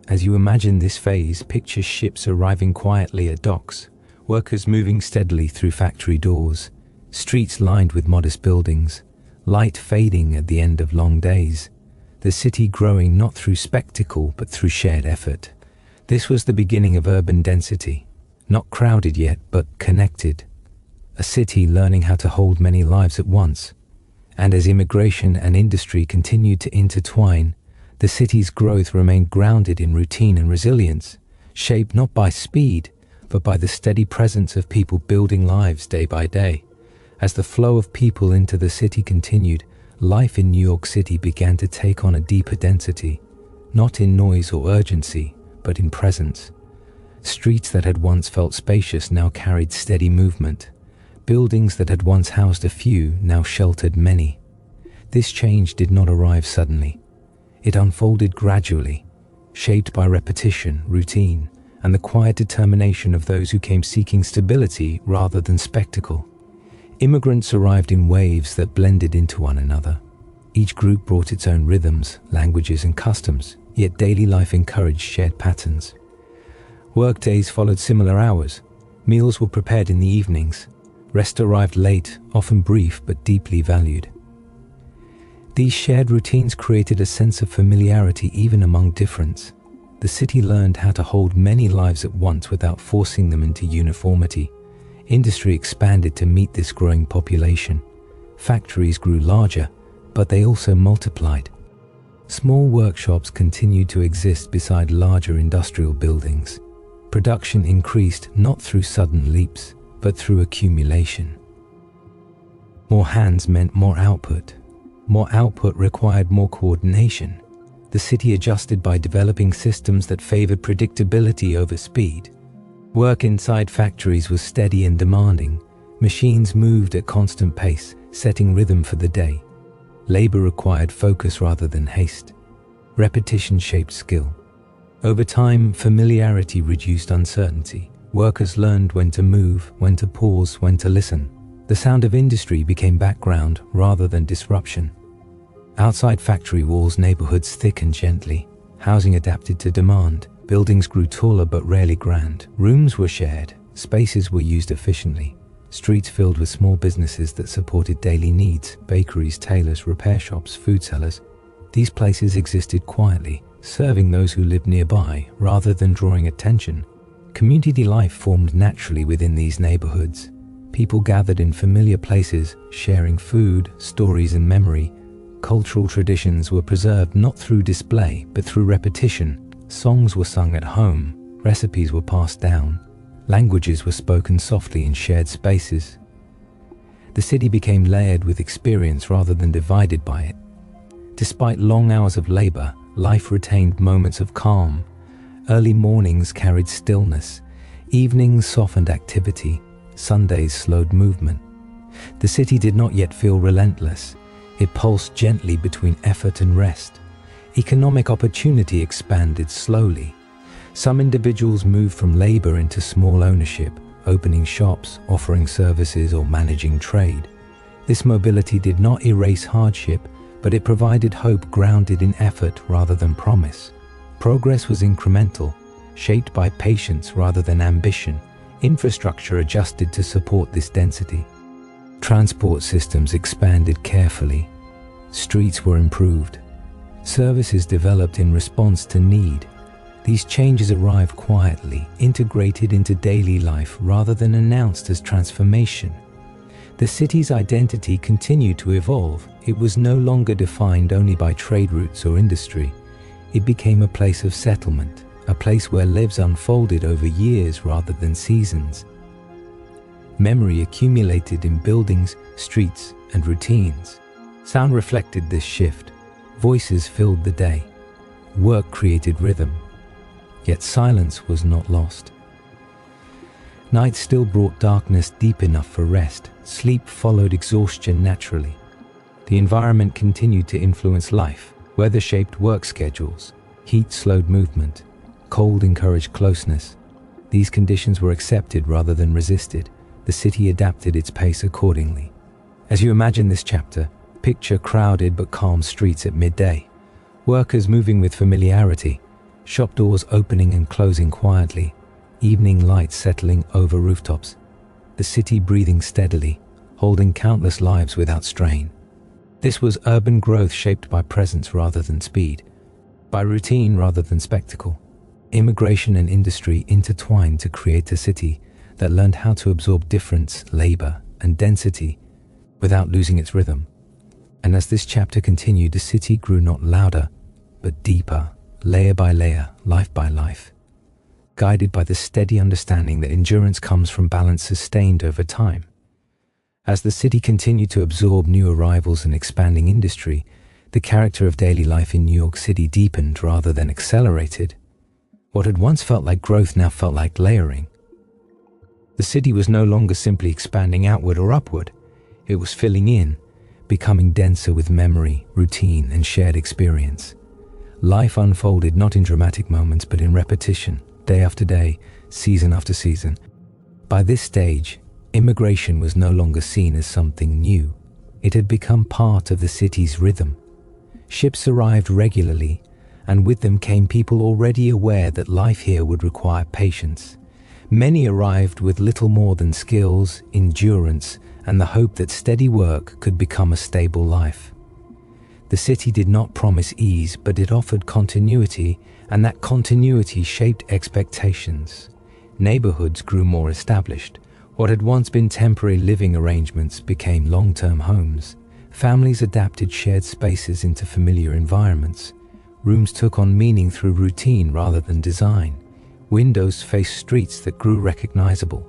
S1: As you imagine this phase, picture ships arriving quietly at docks, workers moving steadily through factory doors, streets lined with modest buildings, light fading at the end of long days, the city growing not through spectacle but through shared effort. This was the beginning of urban density, not crowded yet but connected, a city learning how to hold many lives at once. And as immigration and industry continued to intertwine, the city's growth remained grounded in routine and resilience, shaped not by speed, but by the steady presence of people building lives day by day. As the flow of people into the city continued, life in New York City began to take on a deeper density, not in noise or urgency, but in presence. Streets that had once felt spacious now carried steady movement. Buildings that had once housed a few now sheltered many. This change did not arrive suddenly. It unfolded gradually, shaped by repetition, routine, and the quiet determination of those who came seeking stability rather than spectacle. Immigrants arrived in waves that blended into one another. Each group brought its own rhythms, languages, and customs, yet daily life encouraged shared patterns. Work days followed similar hours. Meals were prepared in the evenings. Rest arrived late, often brief but deeply valued. These shared routines created a sense of familiarity even among difference. The city learned how to hold many lives at once without forcing them into uniformity. Industry expanded to meet this growing population. Factories grew larger, but they also multiplied. Small workshops continued to exist beside larger industrial buildings. Production increased not through sudden leaps, but through accumulation. More hands meant more output. More output required more coordination. The city adjusted by developing systems that favored predictability over speed. Work inside factories was steady and demanding. Machines moved at constant pace, setting rhythm for the day. Labor required focus rather than haste. Repetition shaped skill. Over time, familiarity reduced uncertainty. Workers learned when to move, when to pause, when to listen. The sound of industry became background rather than disruption. Outside factory walls, neighborhoods thickened gently. Housing adapted to demand. Buildings grew taller but rarely grand. Rooms were shared. Spaces were used efficiently. Streets filled with small businesses that supported daily needs. Bakeries, tailors, repair shops, food sellers. These places existed quietly, serving those who lived nearby rather than drawing attention. Community life formed naturally within these neighborhoods. People gathered in familiar places, sharing food, stories, and memory. Cultural traditions were preserved not through display, but through repetition. Songs were sung at home, recipes were passed down, languages were spoken softly in shared spaces. The city became layered with experience rather than divided by it. Despite long hours of labor, life retained moments of calm. Early mornings carried stillness. Evenings softened activity. Sundays slowed movement. The city did not yet feel relentless. It pulsed gently between effort and rest. Economic opportunity expanded slowly. Some individuals moved from labor into small ownership, opening shops, offering services, or managing trade. This mobility did not erase hardship, but it provided hope grounded in effort rather than promise. Progress was incremental, shaped by patience rather than ambition. Infrastructure adjusted to support this density. Transport systems expanded carefully. Streets were improved. Services developed in response to need. These changes arrived quietly, integrated into daily life rather than announced as transformation. The city's identity continued to evolve. It was no longer defined only by trade routes or industry. It became a place of settlement, a place where lives unfolded over years rather than seasons. Memory accumulated in buildings, streets, and routines. Sound reflected this shift. Voices filled the day. Work created rhythm. Yet silence was not lost. Night still brought darkness deep enough for rest. Sleep followed exhaustion naturally. The environment continued to influence life. Weather shaped work schedules. Heat slowed movement. Cold encouraged closeness. These conditions were accepted rather than resisted. The city adapted its pace accordingly. As you imagine this chapter, picture crowded but calm streets at midday. Workers moving with familiarity. Shop doors opening and closing quietly. Evening lights settling over rooftops. The city breathing steadily, holding countless lives without strain. This was urban growth shaped by presence rather than speed, by routine rather than spectacle. Immigration and industry intertwined to create a city that learned how to absorb difference, labor, and density without losing its rhythm. And as this chapter continued, the city grew not louder, but deeper, layer by layer, life by life, guided by the steady understanding that endurance comes from balance sustained over time. As the city continued to absorb new arrivals and expanding industry, the character of daily life in New York City deepened rather than accelerated. What had once felt like growth now felt like layering. The city was no longer simply expanding outward or upward. It was filling in, becoming denser with memory, routine, and shared experience. Life unfolded not in dramatic moments, but in repetition, day after day, season after season. By this stage, immigration was no longer seen as something new. It had become part of the city's rhythm, Ships arrived regularly, and with them came people already aware that life here would require patience. Many arrived with little more than skills, endurance, and the hope that steady work could become a stable life. The city did not promise ease, but it offered continuity, and that continuity shaped expectations. Neighborhoods grew more established. What had once been temporary living arrangements became long-term homes. Families adapted shared spaces into familiar environments. Rooms took on meaning through routine rather than design. Windows faced streets that grew recognizable.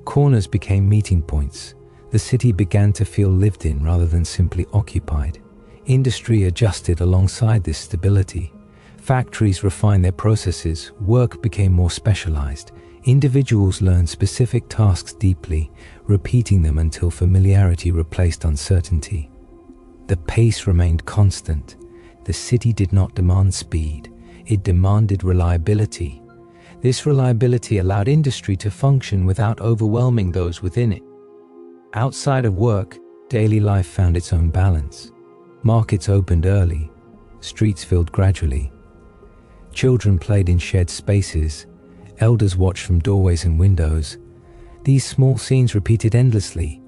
S1: Corners became meeting points. The city began to feel lived in rather than simply occupied. Industry adjusted alongside this stability. Factories refined their processes. Work became more specialized. Individuals learned specific tasks deeply, repeating them until familiarity replaced uncertainty. The pace remained constant. The city did not demand speed. It demanded reliability. This reliability allowed industry to function without overwhelming those within it. Outside of work, daily life found its own balance. Markets opened early. Streets filled gradually. Children played in shared spaces. Elders watched from doorways and windows. These small scenes repeated endlessly,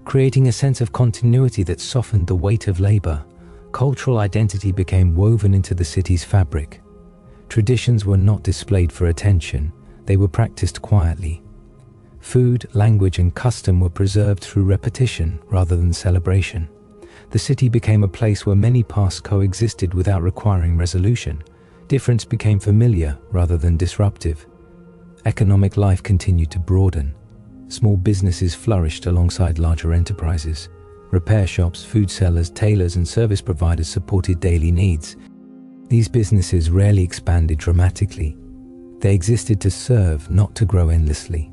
S1: creating a sense of continuity that softened the weight of labor. Cultural identity became woven into the city's fabric. Traditions were not displayed for attention, they were practiced quietly. Food, language, and custom were preserved through repetition rather than celebration. The city became a place where many pasts coexisted without requiring resolution. Difference became familiar rather than disruptive. Economic life continued to broaden. Small businesses flourished alongside larger enterprises. Repair shops, food sellers, tailors, and service providers supported daily needs. These businesses rarely expanded dramatically. They existed to serve, not to grow endlessly.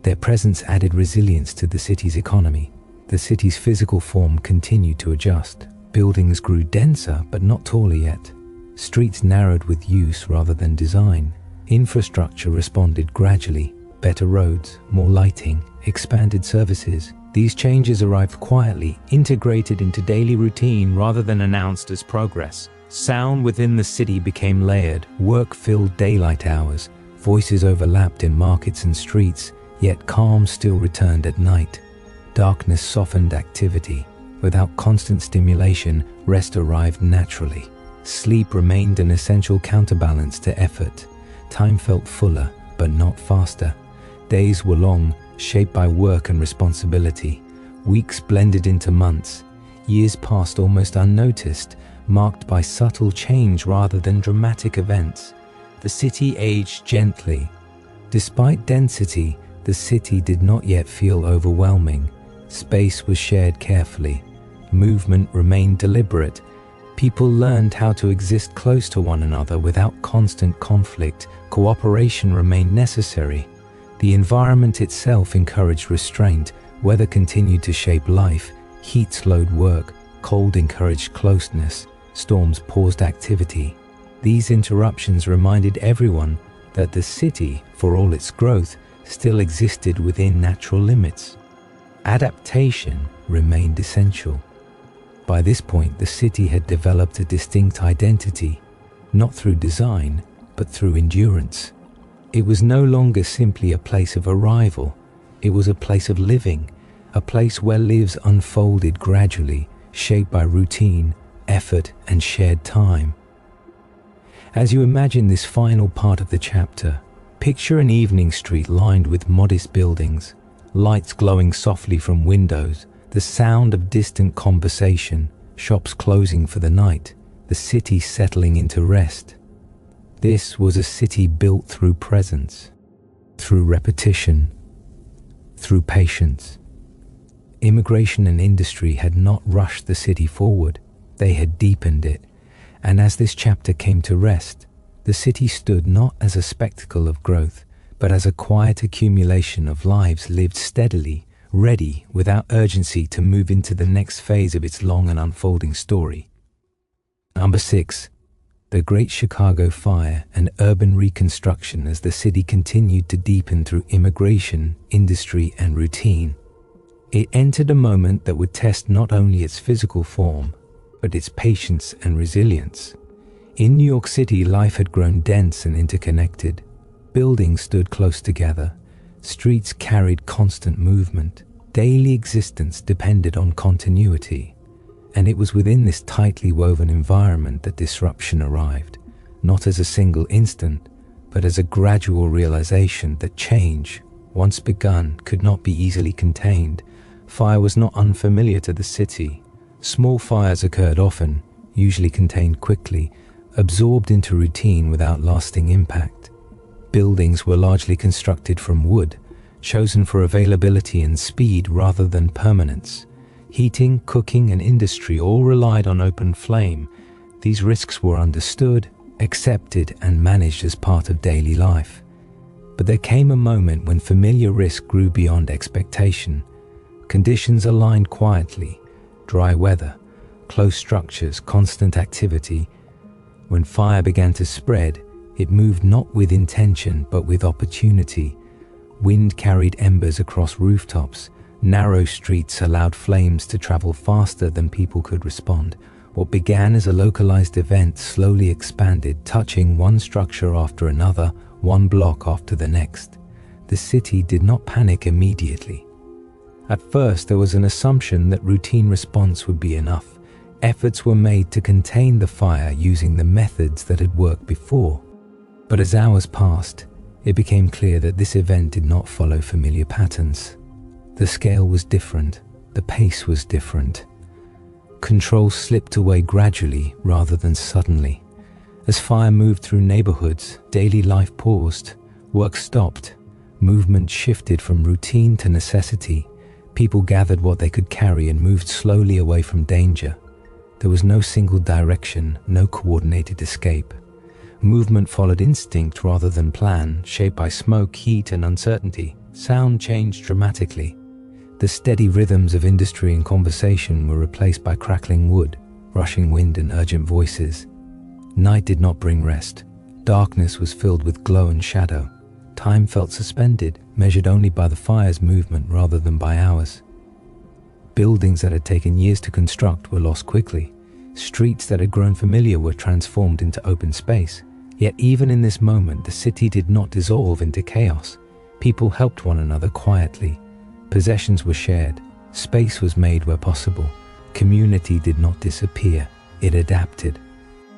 S1: Their presence added resilience to the city's economy. The city's physical form continued to adjust. Buildings grew denser, but not taller yet. Streets narrowed with use rather than design. Infrastructure responded gradually. Better roads, more lighting, expanded services. These changes arrived quietly, integrated into daily routine rather than announced as progress. Sound within the city became layered. Work filled daylight hours. Voices overlapped in markets and streets, yet calm still returned at night. Darkness softened activity. Without constant stimulation, rest arrived naturally. Sleep remained an essential counterbalance to effort. Time felt fuller, but not faster. Days were long, shaped by work and responsibility. Weeks blended into months. Years passed almost unnoticed, marked by subtle change rather than dramatic events. The city aged gently. Despite density, the city did not yet feel overwhelming. Space was shared carefully. Movement remained deliberate. People learned how to exist close to one another without constant conflict. Cooperation remained necessary. The environment itself encouraged restraint. Weather continued to shape life. Heat slowed work. Cold encouraged closeness. Storms paused activity. These interruptions reminded everyone that the city, for all its growth, still existed within natural limits. Adaptation remained essential. By this point, the city had developed a distinct identity, not through design, but through endurance. It was no longer simply a place of arrival. It was a place of living, a place where lives unfolded gradually, shaped by routine, effort, and shared time. As you imagine this final part of the chapter, picture an evening street lined with modest buildings, lights glowing softly from windows, the sound of distant conversation, shops closing for the night, the city settling into rest. This was a city built through presence, through repetition, through patience. Immigration and industry had not rushed the city forward, they had deepened it. And as this chapter came to rest, the city stood not as a spectacle of growth, but as a quiet accumulation of lives lived steadily, ready without urgency to move into the next phase of its long and unfolding story. Number 6. The Great Chicago Fire and urban reconstruction as the city continued to deepen through immigration, industry, and routine. It entered a moment that would test not only its physical form, but its patience and resilience. In New York City, life had grown dense and interconnected. Buildings stood close together. Streets carried constant movement. Daily existence depended on continuity. And it was within this tightly woven environment that disruption arrived, not as a single instant, but as a gradual realization that change, once begun, could not be easily contained. Fire was not unfamiliar to the city. Small fires occurred often, usually contained quickly, absorbed into routine without lasting impact. Buildings were largely constructed from wood, chosen for availability and speed rather than permanence. Heating, cooking, and industry all relied on open flame. These risks were understood, accepted, and managed as part of daily life. But there came a moment when familiar risk grew beyond expectation. Conditions aligned quietly: dry weather, close structures, constant activity. When fire began to spread, it moved not with intention but with opportunity. Wind carried embers across rooftops. Narrow streets allowed flames to travel faster than people could respond. What began as a localized event slowly expanded, touching one structure after another, one block after the next. The city did not panic immediately. At first, there was an assumption that routine response would be enough. Efforts were made to contain the fire using the methods that had worked before. But as hours passed, it became clear that this event did not follow familiar patterns. The scale was different. The pace was different. Control slipped away gradually rather than suddenly. As fire moved through neighborhoods, daily life paused. Work stopped. Movement shifted from routine to necessity. People gathered what they could carry and moved slowly away from danger. There was no single direction, no coordinated escape. Movement followed instinct rather than plan, shaped by smoke, heat, and uncertainty. Sound changed dramatically. The steady rhythms of industry and conversation were replaced by crackling wood, rushing wind, and urgent voices. Night did not bring rest. Darkness was filled with glow and shadow. Time felt suspended, measured only by the fire's movement rather than by hours. Buildings that had taken years to construct were lost quickly. Streets that had grown familiar were transformed into open space. Yet even in this moment, the city did not dissolve into chaos. People helped one another quietly. Possessions were shared. Space was made where possible. Community did not disappear. It adapted.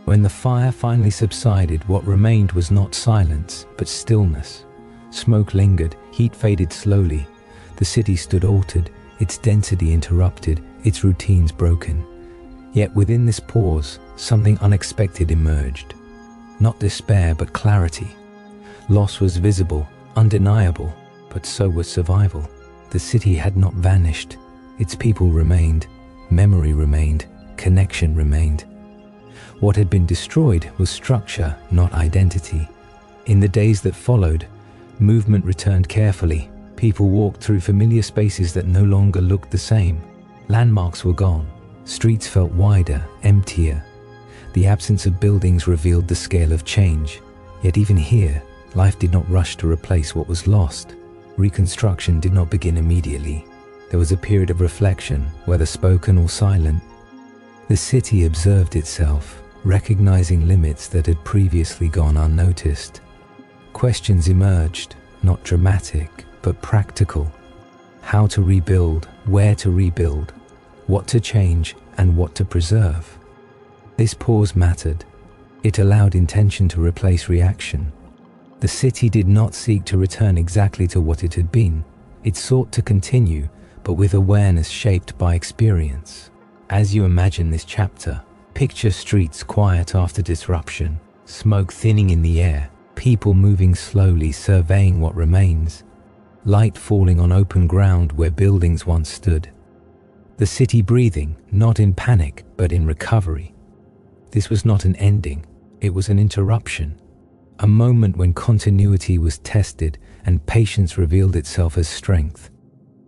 S1: When the fire finally subsided, what remained was not silence, but stillness. Smoke lingered. Heat faded slowly. The city stood altered, its density interrupted, its routines broken. Yet within this pause, something unexpected emerged. Not despair, but clarity. Loss was visible, undeniable, but so was survival. The city had not vanished. Its people remained. Memory remained. Connection remained. What had been destroyed was structure, not identity. In the days that followed, movement returned carefully. People walked through familiar spaces that no longer looked the same. Landmarks were gone. Streets felt wider, emptier. The absence of buildings revealed the scale of change. Yet even here, life did not rush to replace what was lost. Reconstruction did not begin immediately. There was a period of reflection, whether spoken or silent. The city observed itself, recognizing limits that had previously gone unnoticed. Questions emerged, not dramatic, but practical. How to rebuild, where to rebuild, what to change, and what to preserve. This pause mattered. It allowed intention to replace reaction. The city did not seek to return exactly to what it had been. It sought to continue, but with awareness shaped by experience. As you imagine this chapter, picture streets quiet after disruption, smoke thinning in the air, people moving slowly, surveying what remains, light falling on open ground where buildings once stood. The city breathing, not in panic, but in recovery. This was not an ending, it was an interruption. A moment when continuity was tested and patience revealed itself as strength.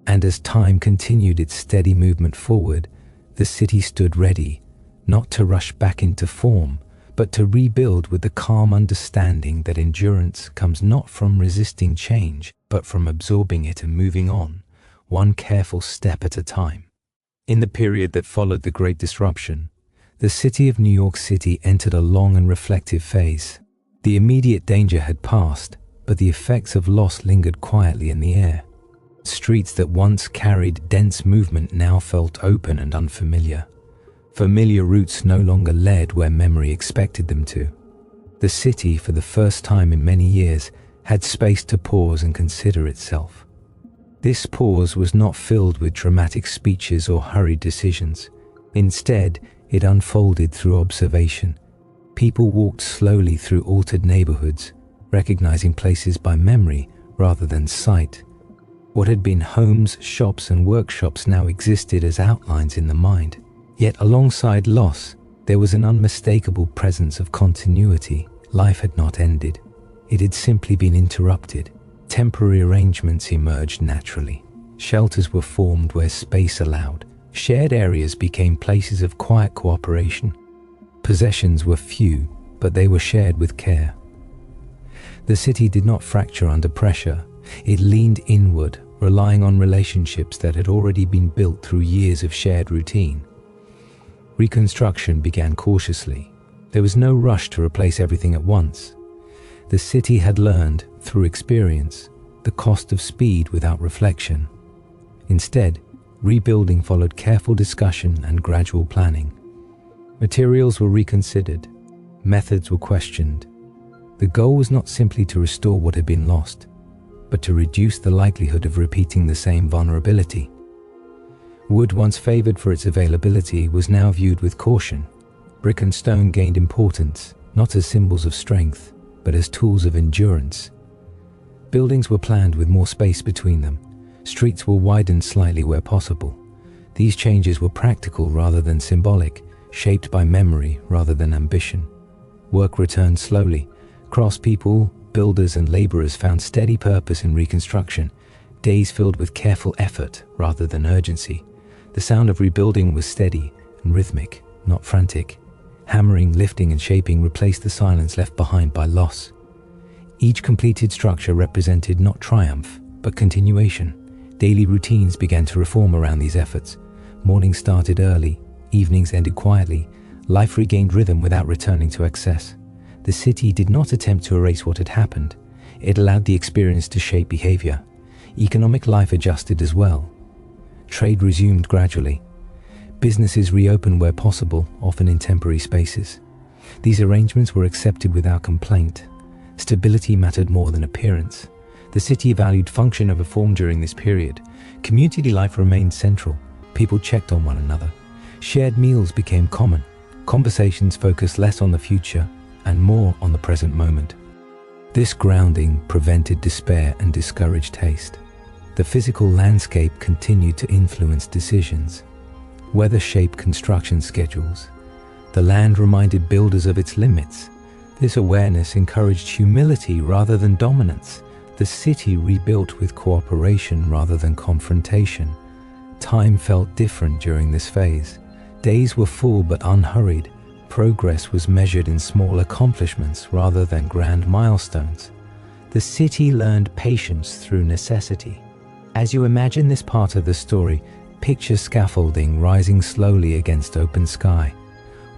S1: And as time continued its steady movement forward, the city stood ready, not to rush back into form, but to rebuild with the calm understanding that endurance comes not from resisting change, but from absorbing it and moving on, one careful step at a time. In the period that followed the Great Disruption, The city of New York City entered a long and reflective phase. The immediate danger had passed, but the effects of loss lingered quietly in the air. Streets that once carried dense movement now felt open and unfamiliar. Familiar routes no longer led where memory expected them to. The city, for the first time in many years, had space to pause and consider itself. This pause was not filled with dramatic speeches or hurried decisions. Instead, it unfolded through observation. People walked slowly through altered neighborhoods, recognizing places by memory rather than sight. What had been homes, shops, and workshops now existed as outlines in the mind. Yet alongside loss, there was an unmistakable presence of continuity. Life had not ended. It had simply been interrupted. Temporary arrangements emerged naturally. Shelters were formed where space allowed. Shared areas became places of quiet cooperation. Possessions were few, but they were shared with care. The city did not fracture under pressure. It leaned inward, relying on relationships that had already been built through years of shared routine. Reconstruction began cautiously. There was no rush to replace everything at once. The city had learned, through experience, the cost of speed without reflection. Instead, rebuilding followed careful discussion and gradual planning. Materials were reconsidered. Methods were questioned. The goal was not simply to restore what had been lost, but to reduce the likelihood of repeating the same vulnerability. Wood, once favored for its availability, was now viewed with caution. Brick and stone gained importance, not as symbols of strength, but as tools of endurance. Buildings were planned with more space between them. Streets were widened slightly where possible. These changes were practical rather than symbolic, shaped by memory rather than ambition. Work returned slowly. Craftspeople, builders, and laborers found steady purpose in reconstruction, days filled with careful effort rather than urgency. The sound of rebuilding was steady and rhythmic, not frantic. Hammering, lifting, and shaping replaced the silence left behind by loss. Each completed structure represented not triumph, but continuation. Daily routines began to reform around these efforts. Mornings started early, evenings ended quietly. Life regained rhythm without returning to excess. The city did not attempt to erase what had happened. It allowed the experience to shape behavior. Economic life adjusted as well. Trade resumed gradually. Businesses reopened where possible, often in temporary spaces. These arrangements were accepted without complaint. Stability mattered more than appearance. The city valued function over form during this period. Community life remained central. People checked on one another. Shared meals became common. Conversations focused less on the future and more on the present moment. This grounding prevented despair and discouraged haste. The physical landscape continued to influence decisions. Weather shaped construction schedules. The land reminded builders of its limits. This awareness encouraged humility rather than dominance. The city rebuilt with cooperation rather than confrontation. Time felt different during this phase. Days were full but unhurried. Progress was measured in small accomplishments rather than grand milestones. The city learned patience through necessity. As you imagine this part of the story, picture scaffolding rising slowly against open sky.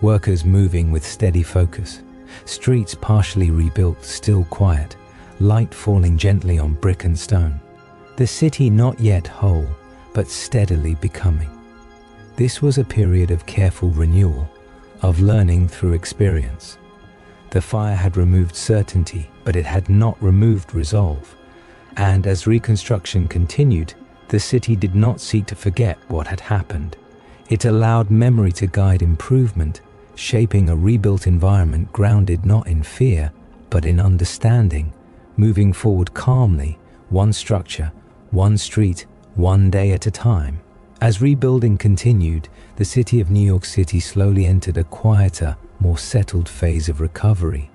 S1: Workers moving with steady focus. Streets partially rebuilt, still quiet. Light falling gently on brick and stone. The city not yet whole, but steadily becoming. This was a period of careful renewal, of learning through experience. The fire had removed certainty, but it had not removed resolve. And as reconstruction continued, the city did not seek to forget what had happened. It allowed memory to guide improvement, shaping a rebuilt environment grounded not in fear, but in understanding, moving forward calmly, one structure, one street, one day at a time. As rebuilding continued, the city of New York City slowly entered a quieter, more settled phase of recovery.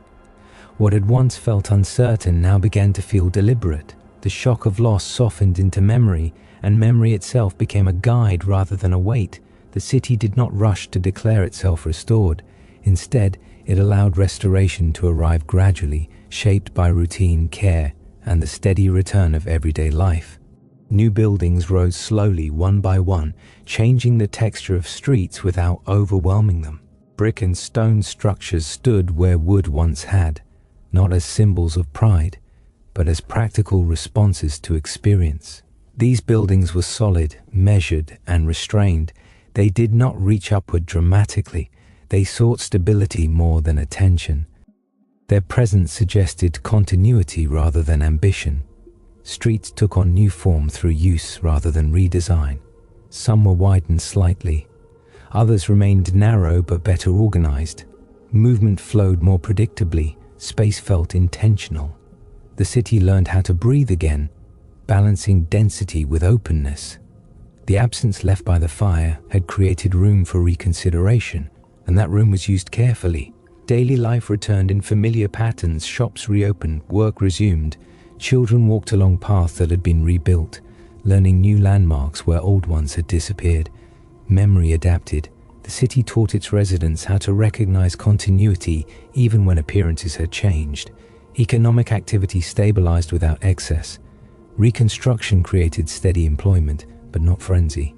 S1: What had once felt uncertain now began to feel deliberate. The shock of loss softened into memory, and memory itself became a guide rather than a weight. The city did not rush to declare itself restored. Instead, it allowed restoration to arrive gradually, shaped by routine, care, and the steady return of everyday life. New buildings rose slowly, one by one, changing the texture of streets without overwhelming them. brick and stone structures stood where wood once had, not as symbols of pride, but as practical responses to experience. These buildings were solid, measured, and restrained. They did not reach upward dramatically. They sought stability more than attention. Their presence suggested continuity rather than ambition. Streets took on new form through use rather than redesign. Some were widened slightly. Others remained narrow but better organized. Movement flowed more predictably. Space felt intentional. The city learned how to breathe again, balancing density with openness. The absence left by the fire had created room for reconsideration, and that room was used carefully. Daily life returned in familiar patterns. Shops reopened, work resumed. Children walked along paths that had been rebuilt, learning new landmarks where old ones had disappeared. Memory adapted. The city taught its residents how to recognize continuity even when appearances had changed. Economic activity stabilized without excess. Reconstruction created steady employment, but not frenzy.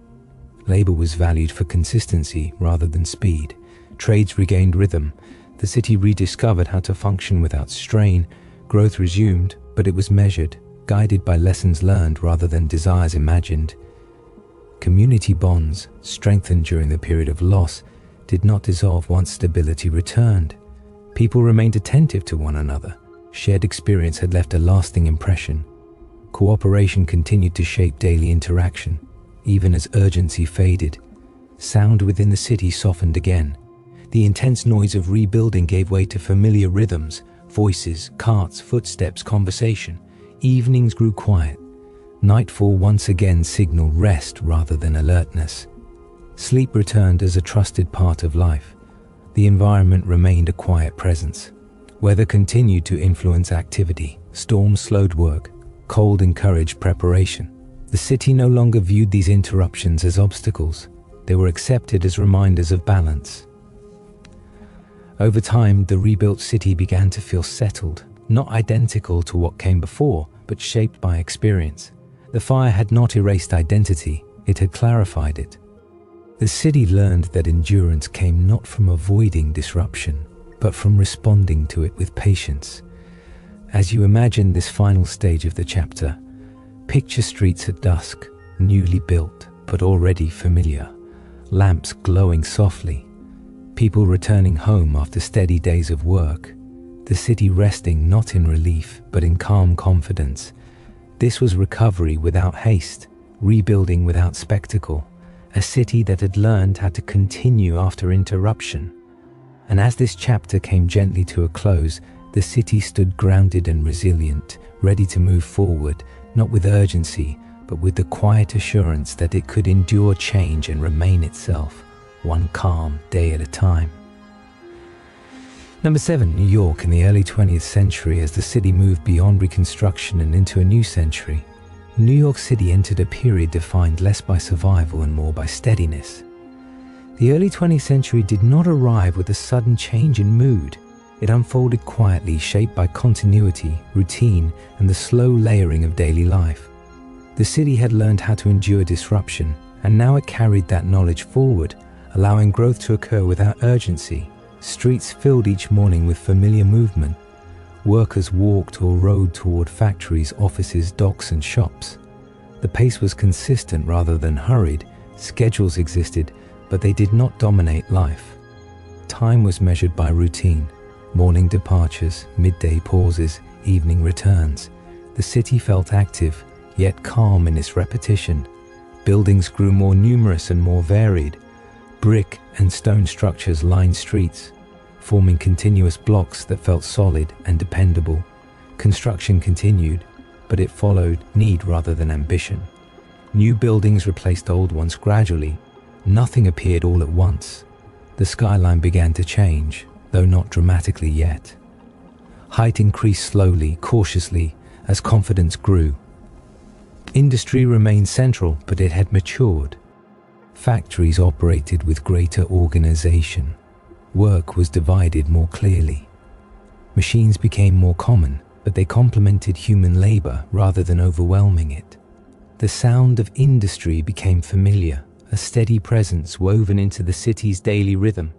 S1: Labor was valued for consistency rather than speed. Trades regained rhythm. The city rediscovered how to function without strain. Growth resumed, but it was measured, guided by lessons learned rather than desires imagined. Community bonds, strengthened during the period of loss, did not dissolve once stability returned. People remained attentive to one another. Shared experience had left a lasting impression. Cooperation continued to shape daily interaction, even as urgency faded. Sound within the city softened again. The intense noise of rebuilding gave way to familiar rhythms, voices, carts, footsteps, conversation. Evenings grew quiet. Nightfall once again signaled rest rather than alertness. Sleep returned as a trusted part of life. The environment remained a quiet presence. Weather continued to influence activity. Storms slowed work. Cold encouraged preparation. The city no longer viewed these interruptions as obstacles. They were accepted as reminders of balance. Over time, the rebuilt city began to feel settled, not identical to what came before, but shaped by experience. The fire had not erased identity, it had clarified it. The city learned that endurance came not from avoiding disruption, but from responding to it with patience. As you imagine this final stage of the chapter, picture streets at dusk, newly built, but already familiar. Lamps glowing softly. People returning home after steady days of work. The city resting not in relief, but in calm confidence. This was recovery without haste, rebuilding without spectacle. A city that had learned how to continue after interruption. And as this chapter came gently to a close, the city stood grounded and resilient, ready to move forward, not with urgency, but with the quiet assurance that it could endure change and remain itself, one calm day at a time. Number 7, New York in the early 20th century. As the city moved beyond Reconstruction and into a new century, New York City entered a period defined less by survival and more by steadiness. The early 20th century did not arrive with a sudden change in mood. It unfolded quietly, shaped by continuity, routine, and the slow layering of daily life. The city had learned how to endure disruption, and now it carried that knowledge forward, allowing growth to occur without urgency. Streets filled each morning with familiar movement. Workers walked or rode toward factories, offices, docks, and shops. The pace was consistent rather than hurried. Schedules existed, but they did not dominate life. Time was measured by routine. Morning departures, midday pauses, evening returns. The city felt active, yet calm in its repetition. Buildings grew more numerous and more varied. Brick and stone structures lined streets, forming continuous blocks that felt solid and dependable. Construction continued, but it followed need rather than ambition. New buildings replaced old ones gradually. Nothing appeared all at once. The skyline began to change, though not dramatically yet. Height increased slowly, cautiously, as confidence grew. Industry remained central, but it had matured. Factories operated with greater organization. Work was divided more clearly. Machines became more common, but they complemented human labor rather than overwhelming it. The sound of industry became familiar, a steady presence woven into the city's daily rhythm.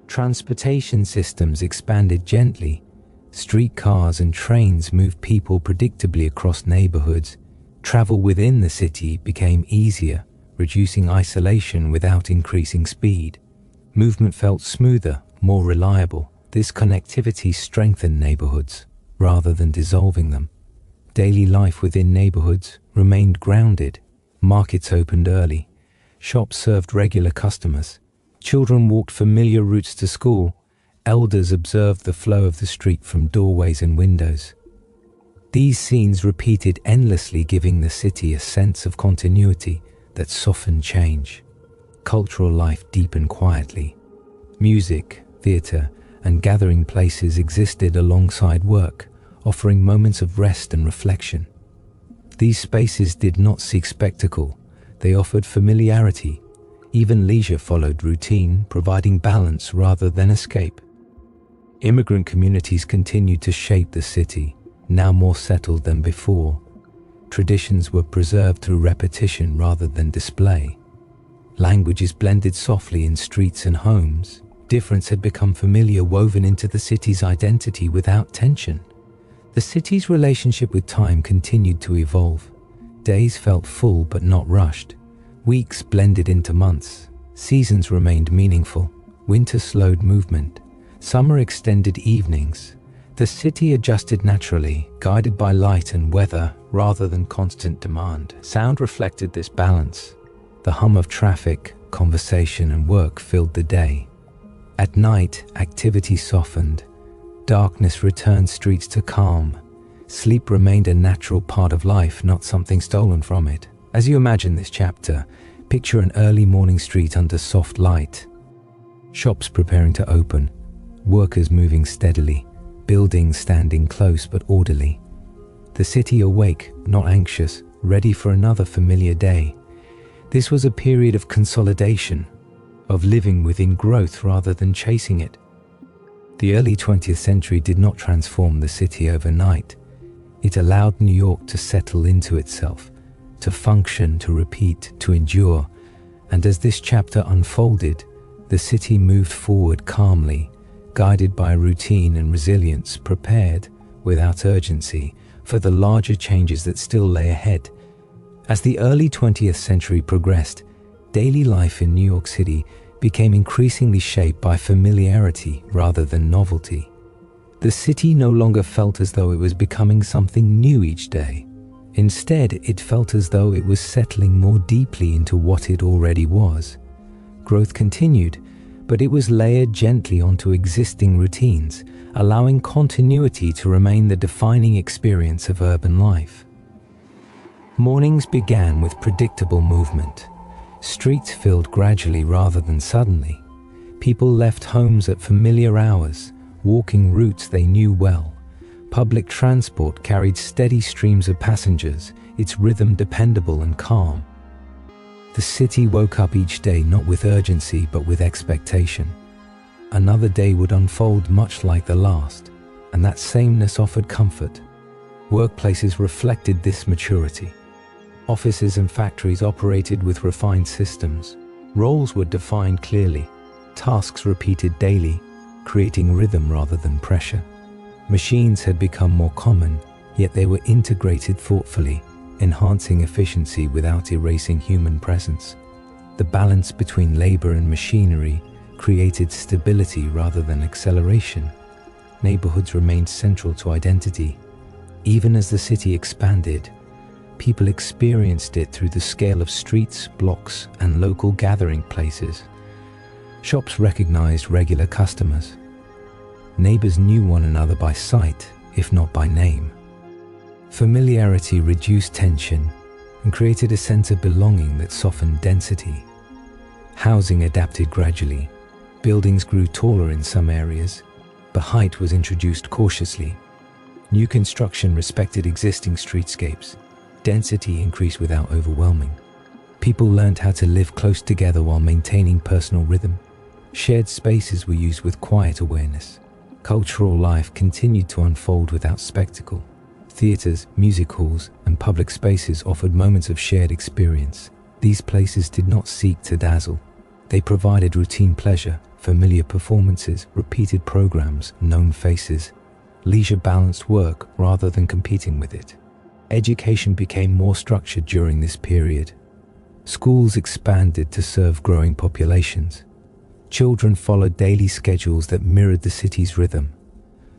S1: Transportation systems expanded gently. Streetcars and trains moved people predictably across neighborhoods. Travel within the city became easier, reducing isolation without increasing speed. Movement felt smoother, more reliable. This connectivity strengthened neighborhoods rather than dissolving them. Daily life within neighborhoods remained grounded. Markets opened early. Shops served regular customers. Children walked familiar routes to school. Elders observed the flow of the street from doorways and windows. These scenes repeated endlessly, giving the city a sense of continuity that softened change. Cultural life deepened quietly. Music, theater, and gathering places existed alongside work, offering moments of rest and reflection. These spaces did not seek spectacle, they offered familiarity. Even leisure followed routine, providing balance rather than escape. Immigrant communities continued to shape the city, now more settled than before. Traditions were preserved through repetition rather than display. Languages blended softly in streets and homes. Difference had become familiar, woven into the city's identity without tension. The city's relationship with time continued to evolve. Days felt full but not rushed. Weeks blended into months. Seasons remained meaningful. Winter slowed movement. Summer extended evenings. The city adjusted naturally, guided by light and weather rather than constant demand. Sound reflected this balance. The hum of traffic, conversation, and work filled the day. At night, activity softened. Darkness returned streets to calm. Sleep remained a natural part of life, not something stolen from it. As you imagine this chapter, picture an early morning street under soft light. Shops preparing to open. Workers moving steadily. Buildings standing close but orderly. The city awake, not anxious, ready for another familiar day. This was a period of consolidation, of living within growth rather than chasing it. The early 20th century did not transform the city overnight. It allowed New York to settle into itself, to function, to repeat, to endure. And as this chapter unfolded, the city moved forward calmly, guided by routine and resilience, prepared, without urgency, for the larger changes that still lay ahead. As the early 20th century progressed, daily life in New York City became increasingly shaped by familiarity rather than novelty. The city no longer felt as though it was becoming something new each day. Instead, it felt as though it was settling more deeply into what it already was. Growth continued, but it was layered gently onto existing routines, allowing continuity to remain the defining experience of urban life. Mornings began with predictable movement. Streets filled gradually rather than suddenly. People left homes at familiar hours, walking routes they knew well. Public transport carried steady streams of passengers, its rhythm dependable and calm. The city woke up each day not with urgency but with expectation. Another day would unfold much like the last, and that sameness offered comfort. Workplaces reflected this maturity. Offices and factories operated with refined systems. Roles were defined clearly. Tasks repeated daily, creating rhythm rather than pressure. Machines had become more common, yet they were integrated thoughtfully, enhancing efficiency without erasing human presence. The balance between labor and machinery created stability rather than acceleration. Neighborhoods remained central to identity. Even as the city expanded, people experienced it through the scale of streets, blocks, and local gathering places. Shops recognized regular customers. Neighbors knew one another by sight, if not by name. Familiarity reduced tension and created a sense of belonging that softened density. Housing adapted gradually. Buildings grew taller in some areas, but height was introduced cautiously. New construction respected existing streetscapes. Density increased without overwhelming. People learned how to live close together while maintaining personal rhythm. Shared spaces were used with quiet awareness. Cultural life continued to unfold without spectacle. Theaters, music halls, and public spaces offered moments of shared experience. These places did not seek to dazzle. They provided routine pleasure, familiar performances, repeated programs, known faces. Leisure balanced work rather than competing with it. Education became more structured during this period. Schools expanded to serve growing populations. Children followed daily schedules that mirrored the city's rhythm.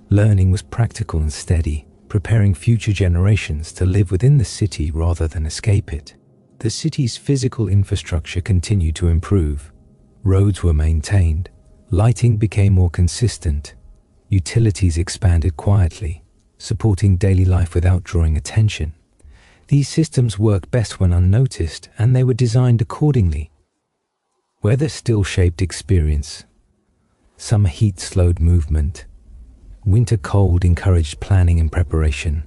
S1: Learning was practical and steady, preparing future generations to live within the city rather than escape it. The city's physical infrastructure continued to improve. Roads were maintained. Lighting became more consistent. Utilities expanded quietly, supporting daily life without drawing attention. These systems worked best when unnoticed, and they were designed accordingly. Weather still shaped experience. Summer heat slowed movement. Winter cold encouraged planning and preparation.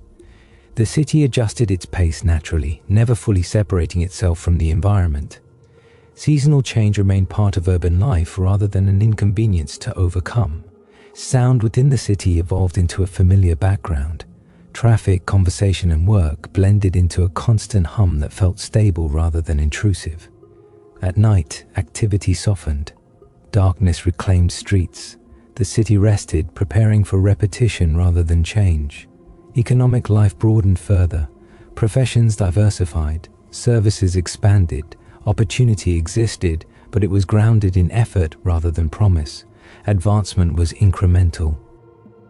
S1: The city adjusted its pace naturally, never fully separating itself from the environment. Seasonal change remained part of urban life rather than an inconvenience to overcome. Sound within the city evolved into a familiar background. Traffic, conversation, and work blended into a constant hum that felt stable rather than intrusive. At night, activity softened. Darkness reclaimed streets. The city rested, preparing for repetition rather than change. Economic life broadened further. Professions diversified. Services expanded. Opportunity existed, but it was grounded in effort rather than promise. Advancement was incremental.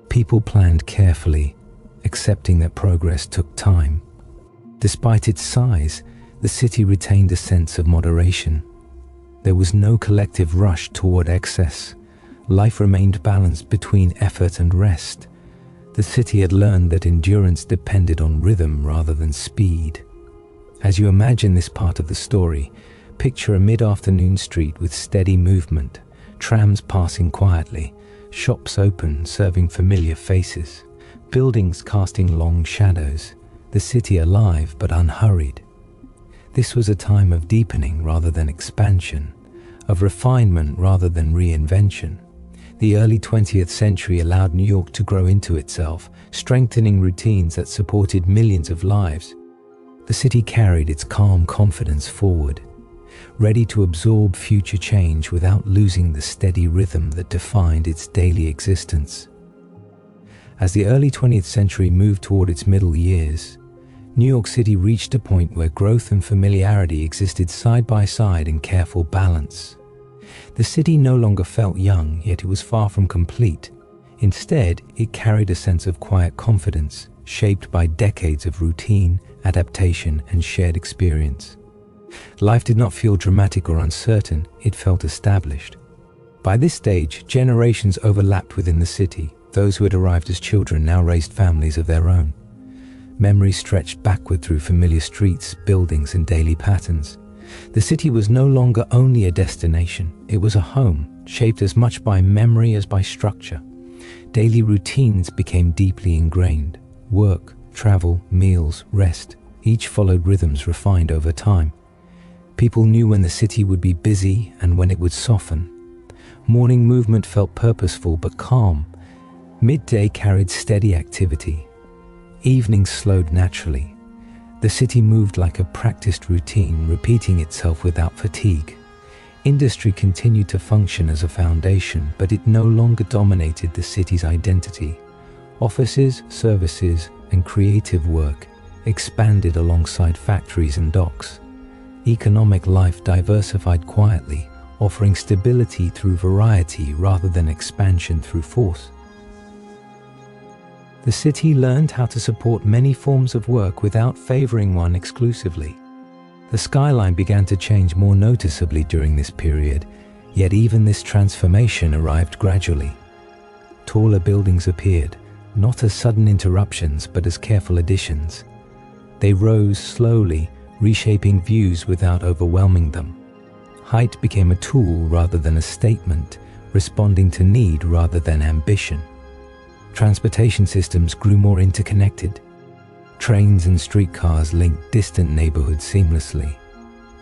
S1: People planned carefully, accepting that progress took time. Despite its size, the city retained a sense of moderation. There was no collective rush toward excess. Life remained balanced between effort and rest. The city had learned that endurance depended on rhythm rather than speed. As you imagine this part of the story, picture a mid-afternoon street with steady movement, trams passing quietly, shops open serving familiar faces, buildings casting long shadows, the city alive but unhurried. This was a time of deepening rather than expansion, of refinement rather than reinvention. The early 20th century allowed New York to grow into itself, strengthening routines that supported millions of lives. The city carried its calm confidence forward, ready to absorb future change without losing the steady rhythm that defined its daily existence. As the early 20th century moved toward its middle years, New York City reached a point where growth and familiarity existed side by side in careful balance. The city no longer felt young, yet it was far from complete. Instead, it carried a sense of quiet confidence, shaped by decades of routine, adaptation, and shared experience. Life did not feel dramatic or uncertain, it felt established. By this stage, generations overlapped within the city. Those who had arrived as children now raised families of their own. Memories stretched backward through familiar streets, buildings, and daily patterns. The city was no longer only a destination, it was a home, shaped as much by memory as by structure. Daily routines became deeply ingrained. Work, travel, meals, rest, each followed rhythms refined over time. People knew when the city would be busy and when it would soften. Morning movement felt purposeful but calm. Midday carried steady activity. Evenings slowed naturally. The city moved like a practiced routine, repeating itself without fatigue. Industry continued to function as a foundation, but it no longer dominated the city's identity. Offices, services, and creative work expanded alongside factories and docks. Economic life diversified quietly, offering stability through variety rather than expansion through force. The city learned how to support many forms of work without favoring one exclusively. The skyline began to change more noticeably during this period, yet even this transformation arrived gradually. Taller buildings appeared, not as sudden interruptions but as careful additions. They rose slowly, reshaping views without overwhelming them. Height became a tool rather than a statement, responding to need rather than ambition. Transportation systems grew more interconnected. Trains and streetcars linked distant neighborhoods seamlessly.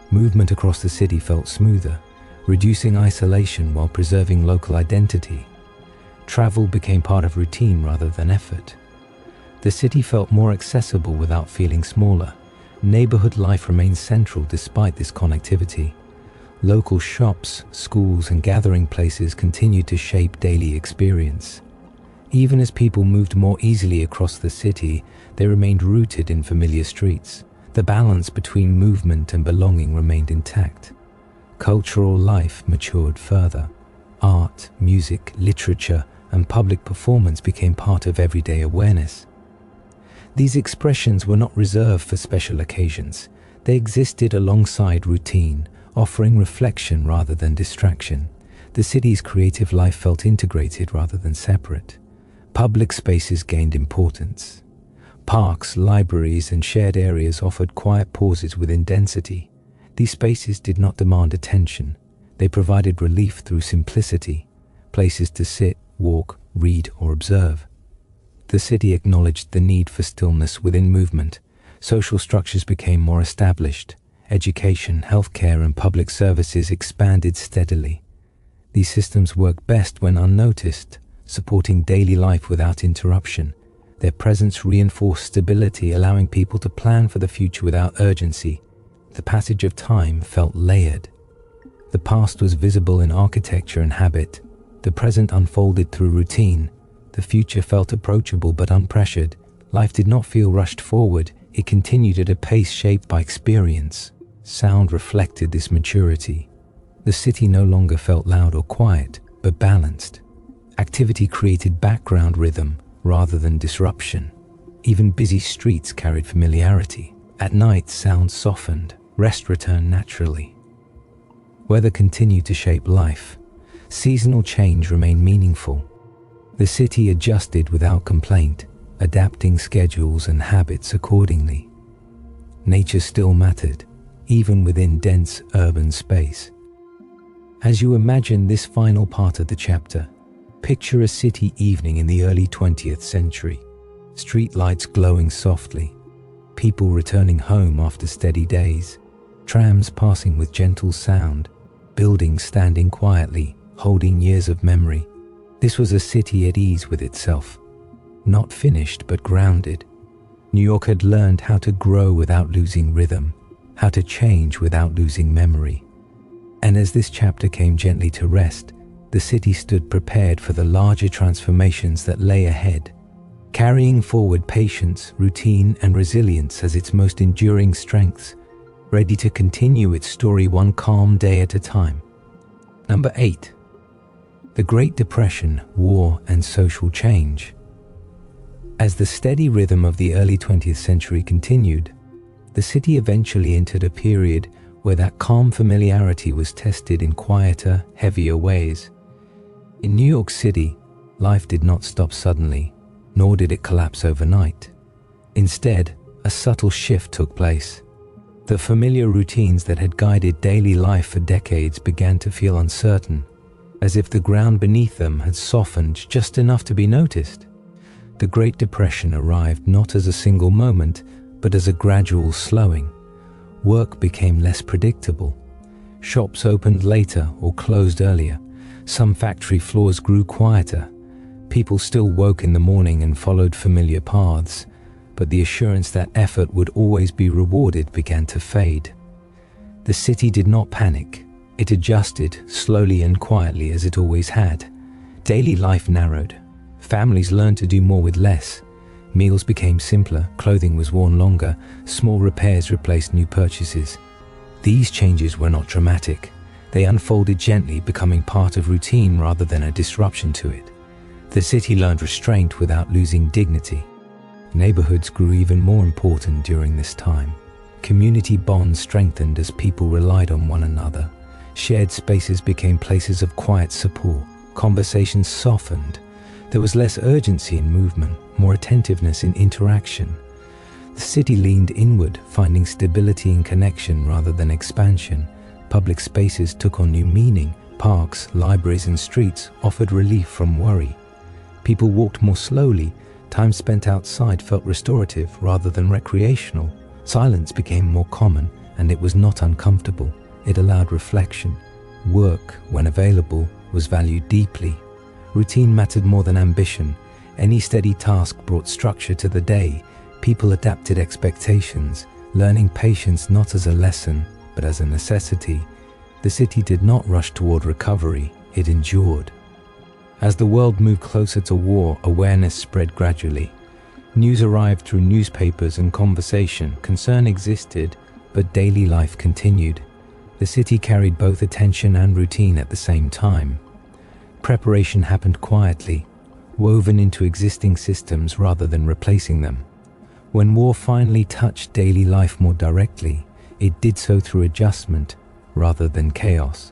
S1: Movement across the city felt smoother, reducing isolation while preserving local identity. Travel became part of routine rather than effort. The city felt more accessible without feeling smaller. Neighborhood life remained central despite this connectivity. Local shops, schools, and gathering places continued to shape daily experience. Even as people moved more easily across the city, they remained rooted in familiar streets. The balance between movement and belonging remained intact. Cultural life matured further. Art, music, literature, and public performance became part of everyday awareness. These expressions were not reserved for special occasions. They existed alongside routine, offering reflection rather than distraction. The city's creative life felt integrated rather than separate. Public spaces gained importance. Parks, libraries, and shared areas offered quiet pauses within density. These spaces did not demand attention. They provided relief through simplicity, places to sit, walk, read, or observe. The city acknowledged the need for stillness within movement. Social structures became more established. Education, healthcare, and public services expanded steadily. These systems work best when unnoticed, supporting daily life without interruption. Their presence reinforced stability, allowing people to plan for the future without urgency. The passage of time felt layered. The past was visible in architecture and habit. The present unfolded through routine. The future felt approachable but unpressured. Life did not feel rushed forward. It continued at a pace shaped by experience. Sound reflected this maturity. The city no longer felt loud or quiet, but balanced. Activity created background rhythm rather than disruption. Even busy streets carried familiarity. At night, sound softened. Rest returned naturally. Weather continued to shape life. Seasonal change remained meaningful. The city adjusted without complaint, adapting schedules and habits accordingly. Nature still mattered, even within dense urban space. As you imagine this final part of the chapter, picture a city evening in the early 20th century. Streetlights glowing softly, people returning home after steady days, trams passing with gentle sound, buildings standing quietly, holding years of memory. This was a city at ease with itself, not finished but grounded. New York had learned how to grow without losing rhythm, how to change without losing memory. And as this chapter came gently to rest, the city stood prepared for the larger transformations that lay ahead, carrying forward patience, routine, and resilience as its most enduring strengths, ready to continue its story one calm day at a time. Number 8. The Great Depression, War, and Social Change. As the steady rhythm of the early 20th century continued, the city eventually entered a period where that calm familiarity was tested in quieter, heavier ways. In New York City, life did not stop suddenly, nor did it collapse overnight. Instead, a subtle shift took place. The familiar routines that had guided daily life for decades began to feel uncertain, as if the ground beneath them had softened just enough to be noticed. The Great Depression arrived not as a single moment, but as a gradual slowing. Work became less predictable. Shops opened later or closed earlier. Some factory floors grew quieter. People still woke in the morning and followed familiar paths, but the assurance that effort would always be rewarded began to fade. The city did not panic. It adjusted, slowly and quietly as it always had. Daily life narrowed. Families learned to do more with less. Meals became simpler, clothing was worn longer, small repairs replaced new purchases. These changes were not dramatic. They unfolded gently, becoming part of routine rather than a disruption to it. The city learned restraint without losing dignity. Neighborhoods grew even more important during this time. Community bonds strengthened as people relied on one another. Shared spaces became places of quiet support. Conversations softened. There was less urgency in movement, more attentiveness in interaction. The city leaned inward, finding stability in connection rather than expansion. Public spaces took on new meaning. Parks, libraries, and streets offered relief from worry. People walked more slowly. Time spent outside felt restorative rather than recreational. Silence became more common, and it was not uncomfortable. It allowed reflection. Work, when available, was valued deeply. Routine mattered more than ambition. Any steady task brought structure to the day. People adapted expectations, learning patience not as a lesson, but as a necessity. The city did not rush toward recovery, it endured. As the world moved closer to war, awareness spread gradually. News arrived through newspapers and conversation. Concern existed, but daily life continued. The city carried both attention and routine at the same time. Preparation happened quietly, woven into existing systems rather than replacing them. When war finally touched daily life more directly, it did so through adjustment rather than chaos.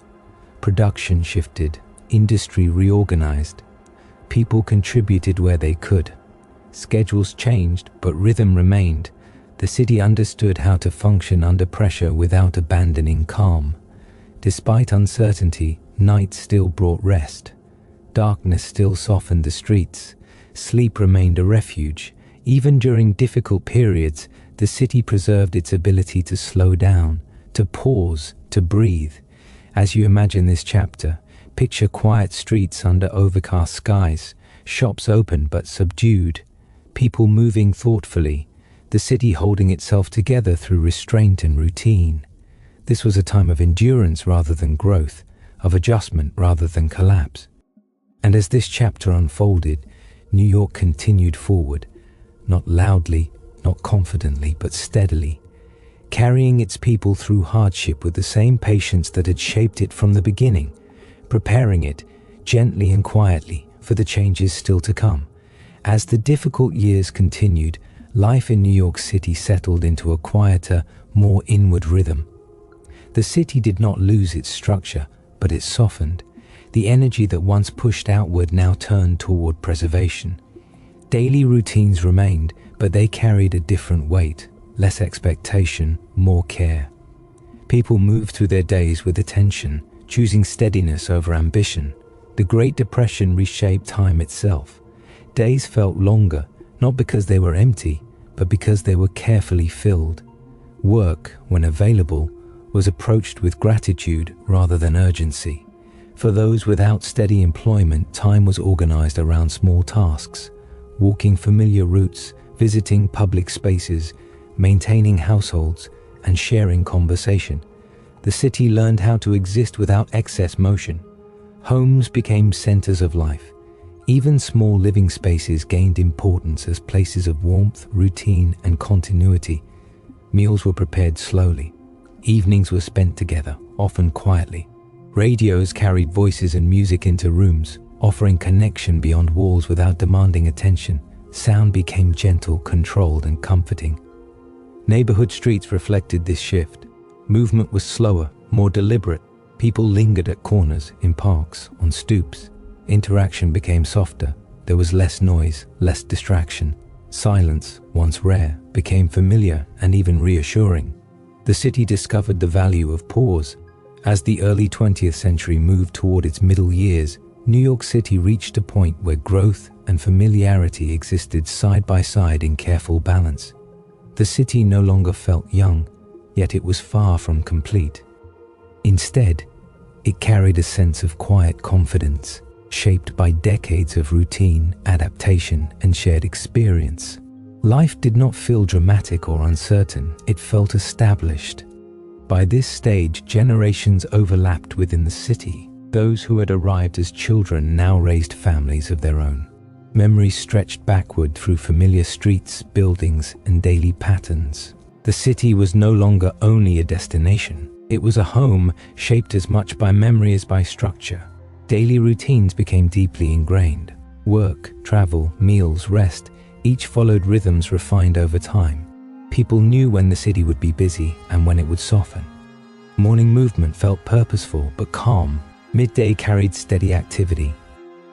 S1: Production shifted, industry reorganized. People contributed where they could. Schedules changed, but rhythm remained. The city understood how to function under pressure without abandoning calm. Despite uncertainty, night still brought rest. Darkness still softened the streets. Sleep remained a refuge. Even during difficult periods, the city preserved its ability to slow down, to pause, to breathe. As you imagine this chapter, picture quiet streets under overcast skies, shops open but subdued, people moving thoughtfully, the city holding itself together through restraint and routine. This was a time of endurance rather than growth, of adjustment rather than collapse. And as this chapter unfolded, New York continued forward, not loudly, not confidently, but steadily, carrying its people through hardship with the same patience that had shaped it from the beginning, preparing it, gently and quietly, for the changes still to come. As the difficult years continued, life in New York City settled into a quieter, more inward rhythm. The city did not lose its structure, but it softened. The energy that once pushed outward now turned toward preservation. Daily routines remained, but they carried a different weight, less expectation, more care. People moved through their days with attention, choosing steadiness over ambition. The Great Depression reshaped time itself. Days felt longer, not because they were empty, but because they were carefully filled. Work, when available, was approached with gratitude rather than urgency. For those without steady employment, time was organized around small tasks, walking familiar routes, visiting public spaces, maintaining households, and sharing conversation. The city learned how to exist without excess motion. Homes became centers of life. Even small living spaces gained importance as places of warmth, routine, and continuity. Meals were prepared slowly. Evenings were spent together, often quietly. Radios carried voices and music into rooms, offering connection beyond walls without demanding attention. Sound became gentle, controlled, and comforting. Neighborhood streets reflected this shift. Movement was slower, more deliberate. People lingered at corners, in parks, on stoops. Interaction became softer. There was less noise, less distraction. Silence, once rare, became familiar and even reassuring. The city discovered the value of pause. As the early 20th century moved toward its middle years, New York City reached a point where growth and familiarity existed side by side in careful balance. The city no longer felt young, yet it was far from complete. Instead, it carried a sense of quiet confidence, shaped by decades of routine, adaptation, and shared experience. Life did not feel dramatic or uncertain, it felt established. By this stage, generations overlapped within the city. Those who had arrived as children now raised families of their own. Memories stretched backward through familiar streets, buildings, and daily patterns. The city was no longer only a destination. It was a home shaped as much by memory as by structure. Daily routines became deeply ingrained. Work, travel, meals, rest, each followed rhythms refined over time. People knew when the city would be busy and when it would soften. Morning movement felt purposeful but calm. Midday carried steady activity.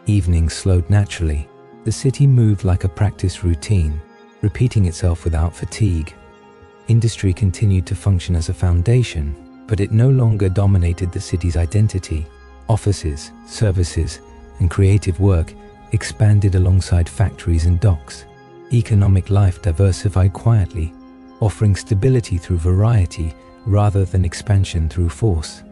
S1: Evenings slowed naturally. The city moved like a practiced routine, repeating itself without fatigue. Industry continued to function as a foundation, but it no longer dominated the city's identity. Offices, services, and creative work expanded alongside factories and docks. Economic life diversified quietly, offering stability through variety rather than expansion through force.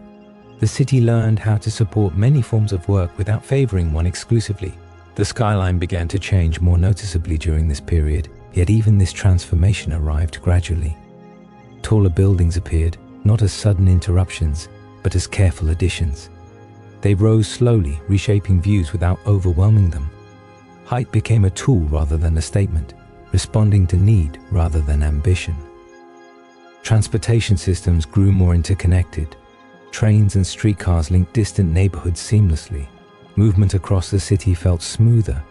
S1: The city learned how to support many forms of work without favoring one exclusively. The skyline began to change more noticeably during this period, yet even this transformation arrived gradually. Taller buildings appeared, not as sudden interruptions, but as careful additions. They rose slowly, reshaping views without overwhelming them. Height became a tool rather than a statement, responding to need rather than ambition. Transportation systems grew more interconnected. Trains and streetcars linked distant neighborhoods seamlessly. Movement across the city felt smoother,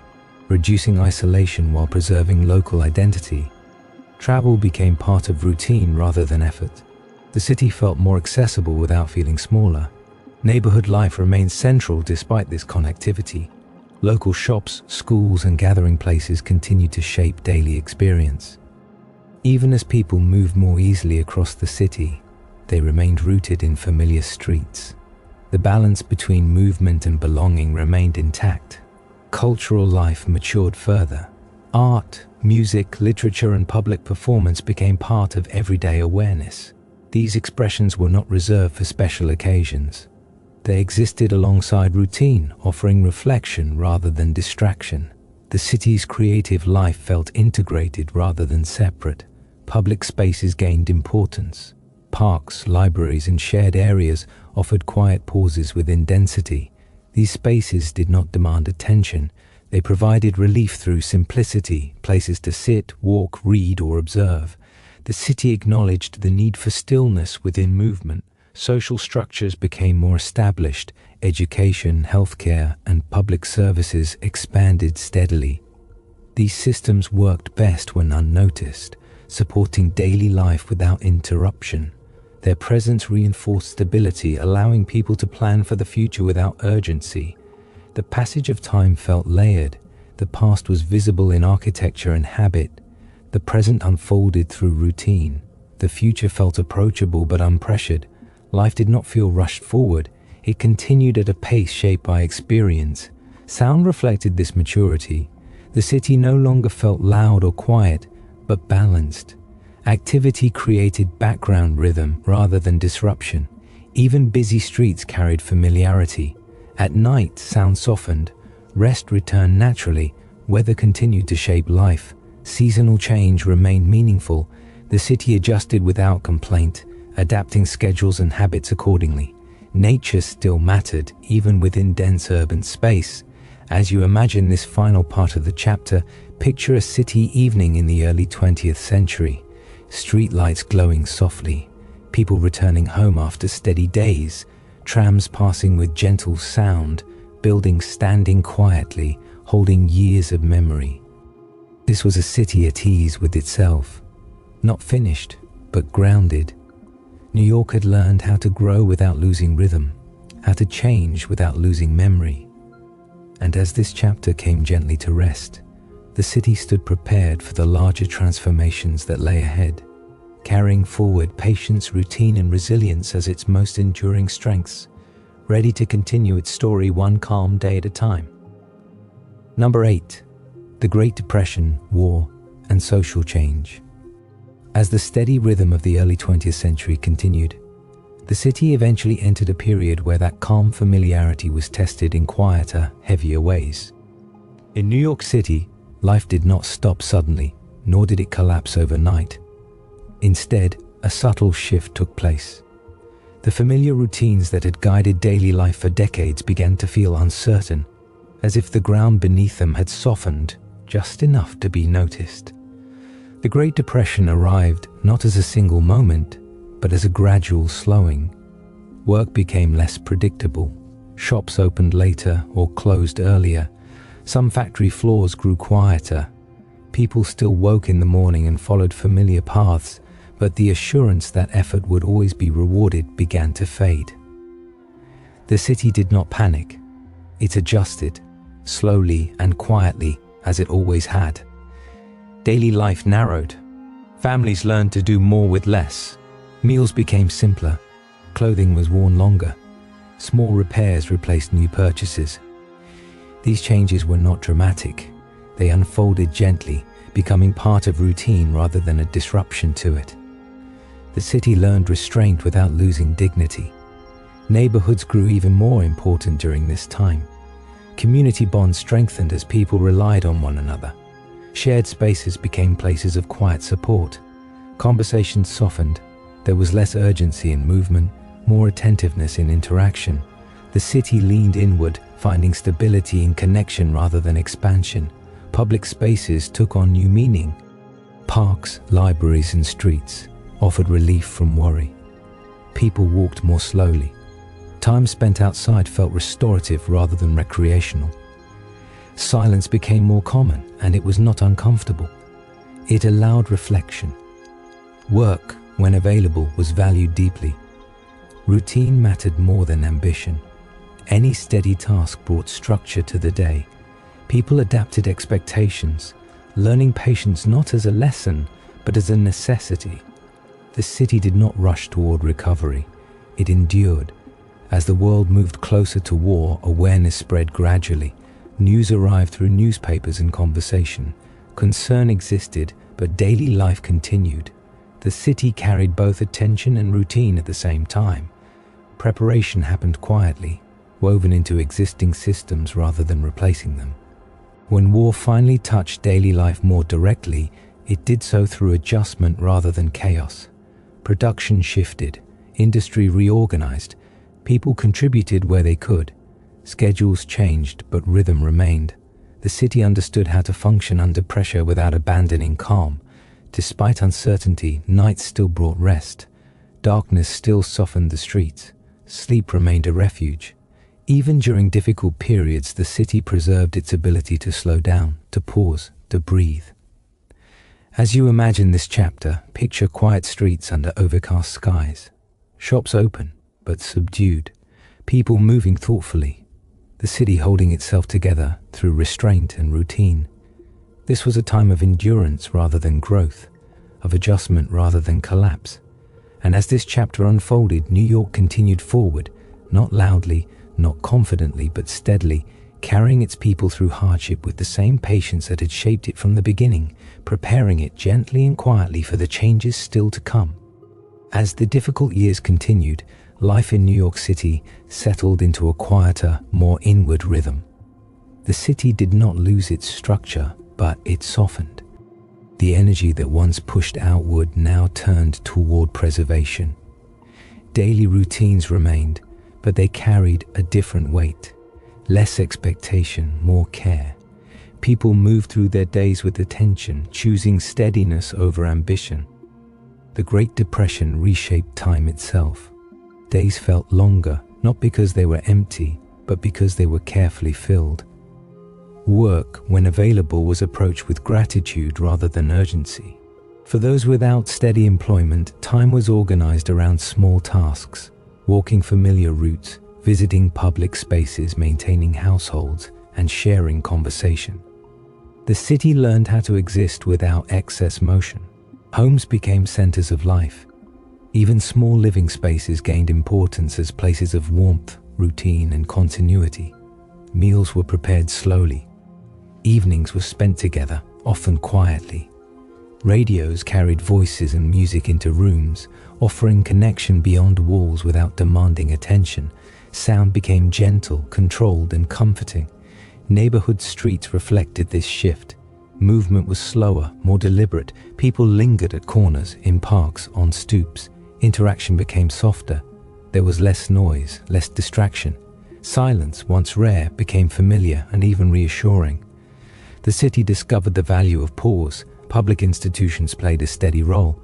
S1: reducing isolation while preserving local identity. Travel became part of routine rather than effort. The city felt more accessible without feeling smaller. Neighborhood life remained central despite this connectivity. Local shops, schools, and gathering places continued to shape daily experience. Even as people moved more easily across the city, they remained rooted in familiar streets. The balance between movement and belonging remained intact. Cultural life matured further. Art, music, literature, and public performance became part of everyday awareness. These expressions were not reserved for special occasions. They existed alongside routine, offering reflection rather than distraction. The city's creative life felt integrated rather than separate. Public spaces gained importance. Parks, libraries, and shared areas offered quiet pauses within density. These spaces did not demand attention. They provided relief through simplicity, places to sit, walk, read, or observe. The city acknowledged the need for stillness within movement. Social structures became more established. Education, healthcare, and public services expanded steadily. These systems worked best when unnoticed, supporting daily life without interruption. Their presence reinforced stability, allowing people to plan for the future without urgency. The passage of time felt layered. The past was visible in architecture and habit. The present unfolded through routine. The future felt approachable but unpressured. Life did not feel rushed forward. It continued at a pace shaped by experience. Sound reflected this maturity. The city no longer felt loud or quiet, but balanced. Activity created background rhythm rather than disruption. Even busy streets carried familiarity. At night, sound softened. Rest returned naturally. Weather continued to shape life. Seasonal change remained meaningful. The city adjusted without complaint, adapting schedules and habits accordingly. Nature still mattered, even within dense urban space. As you imagine this final part of the chapter, picture a city evening in the early 20th century. Streetlights glowing softly, people returning home after steady days, trams passing with gentle sound, buildings standing quietly, holding years of memory. This was a city at ease with itself, not finished, but grounded. New York had learned how to grow without losing rhythm, how to change without losing memory. And as this chapter came gently to rest, the city stood prepared for the larger transformations that lay ahead, carrying forward patience, routine, and resilience as its most enduring strengths, ready to continue its story one calm day at a time. Number 8. The Great Depression, War, and Social Change. As the steady rhythm of the early 20th century continued, the city eventually entered a period where that calm familiarity was tested in quieter, heavier ways. In New York City, life did not stop suddenly, nor did it collapse overnight. Instead, a subtle shift took place. The familiar routines that had guided daily life for decades began to feel uncertain, as if the ground beneath them had softened just enough to be noticed. The Great Depression arrived not as a single moment, but as a gradual slowing. Work became less predictable. Shops opened later or closed earlier. Some factory floors grew quieter. People still woke in the morning and followed familiar paths, but the assurance that effort would always be rewarded began to fade. The city did not panic. It adjusted, slowly and quietly, as it always had. Daily life narrowed. Families learned to do more with less. Meals became simpler. Clothing was worn longer. Small repairs replaced new purchases. These changes were not dramatic. They unfolded gently, becoming part of routine rather than a disruption to it. The city learned restraint without losing dignity. Neighborhoods grew even more important during this time. Community bonds strengthened as people relied on one another. Shared spaces became places of quiet support. Conversations softened. There was less urgency in movement, more attentiveness in interaction. The city leaned inward, finding stability in connection rather than expansion. Public spaces took on new meaning. Parks, libraries, and streets offered relief from worry. People walked more slowly. Time spent outside felt restorative rather than recreational. Silence became more common, and it was not uncomfortable. It allowed reflection. Work, when available, was valued deeply. Routine mattered more than ambition. Any steady task brought structure to the day. People adapted expectations, learning patience not as a lesson, but as a necessity. The city did not rush toward recovery. It endured. As the world moved closer to war, awareness spread gradually. News arrived through newspapers and conversation. Concern existed, but daily life continued. The city carried both attention and routine at the same time. Preparation happened quietly, woven into existing systems rather than replacing them. When war finally touched daily life more directly, it did so through adjustment rather than chaos. Production shifted, industry reorganized, people contributed where they could. Schedules changed, but rhythm remained. The city understood how to function under pressure without abandoning calm. Despite uncertainty, nights still brought rest. Darkness still softened the streets. Sleep remained a refuge. Even during difficult periods, the city preserved its ability to slow down, to pause, to breathe. As you imagine this chapter, picture quiet streets under overcast skies. Shops open, but subdued. People moving thoughtfully. The city holding itself together through restraint and routine. This was a time of endurance rather than growth, of adjustment rather than collapse. And as this chapter unfolded, New York continued forward, not loudly, not confidently, but steadily, carrying its people through hardship with the same patience that had shaped it from the beginning, preparing it gently and quietly for the changes still to come. As the difficult years continued, life in New York City settled into a quieter, more inward rhythm. The city did not lose its structure, but it softened. The energy that once pushed outward now turned toward preservation. Daily routines remained, but they carried a different weight. Less expectation, more care. People moved through their days with attention, choosing steadiness over ambition. The Great Depression reshaped time itself. Days felt longer, not because they were empty, but because they were carefully filled. Work, when available, was approached with gratitude rather than urgency. For those without steady employment, time was organized around small tasks, walking familiar routes, visiting public spaces, maintaining households, and sharing conversation. The city learned how to exist without excess motion. Homes became centers of life. Even small living spaces gained importance as places of warmth, routine, and continuity. Meals were prepared slowly. Evenings were spent together, often quietly. Radios carried voices and music into rooms, offering connection beyond walls without demanding attention. Sound became gentle, controlled, and comforting. Neighborhood streets reflected this shift. Movement was slower, more deliberate. People lingered at corners, in parks, on stoops. Interaction became softer. There was less noise, less distraction. Silence, once rare, became familiar and even reassuring. The city discovered the value of pause. Public institutions played a steady role.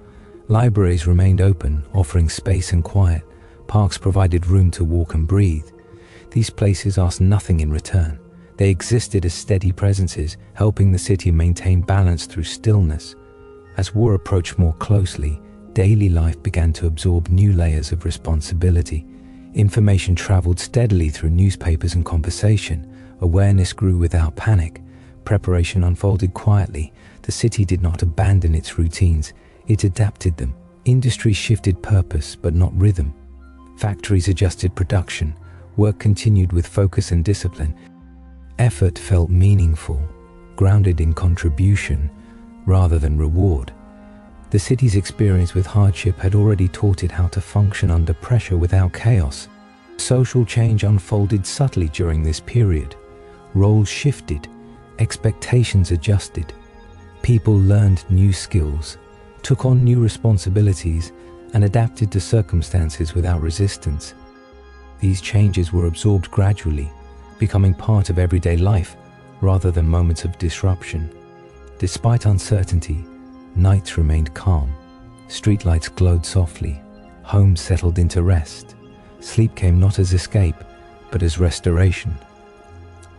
S1: Libraries remained open, offering space and quiet. Parks provided room to walk and breathe. These places asked nothing in return. They existed as steady presences, helping the city maintain balance through stillness. As war approached more closely, daily life began to absorb new layers of responsibility. Information traveled steadily through newspapers and conversation. Awareness grew without panic. Preparation unfolded quietly. The city did not abandon its routines. It adapted them. Industry shifted purpose, but not rhythm. Factories adjusted production. Work continued with focus and discipline. Effort felt meaningful, grounded in contribution rather than reward. The city's experience with hardship had already taught it how to function under pressure without chaos. Social change unfolded subtly during this period. Roles shifted, expectations adjusted. People learned new skills, took on new responsibilities, and adapted to circumstances without resistance. These changes were absorbed gradually, becoming part of everyday life rather than moments of disruption. Despite uncertainty, nights remained calm. Streetlights glowed softly. Homes settled into rest. Sleep came not as escape, but as restoration.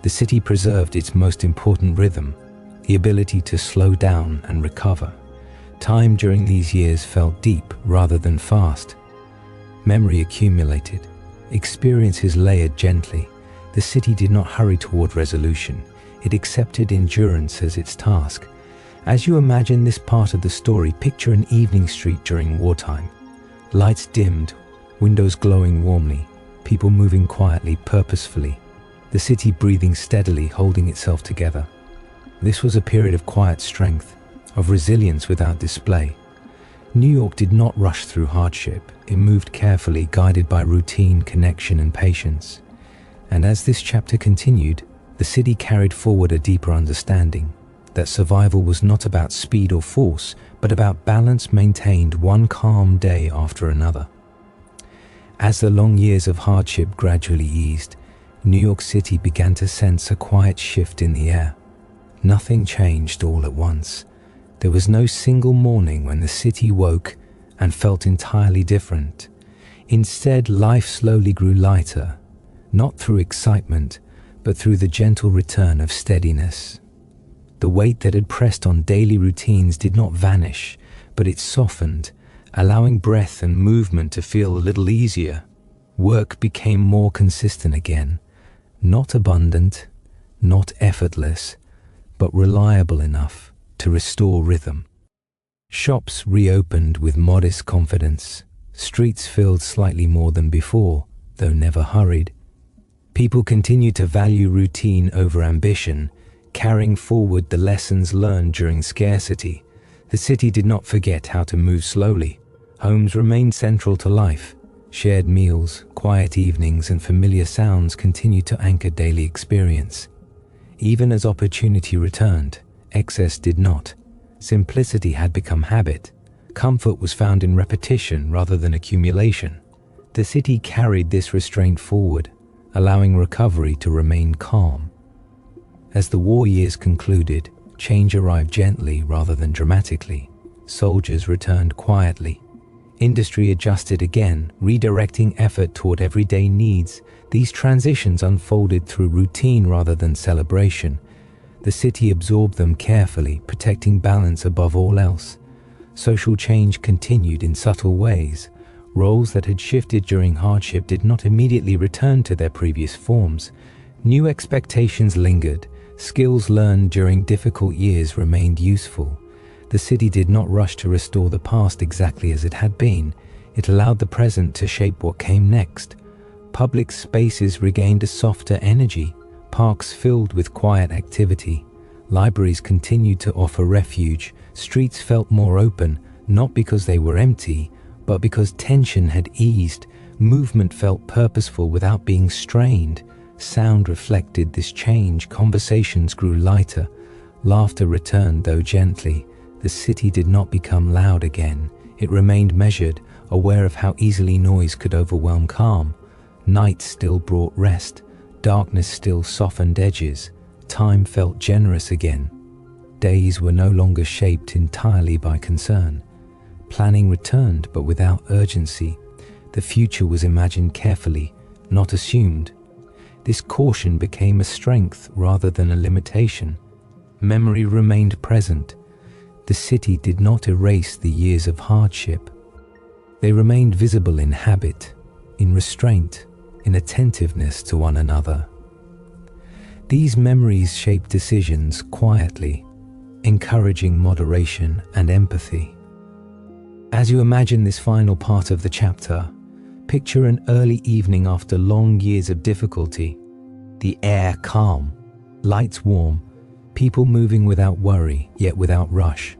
S1: The city preserved its most important rhythm, the ability to slow down and recover. Time during these years felt deep rather than fast. Memory accumulated. Experiences layered gently. The city did not hurry toward resolution. It accepted endurance as its task. As you imagine this part of the story, picture an evening street during wartime. Lights dimmed, windows glowing warmly, people moving quietly, purposefully. The city breathing steadily, holding itself together. This was a period of quiet strength, of resilience without display. New York did not rush through hardship. It moved carefully, guided by routine, connection, and patience. And as this chapter continued, the city carried forward a deeper understanding that survival was not about speed or force, but about balance maintained one calm day after another. As the long years of hardship gradually eased, New York City began to sense a quiet shift in the air. Nothing changed all at once. There was no single morning when the city woke and felt entirely different. Instead, life slowly grew lighter, not through excitement, but through the gentle return of steadiness. The weight that had pressed on daily routines did not vanish, but it softened, allowing breath and movement to feel a little easier. Work became more consistent again, not abundant, not effortless, but reliable enough to restore rhythm. Shops reopened with modest confidence. Streets filled slightly more than before, though never hurried. People continued to value routine over ambition, carrying forward the lessons learned during scarcity. The city did not forget how to move slowly. Homes remained central to life. Shared meals, quiet evenings, and familiar sounds continued to anchor daily experience. Even as opportunity returned, excess did not. Simplicity had become habit. Comfort was found in repetition rather than accumulation. The city carried this restraint forward, allowing recovery to remain calm. As the war years concluded, change arrived gently rather than dramatically. Soldiers returned quietly. Industry adjusted again, redirecting effort toward everyday needs. These transitions unfolded through routine rather than celebration. The city absorbed them carefully, protecting balance above all else. Social change continued in subtle ways. Roles that had shifted during hardship did not immediately return to their previous forms. New expectations lingered. Skills learned during difficult years remained useful. The city did not rush to restore the past exactly as it had been. It allowed the present to shape what came next. Public spaces regained a softer energy. Parks filled with quiet activity. Libraries continued to offer refuge. Streets felt more open, not because they were empty, but because tension had eased. Movement felt purposeful without being strained. Sound reflected this change. Conversations grew lighter. Laughter returned, though gently. The city did not become loud again. It remained measured, aware of how easily noise could overwhelm calm. Night still brought rest. Darkness still softened edges. Time felt generous again. Days were no longer shaped entirely by concern. Planning returned, but without urgency. The future was imagined carefully, not assumed. This caution became a strength rather than a limitation. Memory remained present. The city did not erase the years of hardship. They remained visible in habit, in restraint, in attentiveness to one another. These memories shaped decisions quietly, encouraging moderation and empathy. As you imagine this final part of the chapter, picture an early evening after long years of difficulty. The air calm, lights warm, people moving without worry, yet without rush.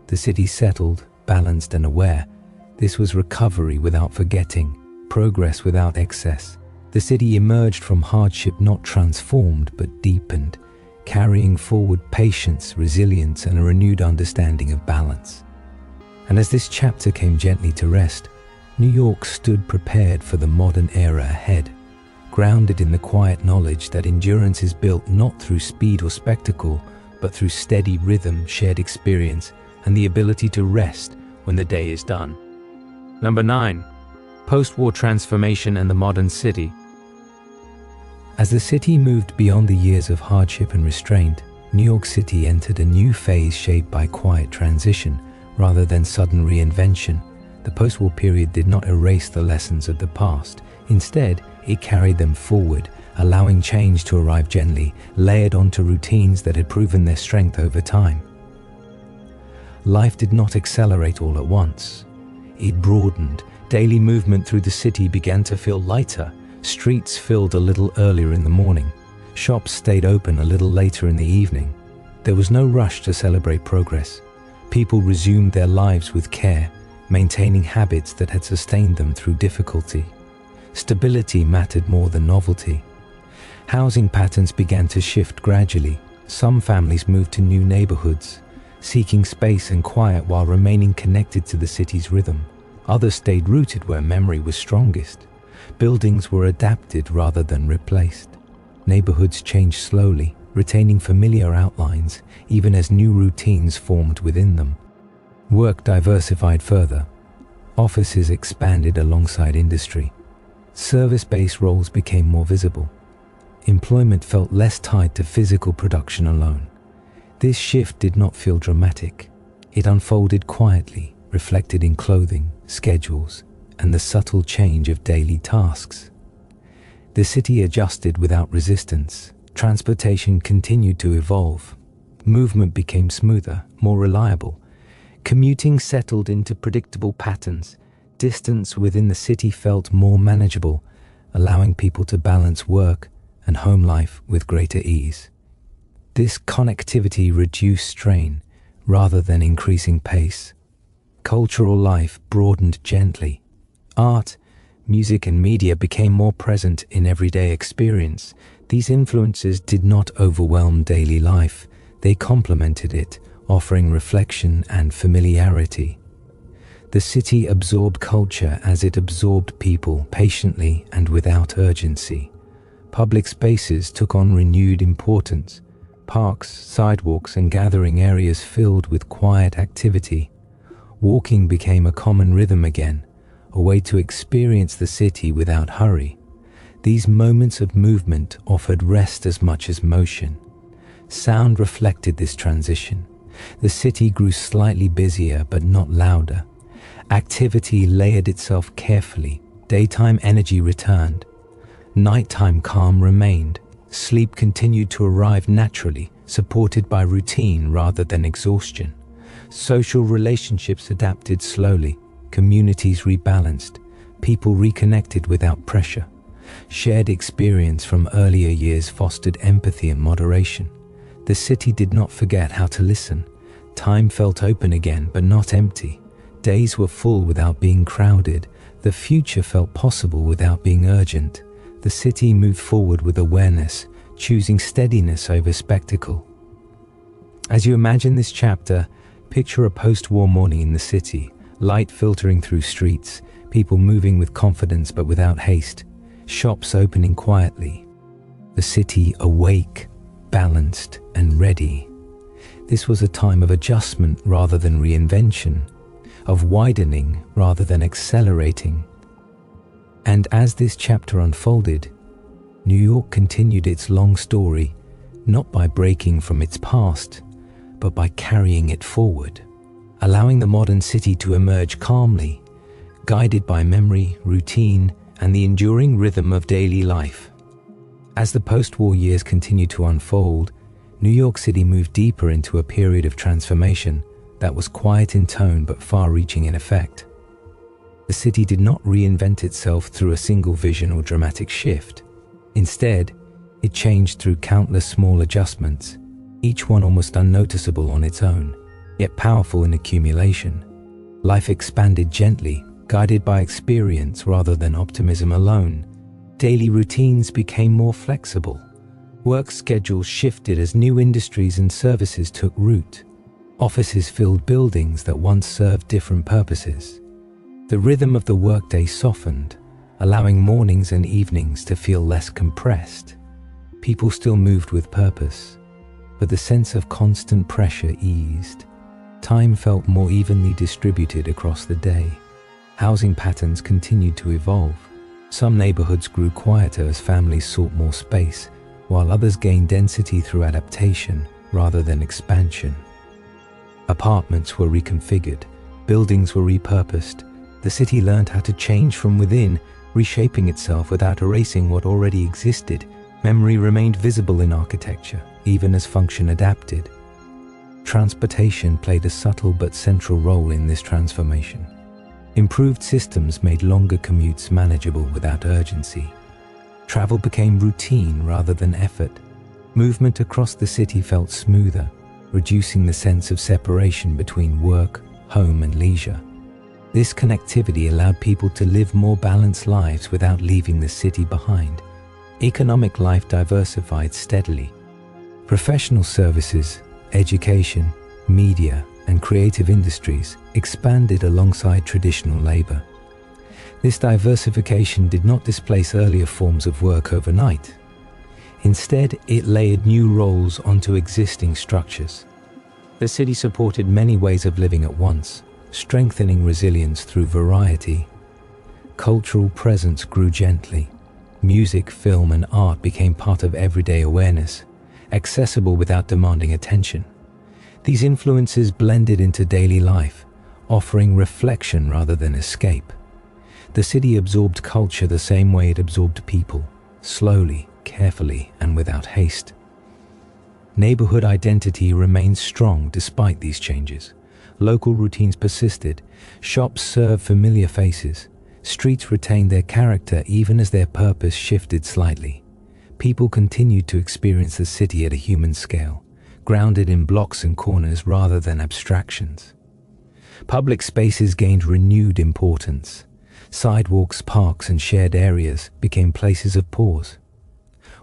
S1: The city settled, balanced and aware. This was recovery without forgetting, progress without excess. The city emerged from hardship not transformed but deepened, carrying forward patience, resilience, and a renewed understanding of balance. And as this chapter came gently to rest, New York stood prepared for the modern era ahead, grounded in the quiet knowledge that endurance is built not through speed or spectacle, but through steady rhythm, shared experience, and the ability to rest when the day is done. Number 9. Post-war transformation and the modern city. As the city moved beyond the years of hardship and restraint, New York City entered a new phase shaped by quiet transition rather than sudden reinvention. The post-war period did not erase the lessons of the past. Instead, it carried them forward, allowing change to arrive gently, layered onto routines that had proven their strength over time. Life did not accelerate all at once. It broadened. Daily movement through the city began to feel lighter. Streets filled a little earlier in the morning. Shops stayed open a little later in the evening. There was no rush to celebrate progress. People resumed their lives with care, maintaining habits that had sustained them through difficulty. Stability mattered more than novelty. Housing patterns began to shift gradually. Some families moved to new neighborhoods, seeking space and quiet while remaining connected to the city's rhythm. Others stayed rooted where memory was strongest. Buildings were adapted rather than replaced. Neighborhoods changed slowly, retaining familiar outlines, even as new routines formed within them. Work diversified further. Offices expanded alongside industry. Service-based roles became more visible. Employment felt less tied to physical production alone. This shift did not feel dramatic. It unfolded quietly, reflected in clothing, schedules, and the subtle change of daily tasks. The city adjusted without resistance. Transportation continued to evolve. Movement became smoother, more reliable. Commuting settled into predictable patterns. Distance within the city felt more manageable, allowing people to balance work and home life with greater ease. This connectivity reduced strain rather than increasing pace. Cultural life broadened gently. Art, music, and media became more present in everyday experience. These influences did not overwhelm daily life. They complemented it, offering reflection and familiarity. The city absorbed culture as it absorbed people, patiently and without urgency. Public spaces took on renewed importance. Parks, sidewalks, and gathering areas filled with quiet activity. Walking became a common rhythm again, a way to experience the city without hurry. These moments of movement offered rest as much as motion. Sound reflected this transition. The city grew slightly busier but not louder. Activity layered itself carefully. Daytime energy returned. Nighttime calm remained. Sleep continued to arrive naturally, supported by routine rather than exhaustion. Social relationships adapted slowly. Communities rebalanced. People reconnected without pressure. Shared experience from earlier years fostered empathy and moderation. The city did not forget how to listen. Time felt open again, but not empty. Days were full without being crowded. The future felt possible without being urgent. The city moved forward with awareness, choosing steadiness over spectacle. As you imagine this chapter, picture a post-war morning in the city, light filtering through streets, people moving with confidence but without haste, shops opening quietly. The city awake, balanced, and ready. This was a time of adjustment rather than reinvention, of widening rather than accelerating. And as this chapter unfolded, New York continued its long story, not by breaking from its past, but by carrying it forward, allowing the modern city to emerge calmly, guided by memory, routine, and the enduring rhythm of daily life. As the post-war years continued to unfold, New York City moved deeper into a period of transformation that was quiet in tone but far-reaching in effect. The city did not reinvent itself through a single vision or dramatic shift. Instead, it changed through countless small adjustments, each one almost unnoticeable on its own, yet powerful in accumulation. Life expanded gently, guided by experience rather than optimism alone. Daily routines became more flexible. Work schedules shifted as new industries and services took root. Offices filled buildings that once served different purposes. The rhythm of the workday softened, allowing mornings and evenings to feel less compressed. People still moved with purpose, but the sense of constant pressure eased. Time felt more evenly distributed across the day. Housing patterns continued to evolve. Some neighborhoods grew quieter as families sought more space, while others gained density through adaptation rather than expansion. Apartments were reconfigured, buildings were repurposed. The city learned how to change from within, reshaping itself without erasing what already existed. Memory remained visible in architecture, even as function adapted. Transportation played a subtle but central role in this transformation. Improved systems made longer commutes manageable without urgency. Travel became routine rather than effort. Movement across the city felt smoother, reducing the sense of separation between work, home, and leisure. This connectivity allowed people to live more balanced lives without leaving the city behind. Economic life diversified steadily. Professional services, education, media, and creative industries expanded alongside traditional labor. This diversification did not displace earlier forms of work overnight. Instead, it layered new roles onto existing structures. The city supported many ways of living at once, strengthening resilience through variety. Cultural presence grew gently. Music, film, and art became part of everyday awareness, accessible without demanding attention. These influences blended into daily life, offering reflection rather than escape. The city absorbed culture the same way it absorbed people, slowly, carefully, and without haste. Neighborhood identity remained strong despite these changes. Local routines persisted. Shops served familiar faces. Streets retained their character even as their purpose shifted slightly. People continued to experience the city at a human scale, grounded in blocks and corners rather than abstractions. Public spaces gained renewed importance. Sidewalks, parks, and shared areas became places of pause.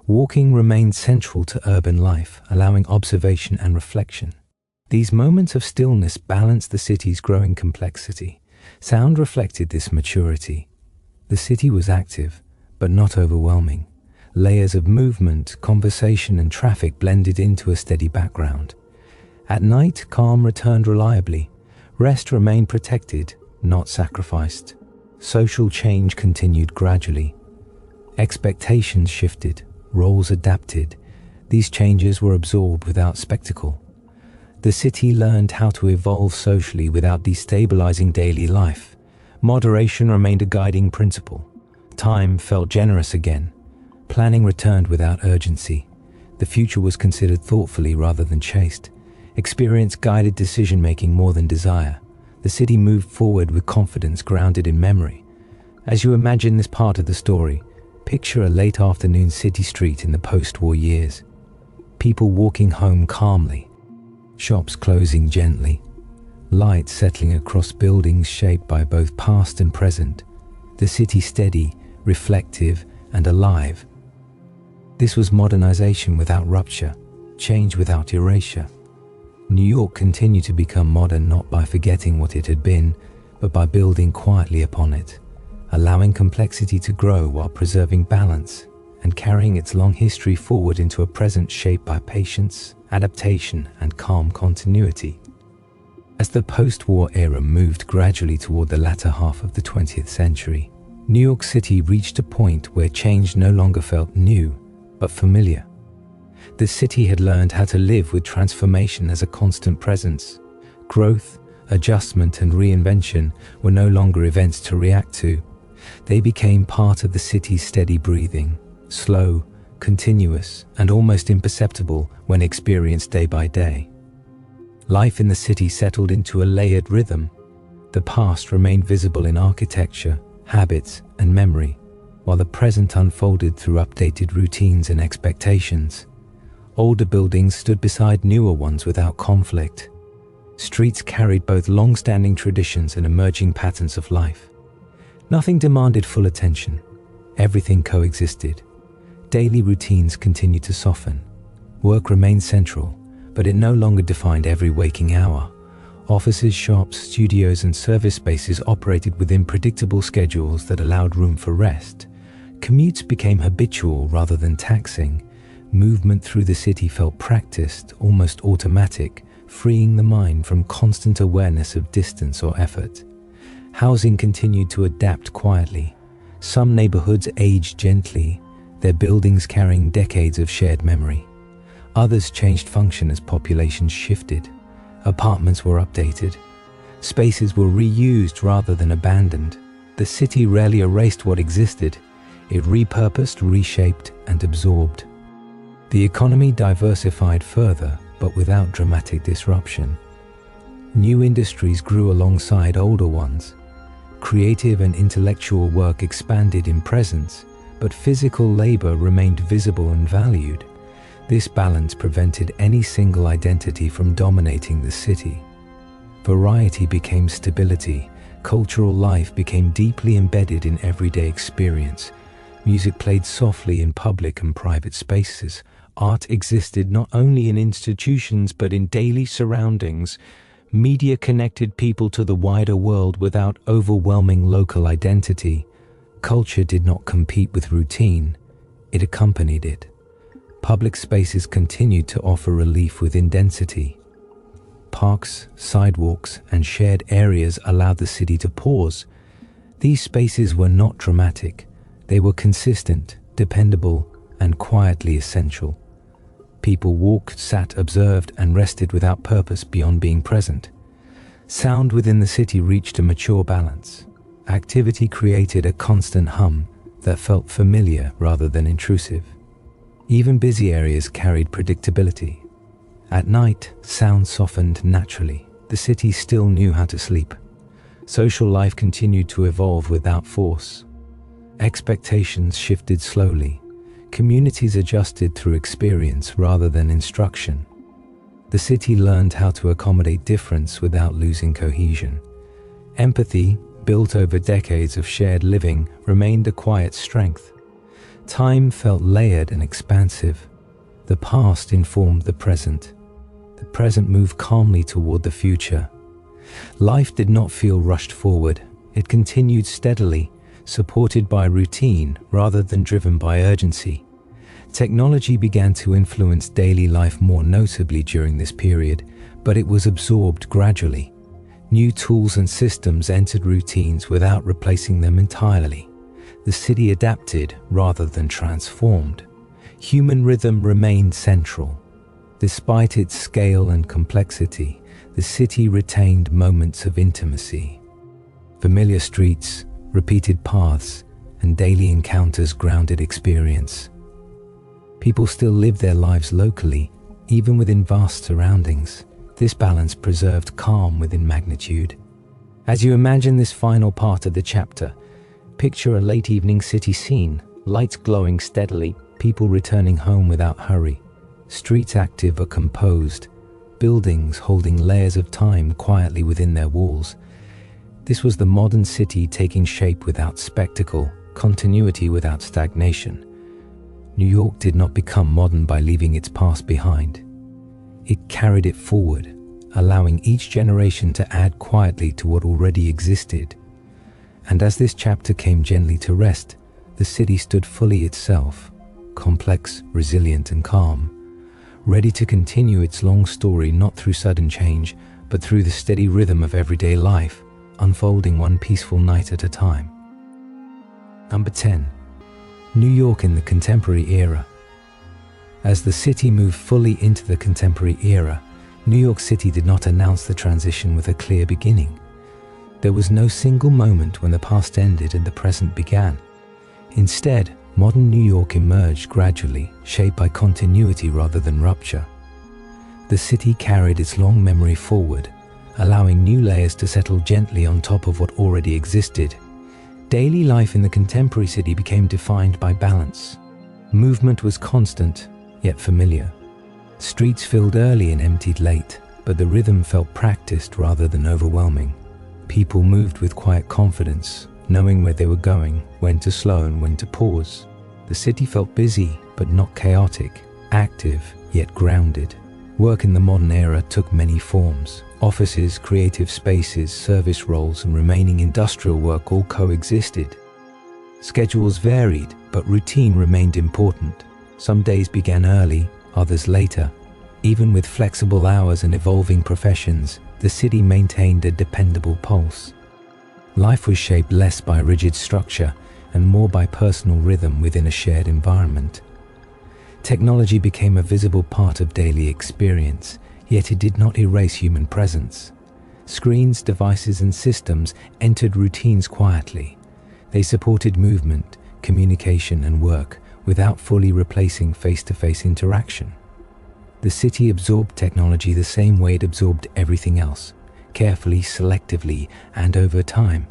S1: Walking remained central to urban life, allowing observation and reflection. These moments of stillness balanced the city's growing complexity. Sound reflected this maturity. The city was active, but not overwhelming. Layers of movement, conversation, and traffic blended into a steady background. At night, calm returned reliably. Rest remained protected, not sacrificed. Social change continued gradually. Expectations shifted, roles adapted. These changes were absorbed without spectacle. The city learned how to evolve socially without destabilizing daily life. Moderation remained a guiding principle. Time felt generous again. Planning returned without urgency. The future was considered thoughtfully rather than chased. Experience guided decision-making more than desire. The city moved forward with confidence grounded in memory. As you imagine this part of the story, picture a late afternoon city street in the post-war years. People walking home calmly. Shops closing gently. Light settling across buildings shaped by both past and present. The city steady, reflective, and alive. This was modernization without rupture, change without erasure. New York continued to become modern not by forgetting what it had been, but by building quietly upon it, allowing complexity to grow while preserving balance and carrying its long history forward into a present shaped by patience, adaptation, and calm continuity. As the post-war era moved gradually toward the latter half of the 20th century, New York City reached a point where change no longer felt new, but familiar. The city had learned how to live with transformation as a constant presence. Growth, adjustment, and reinvention were no longer events to react to. They became part of the city's steady breathing, slow, continuous, and almost imperceptible when experienced day by day. Life in the city settled into a layered rhythm. The past remained visible in architecture, habits, and memory, while the present unfolded through updated routines and expectations. Older buildings stood beside newer ones without conflict. Streets carried both long-standing traditions and emerging patterns of life. Nothing demanded full attention. Everything coexisted. Daily routines continued to soften. Work remained central, but it no longer defined every waking hour. Offices, shops, studios, and service spaces operated within predictable schedules that allowed room for rest. Commutes became habitual rather than taxing. Movement through the city felt practiced, almost automatic, freeing the mind from constant awareness of distance or effort. Housing continued to adapt quietly. Some neighborhoods aged gently, their buildings carrying decades of shared memory. Others changed function as populations shifted. Apartments were updated. Spaces were reused rather than abandoned. The city rarely erased what existed. It repurposed, reshaped, and absorbed. The economy diversified further, but without dramatic disruption. New industries grew alongside older ones. Creative and intellectual work expanded in presence, but physical labor remained visible and valued. This balance prevented any single identity from dominating the city. Variety became stability. Cultural life became deeply embedded in everyday experience. Music played softly in public and private spaces. Art existed not only in institutions but in daily surroundings. Media connected people to the wider world without overwhelming local identity. Culture did not compete with routine, it accompanied it. Public spaces continued to offer relief within density. Parks, sidewalks, and shared areas allowed the city to pause. These spaces were not dramatic. They were consistent, dependable, and quietly essential. People walked, sat, observed, and rested without purpose beyond being present. Sound within the city reached a mature balance. Activity created a constant hum that felt familiar rather than intrusive. Even busy areas carried predictability. At night, sound softened naturally. The city still knew how to sleep. Social life continued to evolve without force. Expectations shifted slowly. Communities adjusted through experience rather than instruction. The city learned how to accommodate difference without losing cohesion. Empathy, built over decades of shared living, remained a quiet strength. Time felt layered and expansive. The past informed the present. The present moved calmly toward the future. Life did not feel rushed forward. It continued steadily, supported by routine rather than driven by urgency. Technology began to influence daily life more notably during this period, but it was absorbed gradually. New tools and systems entered routines without replacing them entirely. The city adapted rather than transformed. Human rhythm remained central. Despite its scale and complexity, the city retained moments of intimacy. Familiar streets, repeated paths, and daily encounters grounded experience. People still lived their lives locally, even within vast surroundings. This balance preserved calm within magnitude. As you imagine this final part of the chapter, picture a late evening city scene, lights glowing steadily, people returning home without hurry, streets active but composed, buildings holding layers of time quietly within their walls. This was the modern city taking shape without spectacle, continuity without stagnation. New York did not become modern by leaving its past behind. It carried it forward, allowing each generation to add quietly to what already existed. And as this chapter came gently to rest, the city stood fully itself, complex, resilient, and calm, ready to continue its long story not through sudden change, but through the steady rhythm of everyday life, unfolding one peaceful night at a time. Number 10. New York in the contemporary era. As the city moved fully into the contemporary era, New York City did not announce the transition with a clear beginning. There was no single moment when the past ended and the present began. Instead, modern New York emerged gradually, shaped by continuity rather than rupture. The city carried its long memory forward, allowing new layers to settle gently on top of what already existed. Daily life in the contemporary city became defined by balance. Movement was constant, yet familiar. Streets filled early and emptied late, but the rhythm felt practiced rather than overwhelming. People moved with quiet confidence, knowing where they were going, when to slow and when to pause. The city felt busy, but not chaotic, active, yet grounded. Work in the modern era took many forms: Offices, creative spaces, service roles, and remaining industrial work all coexisted. Schedules varied, but routine remained important. Some days began early, others later. Even with flexible hours and evolving professions, the city maintained a dependable pulse. Life was shaped less by rigid structure and more by personal rhythm within a shared environment. Technology became a visible part of daily experience, yet it did not erase human presence. Screens, devices, and systems entered routines quietly. They supported movement, communication, and work without fully replacing face-to-face interaction. The city absorbed technology the same way it absorbed everything else, carefully, selectively, and over time.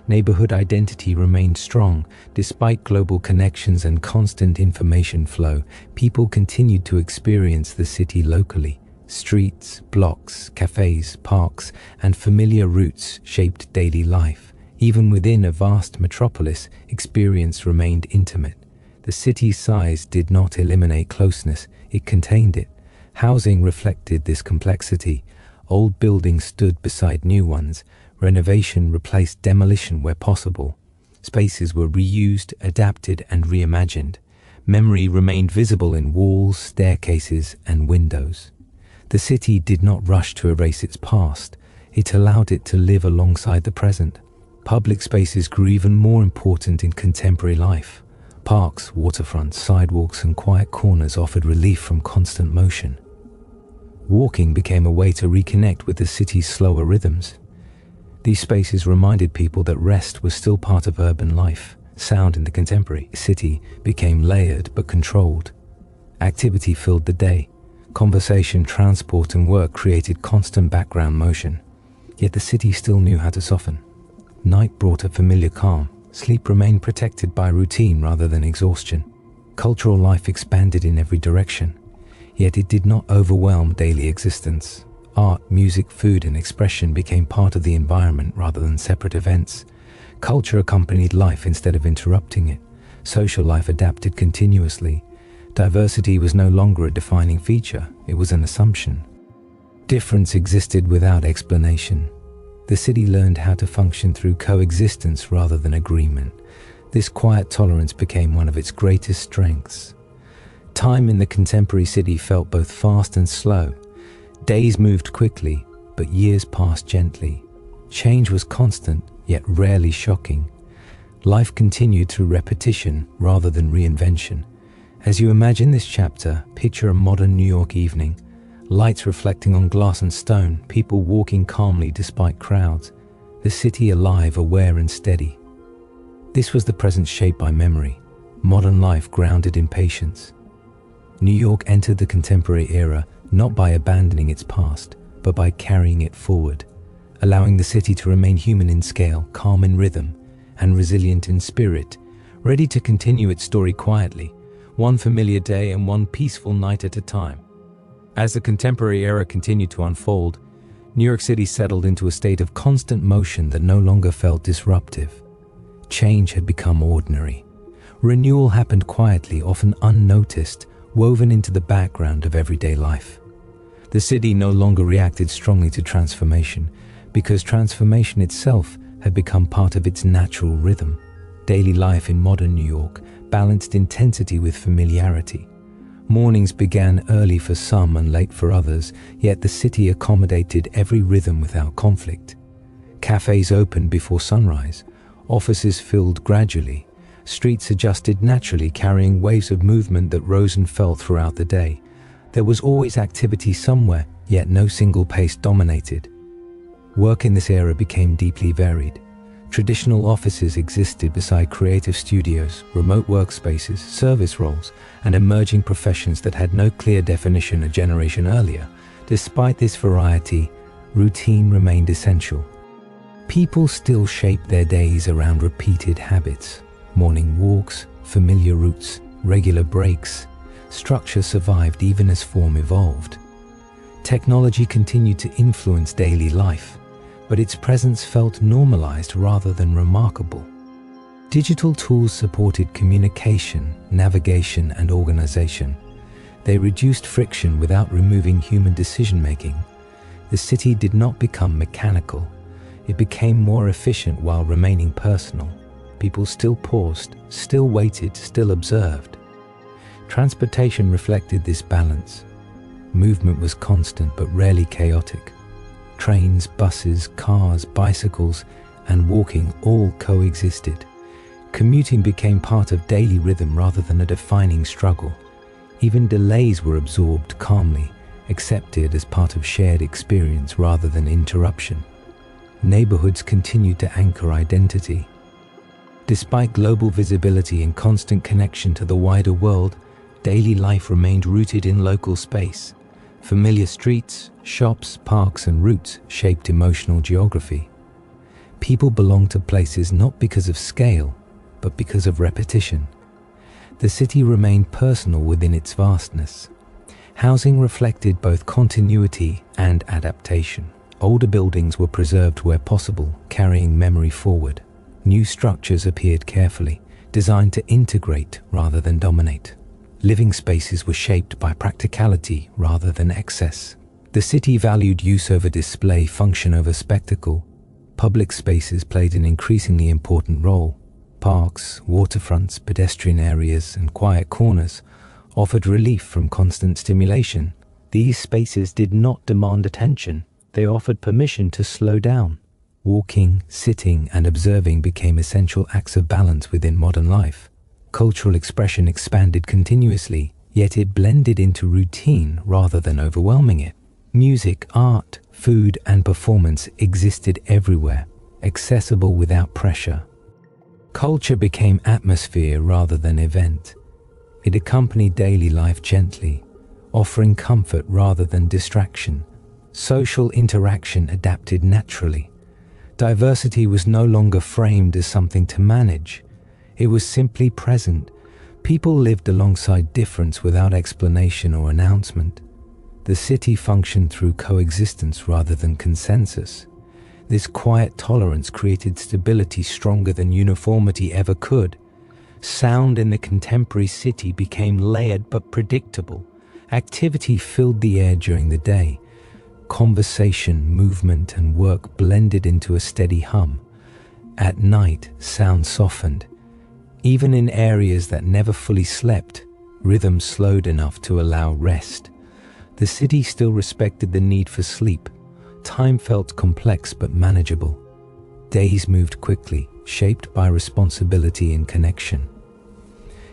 S1: Neighborhood identity remained strong. Despite global connections and constant information flow, people continued to experience the city locally. Streets, blocks, cafes, parks, and familiar routes shaped daily life. Even within a vast metropolis, experience remained intimate. The city's size did not eliminate closeness, it contained it. Housing reflected this complexity. Old buildings stood beside new ones. Renovation replaced demolition where possible. Spaces were reused, adapted, and reimagined. Memory remained visible in walls, staircases, and windows. The city did not rush to erase its past. It allowed it to live alongside the present. Public spaces grew even more important in contemporary life. Parks, waterfronts, sidewalks, and quiet corners offered relief from constant motion. Walking became a way to reconnect with the city's slower rhythms. These spaces reminded people that rest was still part of urban life. Sound in the contemporary city became layered but controlled. Activity filled the day. Conversation, transport, and work created constant background motion. Yet the city still knew how to soften. Night brought a familiar calm. Sleep remained protected by routine rather than exhaustion. Cultural life expanded in every direction. Yet it did not overwhelm daily existence. Art, music, food, and expression became part of the environment rather than separate events. Culture accompanied life instead of interrupting it. Social life adapted continuously. Diversity was no longer a defining feature, it was an assumption. Difference existed without explanation. The city learned how to function through coexistence rather than agreement. This quiet tolerance became one of its greatest strengths. Time in the contemporary city felt both fast and slow. Days moved quickly, but years passed gently. Change was constant, yet rarely shocking. Life continued through repetition rather than reinvention. As you imagine this chapter, picture a modern New York evening. Lights reflecting on glass and stone, people walking calmly despite crowds. The city alive, aware, and steady. This was the present shaped by memory. Modern life grounded in patience. New York entered the contemporary era not by abandoning its past, but by carrying it forward, allowing the city to remain human in scale, calm in rhythm, and resilient in spirit, ready to continue its story quietly, one familiar day and one peaceful night at a time. As the contemporary era continued to unfold, New York City settled into a state of constant motion that no longer felt disruptive. Change had become ordinary. Renewal happened quietly, often unnoticed, woven into the background of everyday life. The city no longer reacted strongly to transformation, because transformation itself had become part of its natural rhythm. Daily life in modern New York balanced intensity with familiarity. Mornings began early for some and late for others, yet the city accommodated every rhythm without conflict. Cafes opened before sunrise, offices filled gradually, streets adjusted naturally, carrying waves of movement that rose and fell throughout the day. There was always activity somewhere, yet no single pace dominated. Work in this era became deeply varied. Traditional offices existed beside creative studios, remote workspaces, service roles, and emerging professions that had no clear definition a generation earlier. Despite this variety, routine remained essential. People still shaped their days around repeated habits. Morning walks, familiar routes, regular breaks. Structure survived even as form evolved. Technology continued to influence daily life, but its presence felt normalized rather than remarkable. Digital tools supported communication, navigation, and organization. They reduced friction without removing human decision-making. The city did not become mechanical. It became more efficient while remaining personal. People still paused, still waited, still observed. Transportation reflected this balance. Movement was constant but rarely chaotic. Trains, buses, cars, bicycles, and walking all coexisted. Commuting became part of daily rhythm rather than a defining struggle. Even delays were absorbed calmly, accepted as part of shared experience rather than interruption. Neighborhoods continued to anchor identity. Despite global visibility and constant connection to the wider world, daily life remained rooted in local space. Familiar streets, shops, parks, and routes shaped emotional geography. People belonged to places not because of scale, but because of repetition. The city remained personal within its vastness. Housing reflected both continuity and adaptation. Older buildings were preserved where possible, carrying memory forward. New structures appeared carefully, designed to integrate rather than dominate. Living spaces were shaped by practicality rather than excess. The city valued use over display, function over spectacle. Public spaces played an increasingly important role. Parks, waterfronts, pedestrian areas, and quiet corners offered relief from constant stimulation. These spaces did not demand attention. They offered permission to slow down. Walking, sitting, and observing became essential acts of balance within modern life. Cultural expression expanded continuously, yet it blended into routine rather than overwhelming it. Music, art, food, and performance existed everywhere, accessible without pressure. Culture became atmosphere rather than event. It accompanied daily life gently, offering comfort rather than distraction. Social interaction adapted naturally. Diversity was no longer framed as something to manage. It was simply present. People lived alongside difference without explanation or announcement. The city functioned through coexistence rather than consensus. This quiet tolerance created stability stronger than uniformity ever could. Sound in the contemporary city became layered but predictable. Activity filled the air during the day. Conversation, movement, and work blended into a steady hum. At night, sound softened. Even in areas that never fully slept, rhythm slowed enough to allow rest. The city still respected the need for sleep. Time felt complex but manageable. Days moved quickly, shaped by responsibility and connection.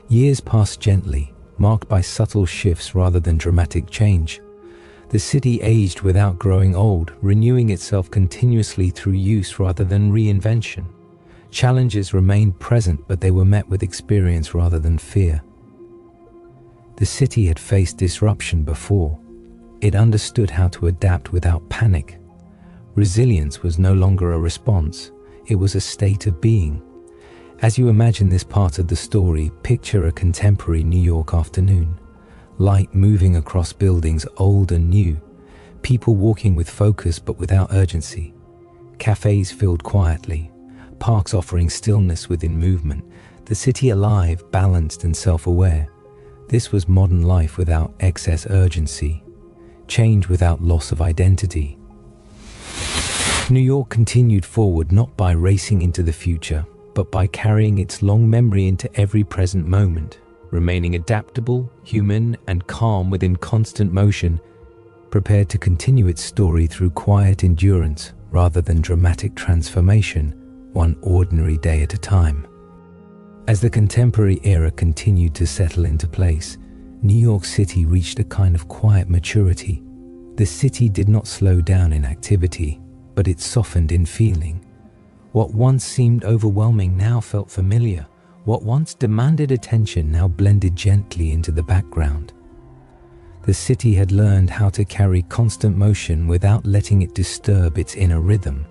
S1: Years passed gently, marked by subtle shifts rather than dramatic change. The city aged without growing old, renewing itself continuously through use rather than reinvention. Challenges remained present, but they were met with experience rather than fear. The city had faced disruption before. It understood how to adapt without panic. Resilience was no longer a response, it was a state of being. As you imagine this part of the story, picture a contemporary New York afternoon. Light moving across buildings old and new. People walking with focus but without urgency. Cafes filled quietly. Parks offering stillness within movement. The city alive, balanced and self-aware. This was modern life without excess urgency. Change without loss of identity. New York continued forward not by racing into the future, but by carrying its long memory into every present moment, remaining adaptable, human, and calm within constant motion, prepared to continue its story through quiet endurance rather than dramatic transformation, one ordinary day at a time. As the contemporary era continued to settle into place, New York City reached a kind of quiet maturity. The city did not slow down in activity, but it softened in feeling. What once seemed overwhelming now felt familiar. What once demanded attention now blended gently into the background. The city had learned how to carry constant motion without letting it disturb its inner rhythm.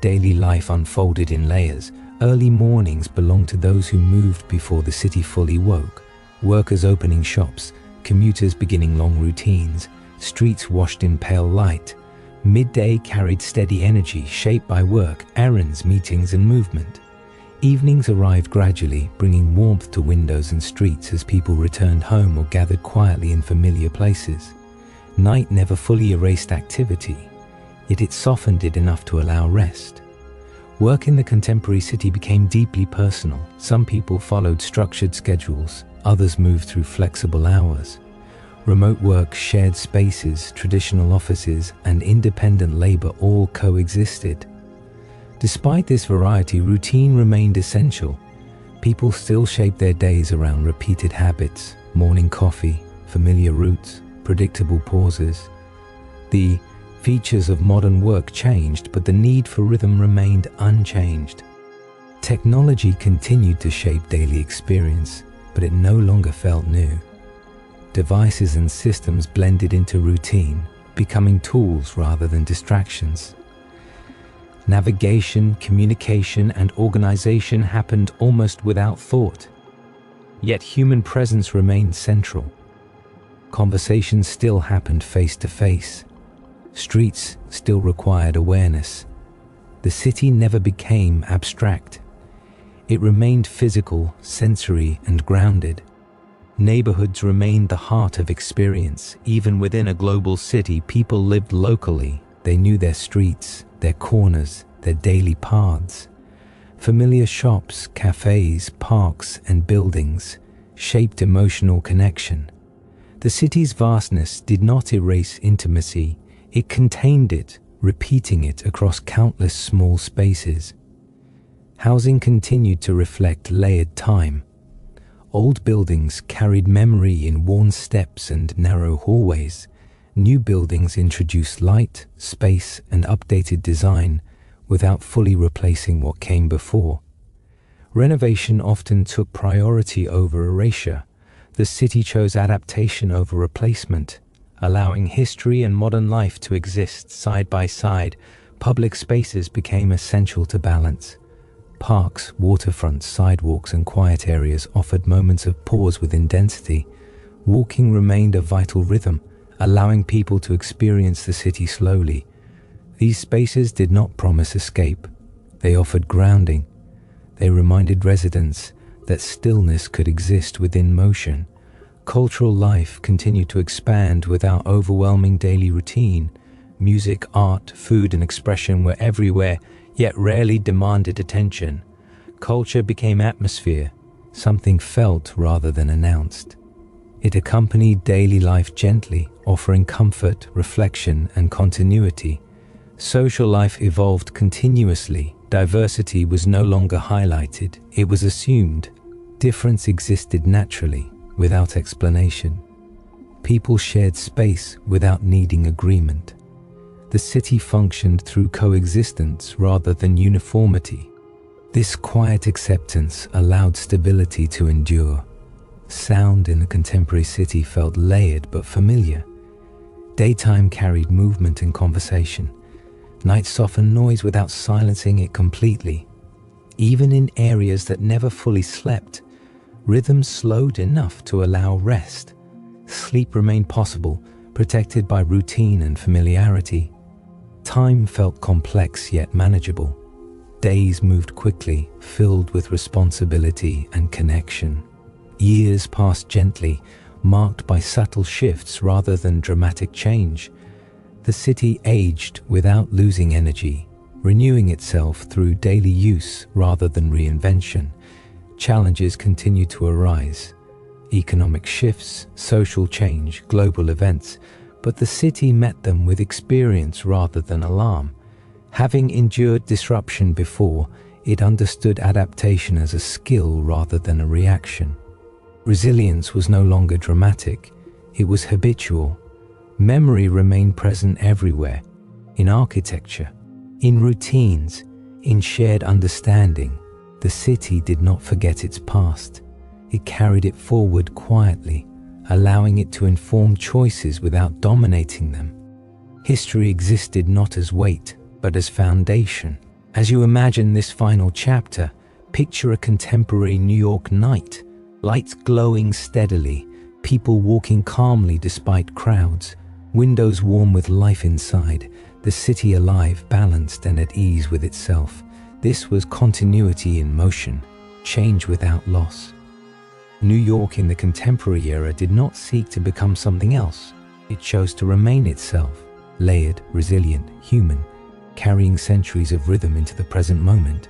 S1: Daily life unfolded in layers. Early mornings belonged to those who moved before the city fully woke. Workers opening shops, commuters beginning long routines, streets washed in pale light. Midday carried steady energy shaped by work, errands, meetings, and movement. Evenings arrived gradually, bringing warmth to windows and streets as people returned home or gathered quietly in familiar places. Night never fully erased activity. yet it softened it enough to allow rest. Work in the contemporary city became deeply personal. Some people followed structured schedules, others moved through flexible hours. Remote work, shared spaces, traditional offices, and independent labor all coexisted. Despite this variety, routine remained essential. People still shaped their days around repeated habits, morning coffee, familiar routes, predictable pauses. The features of modern work changed, but the need for rhythm remained unchanged. Technology continued to shape daily experience, but it no longer felt new. Devices and systems blended into routine, becoming tools rather than distractions. Navigation, communication, and organization happened almost without thought. Yet human presence remained central. Conversations still happened face to face. Streets still required awareness. The city never became abstract. It remained physical, sensory, and grounded. Neighborhoods remained the heart of experience. Even within a global city, people lived locally. They knew their streets, their corners, their daily paths. Familiar shops, cafes, parks, and buildings shaped emotional connection. The city's vastness did not erase intimacy. It contained it, repeating it across countless small spaces. Housing continued to reflect layered time. Old buildings carried memory in worn steps and narrow hallways. New buildings introduced light, space, and updated design without fully replacing what came before. Renovation often took priority over erasure. The city chose adaptation over replacement, allowing history and modern life to exist side by side. Public spaces became essential to balance. Parks, waterfronts, sidewalks, and quiet areas offered moments of pause within density. Walking remained a vital rhythm, allowing people to experience the city slowly. These spaces did not promise escape. They offered grounding. They reminded residents that stillness could exist within motion. Cultural life continued to expand without overwhelming daily routine. Music, art, food, and expression were everywhere, yet rarely demanded attention. Culture became atmosphere, something felt rather than announced. It accompanied daily life gently, offering comfort, reflection, and continuity. Social life evolved continuously. Diversity was no longer highlighted, it was assumed. Difference existed naturally, without explanation. People shared space without needing agreement. The city functioned through coexistence rather than uniformity. This quiet acceptance allowed stability to endure. Sound in the contemporary city felt layered but familiar. Daytime carried movement and conversation. Night softened noise without silencing it completely. Even in areas that never fully slept, rhythm slowed enough to allow rest. Sleep remained possible, protected by routine and familiarity. Time felt complex yet manageable. Days moved quickly, filled with responsibility and connection. Years passed gently, marked by subtle shifts rather than dramatic change. The city aged without losing energy, renewing itself through daily use rather than reinvention. Challenges continued to arise. Economic shifts, social change, global events, but the city met them with experience rather than alarm. Having endured disruption before, it understood adaptation as a skill rather than a reaction. Resilience was no longer dramatic, it was habitual. Memory remained present everywhere, in architecture, in routines, in shared understanding. The city did not forget its past. It carried it forward quietly, allowing it to inform choices without dominating them. History existed not as weight, but as foundation. As you imagine this final chapter, picture a contemporary New York night, lights glowing steadily, people walking calmly despite crowds, windows warm with life inside, the city alive, balanced, and at ease with itself. This was continuity in motion, change without loss. New York in the contemporary era did not seek to become something else. It chose to remain itself. layered, resilient, human, carrying centuries of rhythm into the present moment.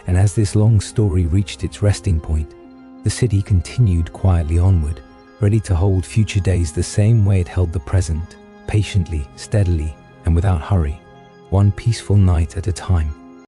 S1: And as this long story reached its resting point, the city continued quietly onward, ready to hold future days the same way it held the present, patiently, steadily, and without hurry, one peaceful night at a time.